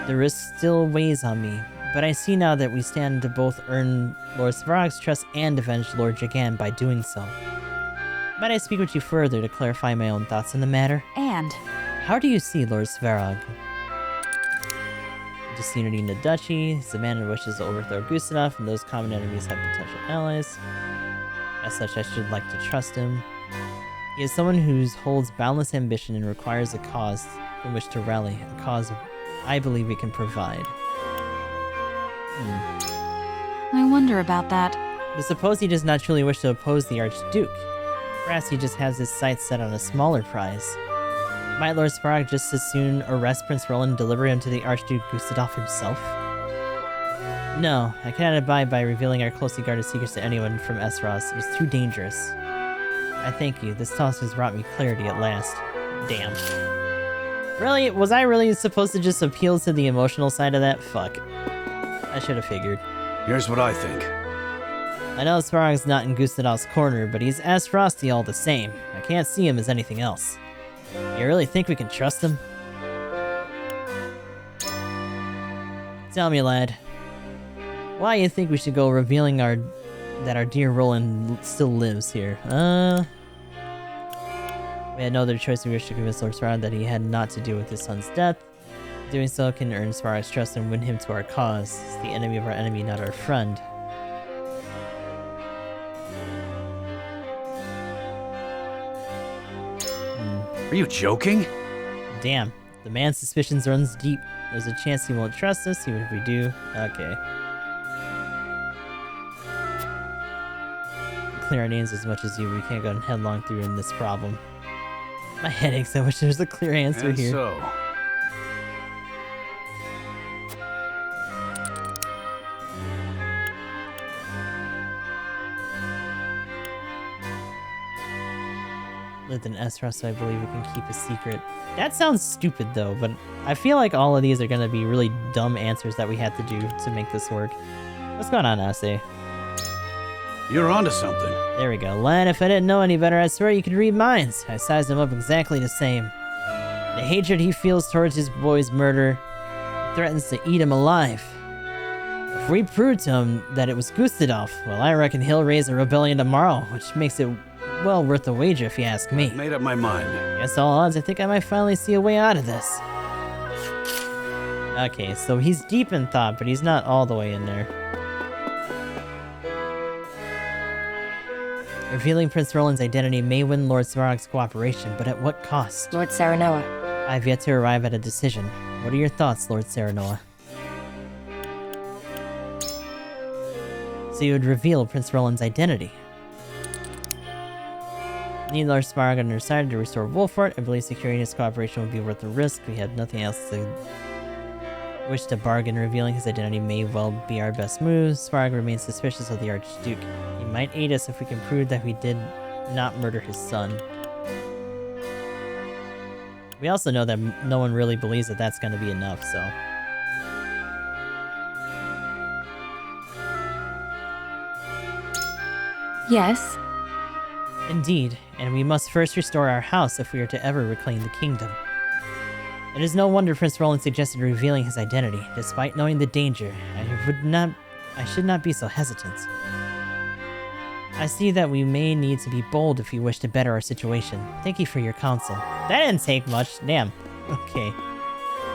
The risk still weighs on me, but I see now that we stand to both earn Lord Svarog's trust and avenge Lord Jagan by doing so. Might I speak with you further to clarify my own thoughts on the matter?
And?
How do you see Lord Svarog? Disunity in the duchy, he's a man who wishes to overthrow Gustave, and those common enemies have potential allies. As such, I should like to trust him. He is someone who holds boundless ambition and requires a cause from which to rally, a cause I believe we can provide.
I wonder about that.
But suppose he does not truly wish to oppose the Archduke. Perhaps he just has his sights set on a smaller prize. Might Lord Svarog just as soon arrest Prince Roland and deliver him to the Archduke Gustave himself? No, I cannot abide by revealing our closely guarded secrets to anyone from Esros. It is too dangerous. I thank you. This task has brought me clarity at last. Damn. Really? Was I really supposed to just appeal to the emotional side of that? Fuck. I should have figured.
Here's what I think.
I know Svarog's not in Gustav's corner, but he's as frosty all the same. I can't see him as anything else. You really think we can trust him? Tell me, lad. Why you think we should go revealing that our dear Roland still lives here? We had no other choice. We wish to convince Lord Svarog that he had naught to do with his son's death. Doing so can earn Svarog's trust and win him to our cause. He's the enemy of our enemy, not our friend.
Are you joking?
Damn. The man's suspicions runs deep. There's a chance he won't trust us, even if we do. Okay. Clear our names as much as you. We can't go headlong through in this problem. My head aches. I wish there was a clear answer
and
here.
So.
Lived in Esros, so I believe we can keep a secret. That sounds stupid though, but I feel like all of these are gonna be really dumb answers that we have to do to make this work. What's going on, Ase?
You're onto something.
There we go. Len, if I didn't know any better, I swear you could read minds. I sized him up exactly the same. The hatred he feels towards his boy's murder threatens to eat him alive. If we prove to him that it was Gustave, well, I reckon he'll raise a rebellion tomorrow, which makes it well worth the wager if you ask me.
I've made up my mind.
Against all odds, I think I might finally see a way out of this. Okay, so he's deep in thought, but he's not all the way in there. Revealing Prince Roland's identity may win Lord Svarog's cooperation, but at what cost?
Lord Serenoa.
I've yet to arrive at a decision. What are your thoughts, Lord Serenoa? So you would reveal Prince Roland's identity. Need Lord Svarog on our side to restore Wolfort. I believe securing his cooperation would be worth the risk. We have nothing else to wish to bargain. Revealing his identity may well be our best move. Svarog remains suspicious of the Archduke. He might aid us if we can prove that we did not murder his son. We also know that no one really believes that that's going to be enough, so...
Yes?
Indeed, and we must first restore our house if we are to ever reclaim the kingdom. It is no wonder Prince Roland suggested revealing his identity. Despite knowing the danger, I should not be so hesitant. I see that we may need to be bold if we wish to better our situation. Thank you for your counsel. That didn't take much. Damn. Okay.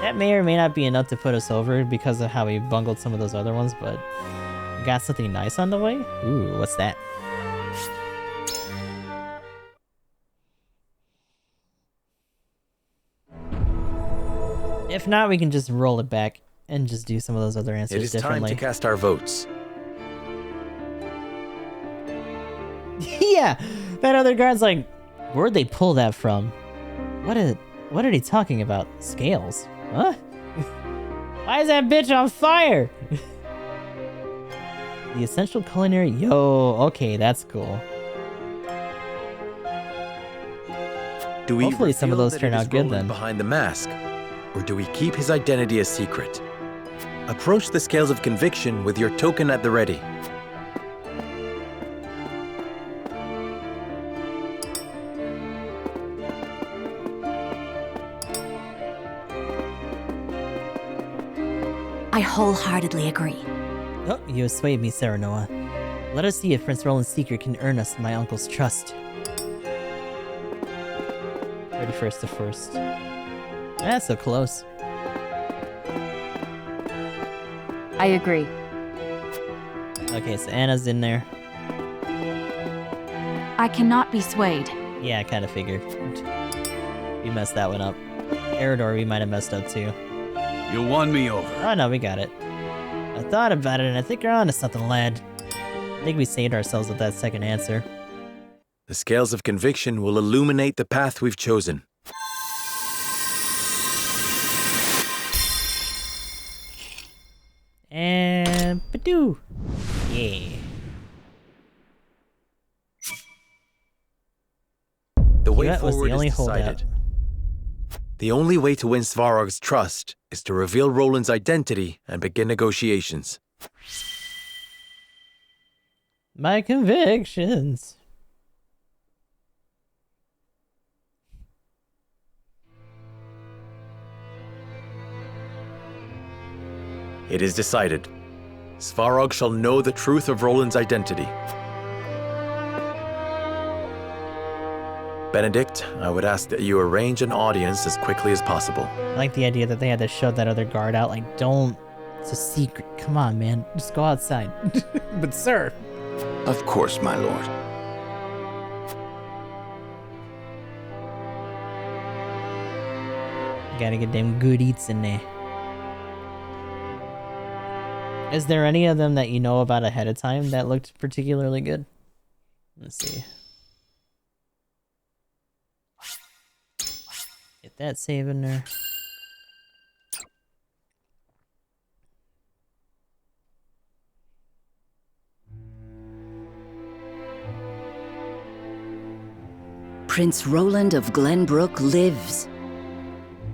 That may or may not be enough to put us over because of how we bungled some of those other ones, but we got something nice on the way? Ooh, what's that? If not, we can just roll it back and just do some of those other answers
It is
differently.
time to cast our votes.
Yeah, that other guard's like, where'd they pull that from? What are they talking about? Scales? Huh? Why is that bitch on fire? The essential culinary, yo, okay, that's cool.
Do we
Hopefully some of
reveal
those
that
turn
it is
out good
Roland
then.
behind the mask, or do we keep his identity a secret? Approach the scales of conviction with your token at the ready.
I wholeheartedly agree.
Oh, you have swayed me, Serenoa. Let us see if Prince Roland's secret can earn us my uncle's trust. 31st to 1st. That's so close.
I agree.
Okay, so Anna's in there.
I cannot be swayed.
Yeah, I kind of figured. We messed that one up. Eridor, we might have messed up too.
You won me over.
Oh no, we got it. I thought about it and I think you're onto something, lad. I think we saved ourselves with that second answer.
The scales of conviction will illuminate the path we've chosen.
And badoo. Yeah.
The way
That was
forward
the only
is
holdout.
decided. The only way to win Svarog's trust is to reveal Roland's identity and begin negotiations.
My convictions.
It is decided. Svarog shall know the truth of Roland's identity. Benedict, I would ask that you arrange an audience as quickly as possible.
I like the idea that they had to show that other guard out. Like, don't. It's a secret. Come on, man. Just go outside. But, sir.
Of course, my lord.
Gotta get them good eats in there. Is there any of them that you know about ahead of time that looked particularly good? Let's see. Get that save in there.
Prince Roland of Glenbrook lives.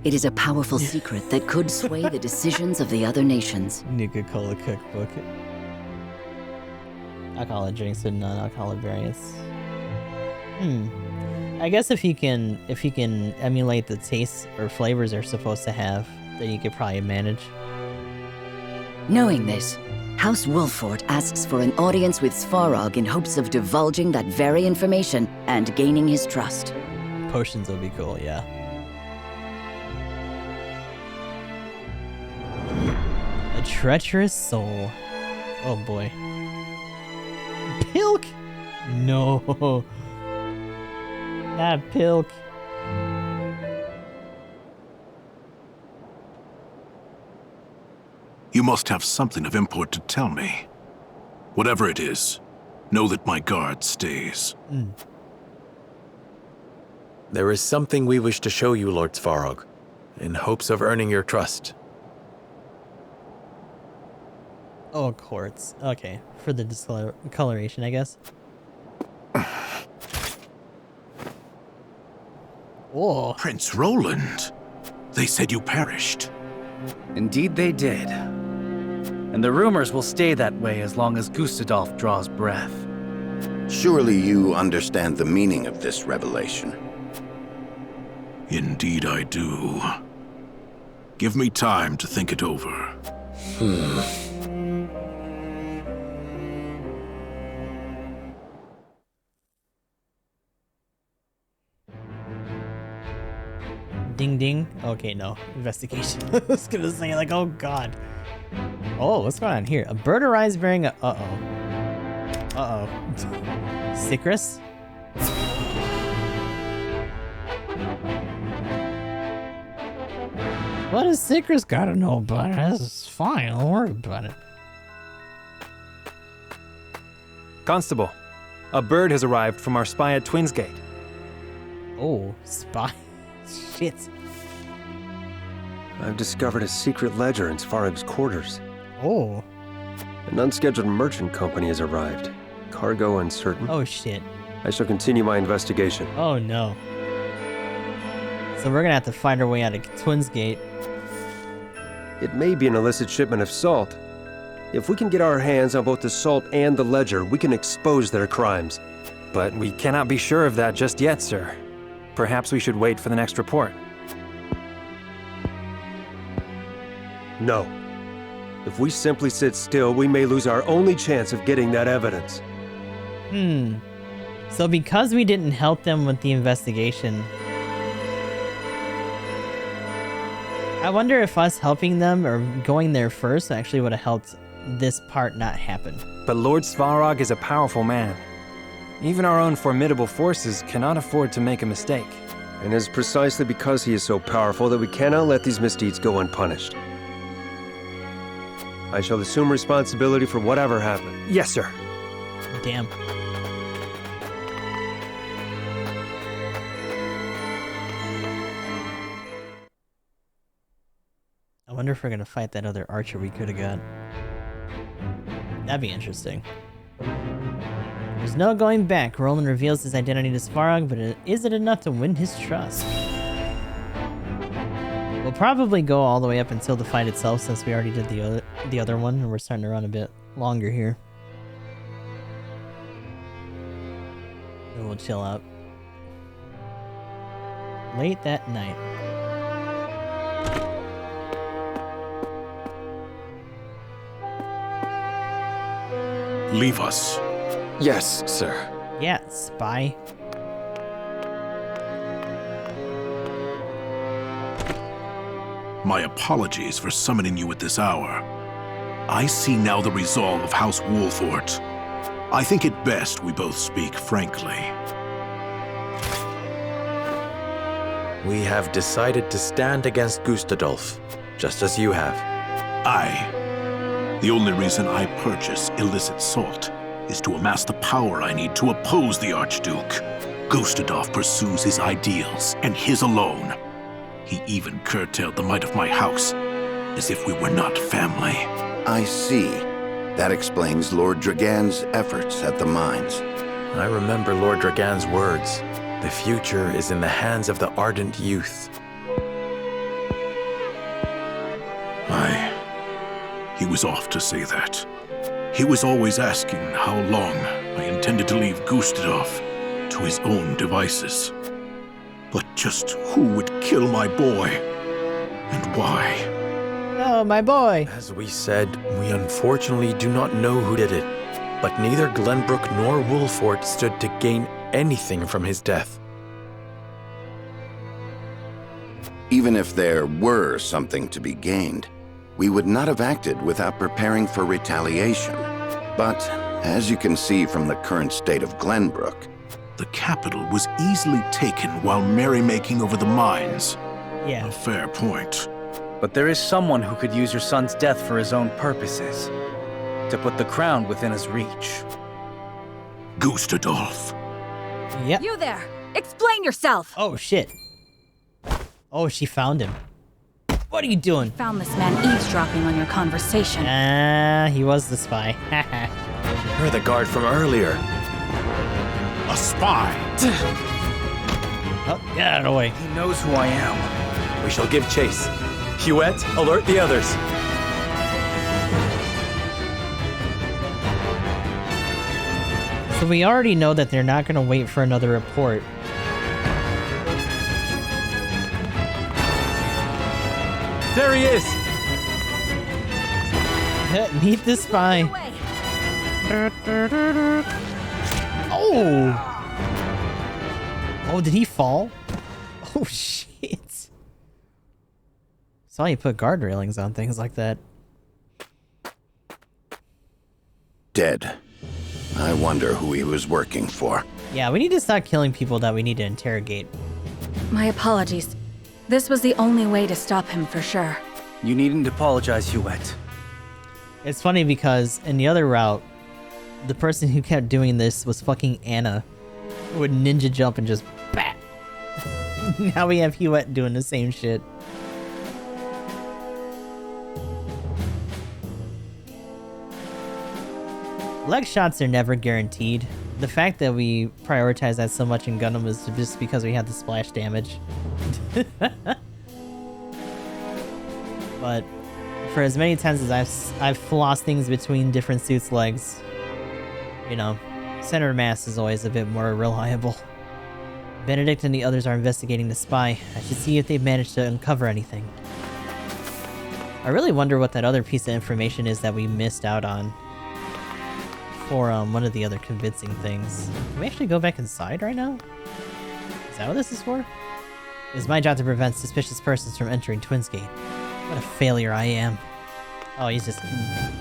It is a powerful secret that could sway the decisions of the other nations.
Nuka-Cola cookbook. Alcoholic drinks with non-alcoholic variants. I guess if you can emulate the tastes or flavors they're supposed to have, then you could probably manage.
Knowing this, House Wolfort asks for an audience with Svarog in hopes of divulging that very information and gaining his trust.
Potions would be cool, yeah. A treacherous soul. Oh boy. Pilk? No. Not Pilk.
You must have something of import to tell me. Whatever it is, know that my guard stays.
There is something we wish to show you, Lord Svarog, in hopes of earning your trust.
Oh, quartz. Okay, for the discoloration, I guess. Whoa.
Prince Roland. They said you perished.
Indeed they did. And the rumors will stay that way as long as Gustadolf draws breath.
Surely you understand the meaning of this revelation.
Indeed I do. Give me time to think it over.
Ding ding. Okay, no. Investigation. I was gonna say, like, oh god. Oh, what's going on here? A bird arrives bearing a... Uh-oh. Uh-oh. Citrus? What does Citrus gotta know about it? This is fine. Don't worry about it.
Constable, a bird has arrived from our spy at Twinsgate.
Oh, spy. Shit.
I've discovered a secret ledger in Svarog's quarters.
Oh.
An unscheduled merchant company has arrived. Cargo uncertain.
Oh, shit.
I shall continue my investigation.
Oh, no. So we're gonna have to find our way out of Twins Gate.
It may be an illicit shipment of salt. If we can get our hands on both the salt and the ledger, we can expose their crimes.
But we cannot be sure of that just yet, sir. Perhaps we should wait for the next report.
No. If we simply sit still, we may lose our only chance of getting that evidence.
So because we didn't help them with the investigation, I wonder if us helping them or going there first actually would have helped this part not happen.
But Lord Svarog is a powerful man. Even our own formidable forces cannot afford to make a mistake.
And it is precisely because he is so powerful that we cannot let these misdeeds go unpunished. I shall assume responsibility for whatever happened.
Yes, sir.
Damn. I wonder if we're gonna fight that other archer we could have got. That'd be interesting. There's no going back. Roland reveals his identity to Svarog, but is it enough to win his trust? We'll probably go all the way up until the fight itself, since we already did the other one, and we're starting to run a bit longer here. And we'll chill out. Late that night.
Leave us.
Yes, sir.
Yeah, spy.
My apologies for summoning you at this hour. I see now the resolve of House Wolfort. I think it best we both speak frankly.
We have decided to stand against Gustadolf, just as you have.
The only reason I purchase illicit salt is to amass the power I need to oppose the Archduke. Gustadolf pursues his ideals, and his alone. He even curtailed the might of my house, as if we were not family.
I see. That explains Lord Dragan's efforts at the mines.
I remember Lord Dragan's words. The future is in the hands of the ardent youth.
He was off to say that. He was always asking how long I intended to leave Gustadolf to his own devices. But just who would kill my boy? And why?
Oh, my boy!
As we said, we unfortunately do not know who did it. But neither Glenbrook nor Wolfort stood to gain anything from his death.
Even if there were something to be gained, we would not have acted without preparing for retaliation. But, as you can see from the current state of Glenbrook,
the capital was easily taken while merrymaking over the mines.
Yeah.
A fair point.
But there is someone who could use your son's death for his own purposes. To put the crown within his reach.
Gustadolf.
Yep.
You there! Explain yourself!
Oh, shit. Oh, she found him. What are you doing?
Found this man eavesdropping on your conversation.
He was the spy.
You're the guard from earlier.
A spy!
Oh, get out of the way.
He knows who I am.
We shall give chase. Huet, alert the others.
So we already know that they're not going to wait for another report.
There he is!
Meet the spy. Oh! Oh, did he fall? Oh, shit. Saw you put guard railings on things like that.
dead. I wonder who he was working for.
Yeah, we need to stop killing people that we need to interrogate.
My apologies. This was the only way to stop him for sure.
You needn't apologize, Huet.
It's funny because in the other route, the person who kept doing this was fucking Anna, who would ninja jump and just bat. Now we have Huet doing the same shit. Leg shots are never guaranteed. the fact that we prioritize that so much in Gundam is just because we had the splash damage. But for as many times as I've flossed things between different suits' legs, you know, center of mass is always a bit more reliable. Benedict and the others are investigating the spy. I should see if they've managed to uncover anything. I really wonder what that other piece of information is that we missed out on for one of the other convincing things. Can we actually go back inside right now? Is that what this is for? It is my job to prevent suspicious persons from entering Twins Gate. What a failure I am. Oh, he's just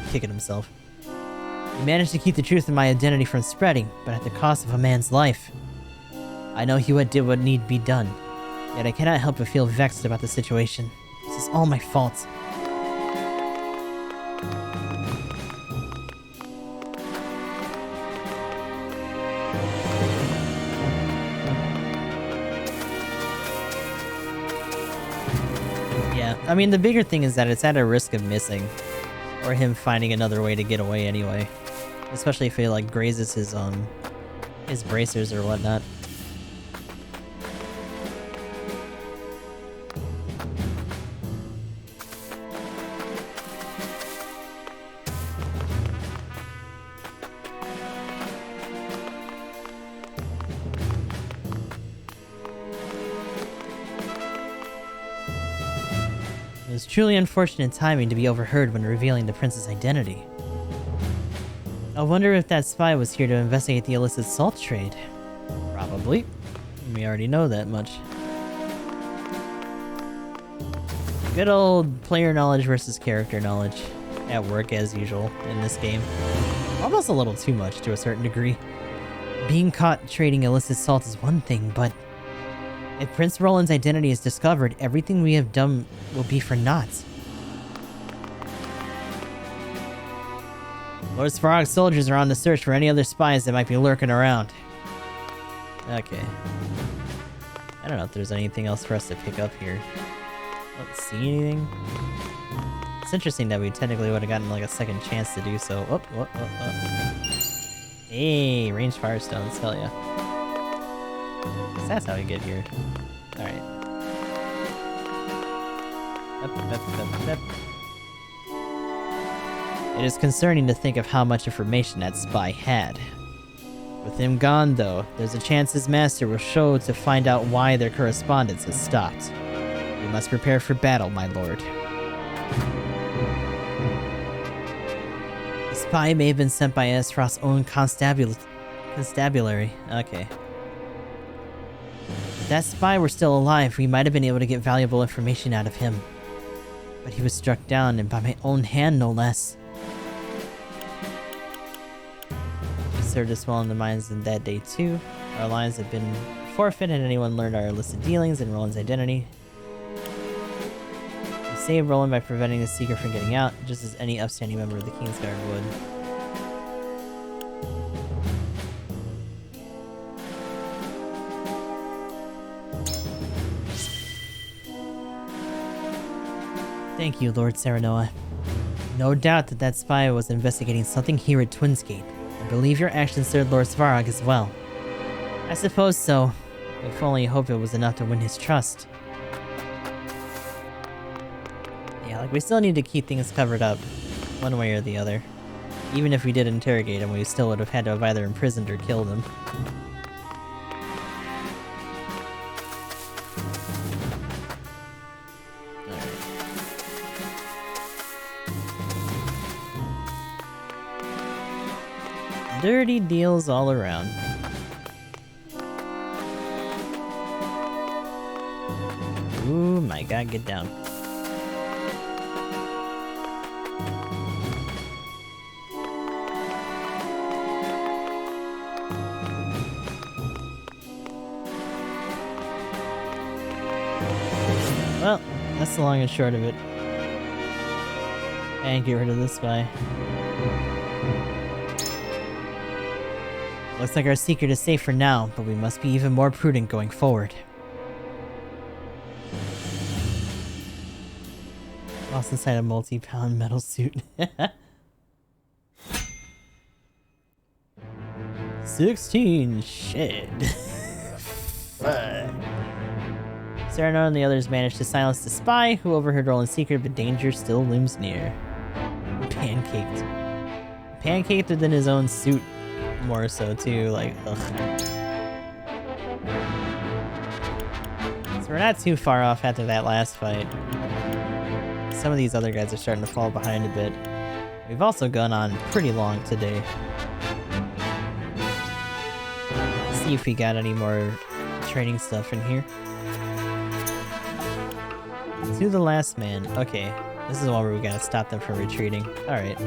kicking himself. You managed to keep the truth of my identity from spreading, but at the cost of a man's life. I know he did what need be done, yet I cannot help but feel vexed about the situation. This is all my fault. Yeah, I mean, the bigger thing is that it's at a risk of missing, or him finding another way to get away anyway. Especially if he, like, grazes his bracers or whatnot. It was truly unfortunate timing to be overheard when revealing the prince's identity. I wonder if that spy was here to investigate the illicit salt trade. Probably. We already know that much. Good old player knowledge versus character knowledge. At work as usual in this game. Almost a little too much to a certain degree. Being caught trading illicit salt is one thing, but if Prince Roland's identity is discovered, everything we have done will be for naught. Lord Svarog's soldiers are on the search for any other spies that might be lurking around. Okay. I don't know if there's anything else for us to pick up here. Don't see anything. It's interesting that we technically would have gotten like a second chance to do so. Oh. Hey, ranged firestones, hell yeah. So that's how we get here. Alright. Up. It is concerning to think of how much information that spy had. With him gone, though, there's a chance his master will show to find out why their correspondence has stopped. We must prepare for battle, my lord. The spy may have been sent by Esfrost's own constabulary. Okay. If that spy were still alive, we might have been able to get valuable information out of him. But he was struck down, and by my own hand, no less. We served us well in the mines in that day, too. Our lives have been forfeit had anyone learned our illicit dealings and Roland's identity. We saved Roland by preventing the Seeker from getting out, just as any upstanding member of the Kingsguard would. Thank you, Lord Serenoa. No doubt that spy was investigating something here at Twinsgate. I believe your actions served Lord Svarog as well. I suppose so. If only hope it was enough to win his trust. Yeah, like we still need to keep things covered up, one way or the other. Even if we did interrogate him, we still would have had to have either imprisoned or killed him. Dirty deals all around. Ooh, my god, get down. Well, that's the long and short of it. And get rid of this guy. Looks like our secret is safe for now, but we must be even more prudent going forward. Lost inside a multi-pound metal suit. 16. Shit. Serenade and the others managed to silence the spy, who overheard all in secret, but danger still looms near. Pancaked. Pancaked within his own suit, more so too, like, ugh. So we're not too far off after that last fight. Some of these other guys are starting to fall behind a bit. We've also gone on pretty long today. Let's see if we got any more training stuff in here. To the last man. Okay, this is one where we gotta stop them from retreating. Alright.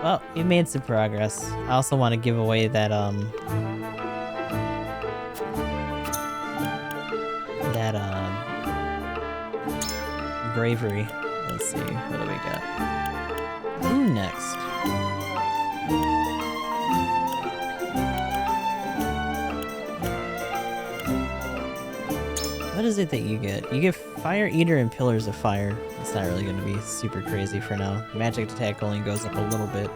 Well, we made some progress. I also want to give away that, bravery. Let's see, what do we got? Who next? What is it that you get? You get Fire Eater and Pillars of Fire. It's not really going to be super crazy for now. Magic attack only goes up a little bit.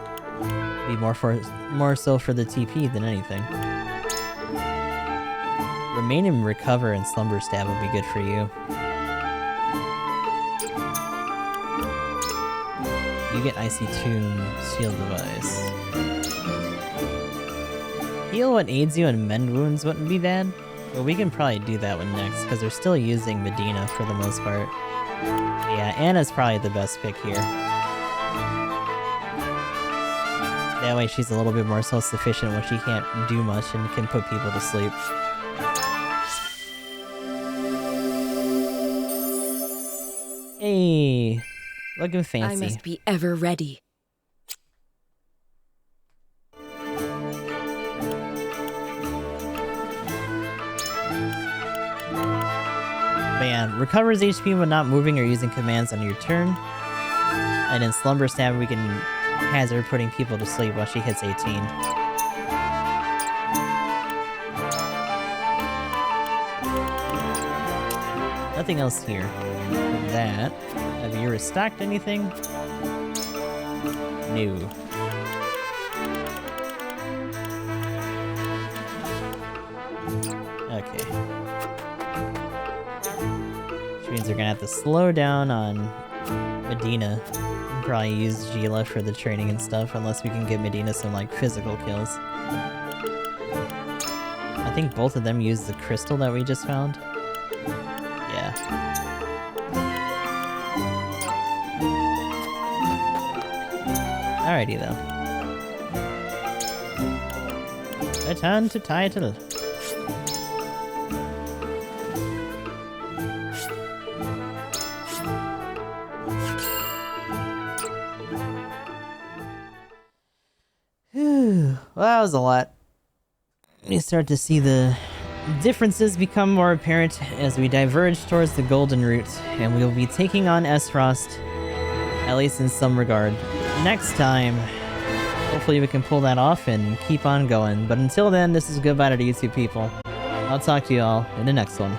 Be more so for the TP than anything. Remain and Recover and Slumber Stab would be good for you. You get Icy Tomb, Shield Device. Heal what aids you and Mend Wounds wouldn't be bad. Well, we can probably do that one next, because they're still using Medina for the most part. Yeah, Anna's probably the best pick here. That way she's a little bit more self-sufficient when she can't do much and can put people to sleep. Hey, looking fancy.
I must be ever ready.
But yeah, recovers HP when not moving or using commands on your turn. And in Slumber Stab, we can hazard putting people to sleep while she hits 18. Nothing else here. That. Have you restocked anything? No. Okay. Which means we're gonna have to slow down on Medina. And probably use Gila for the training and stuff, unless we can give Medina some, like, physical kills. I think both of them use the crystal that we just found. Yeah. Alrighty, though. Return to title. Well, that was a lot. We start to see the differences become more apparent as we diverge towards the Golden Route, and we'll be taking on Esfrost, at least in some regard. Next time, hopefully we can pull that off and keep on going. But until then, this is goodbye to you two people. I'll talk to you all in the next one.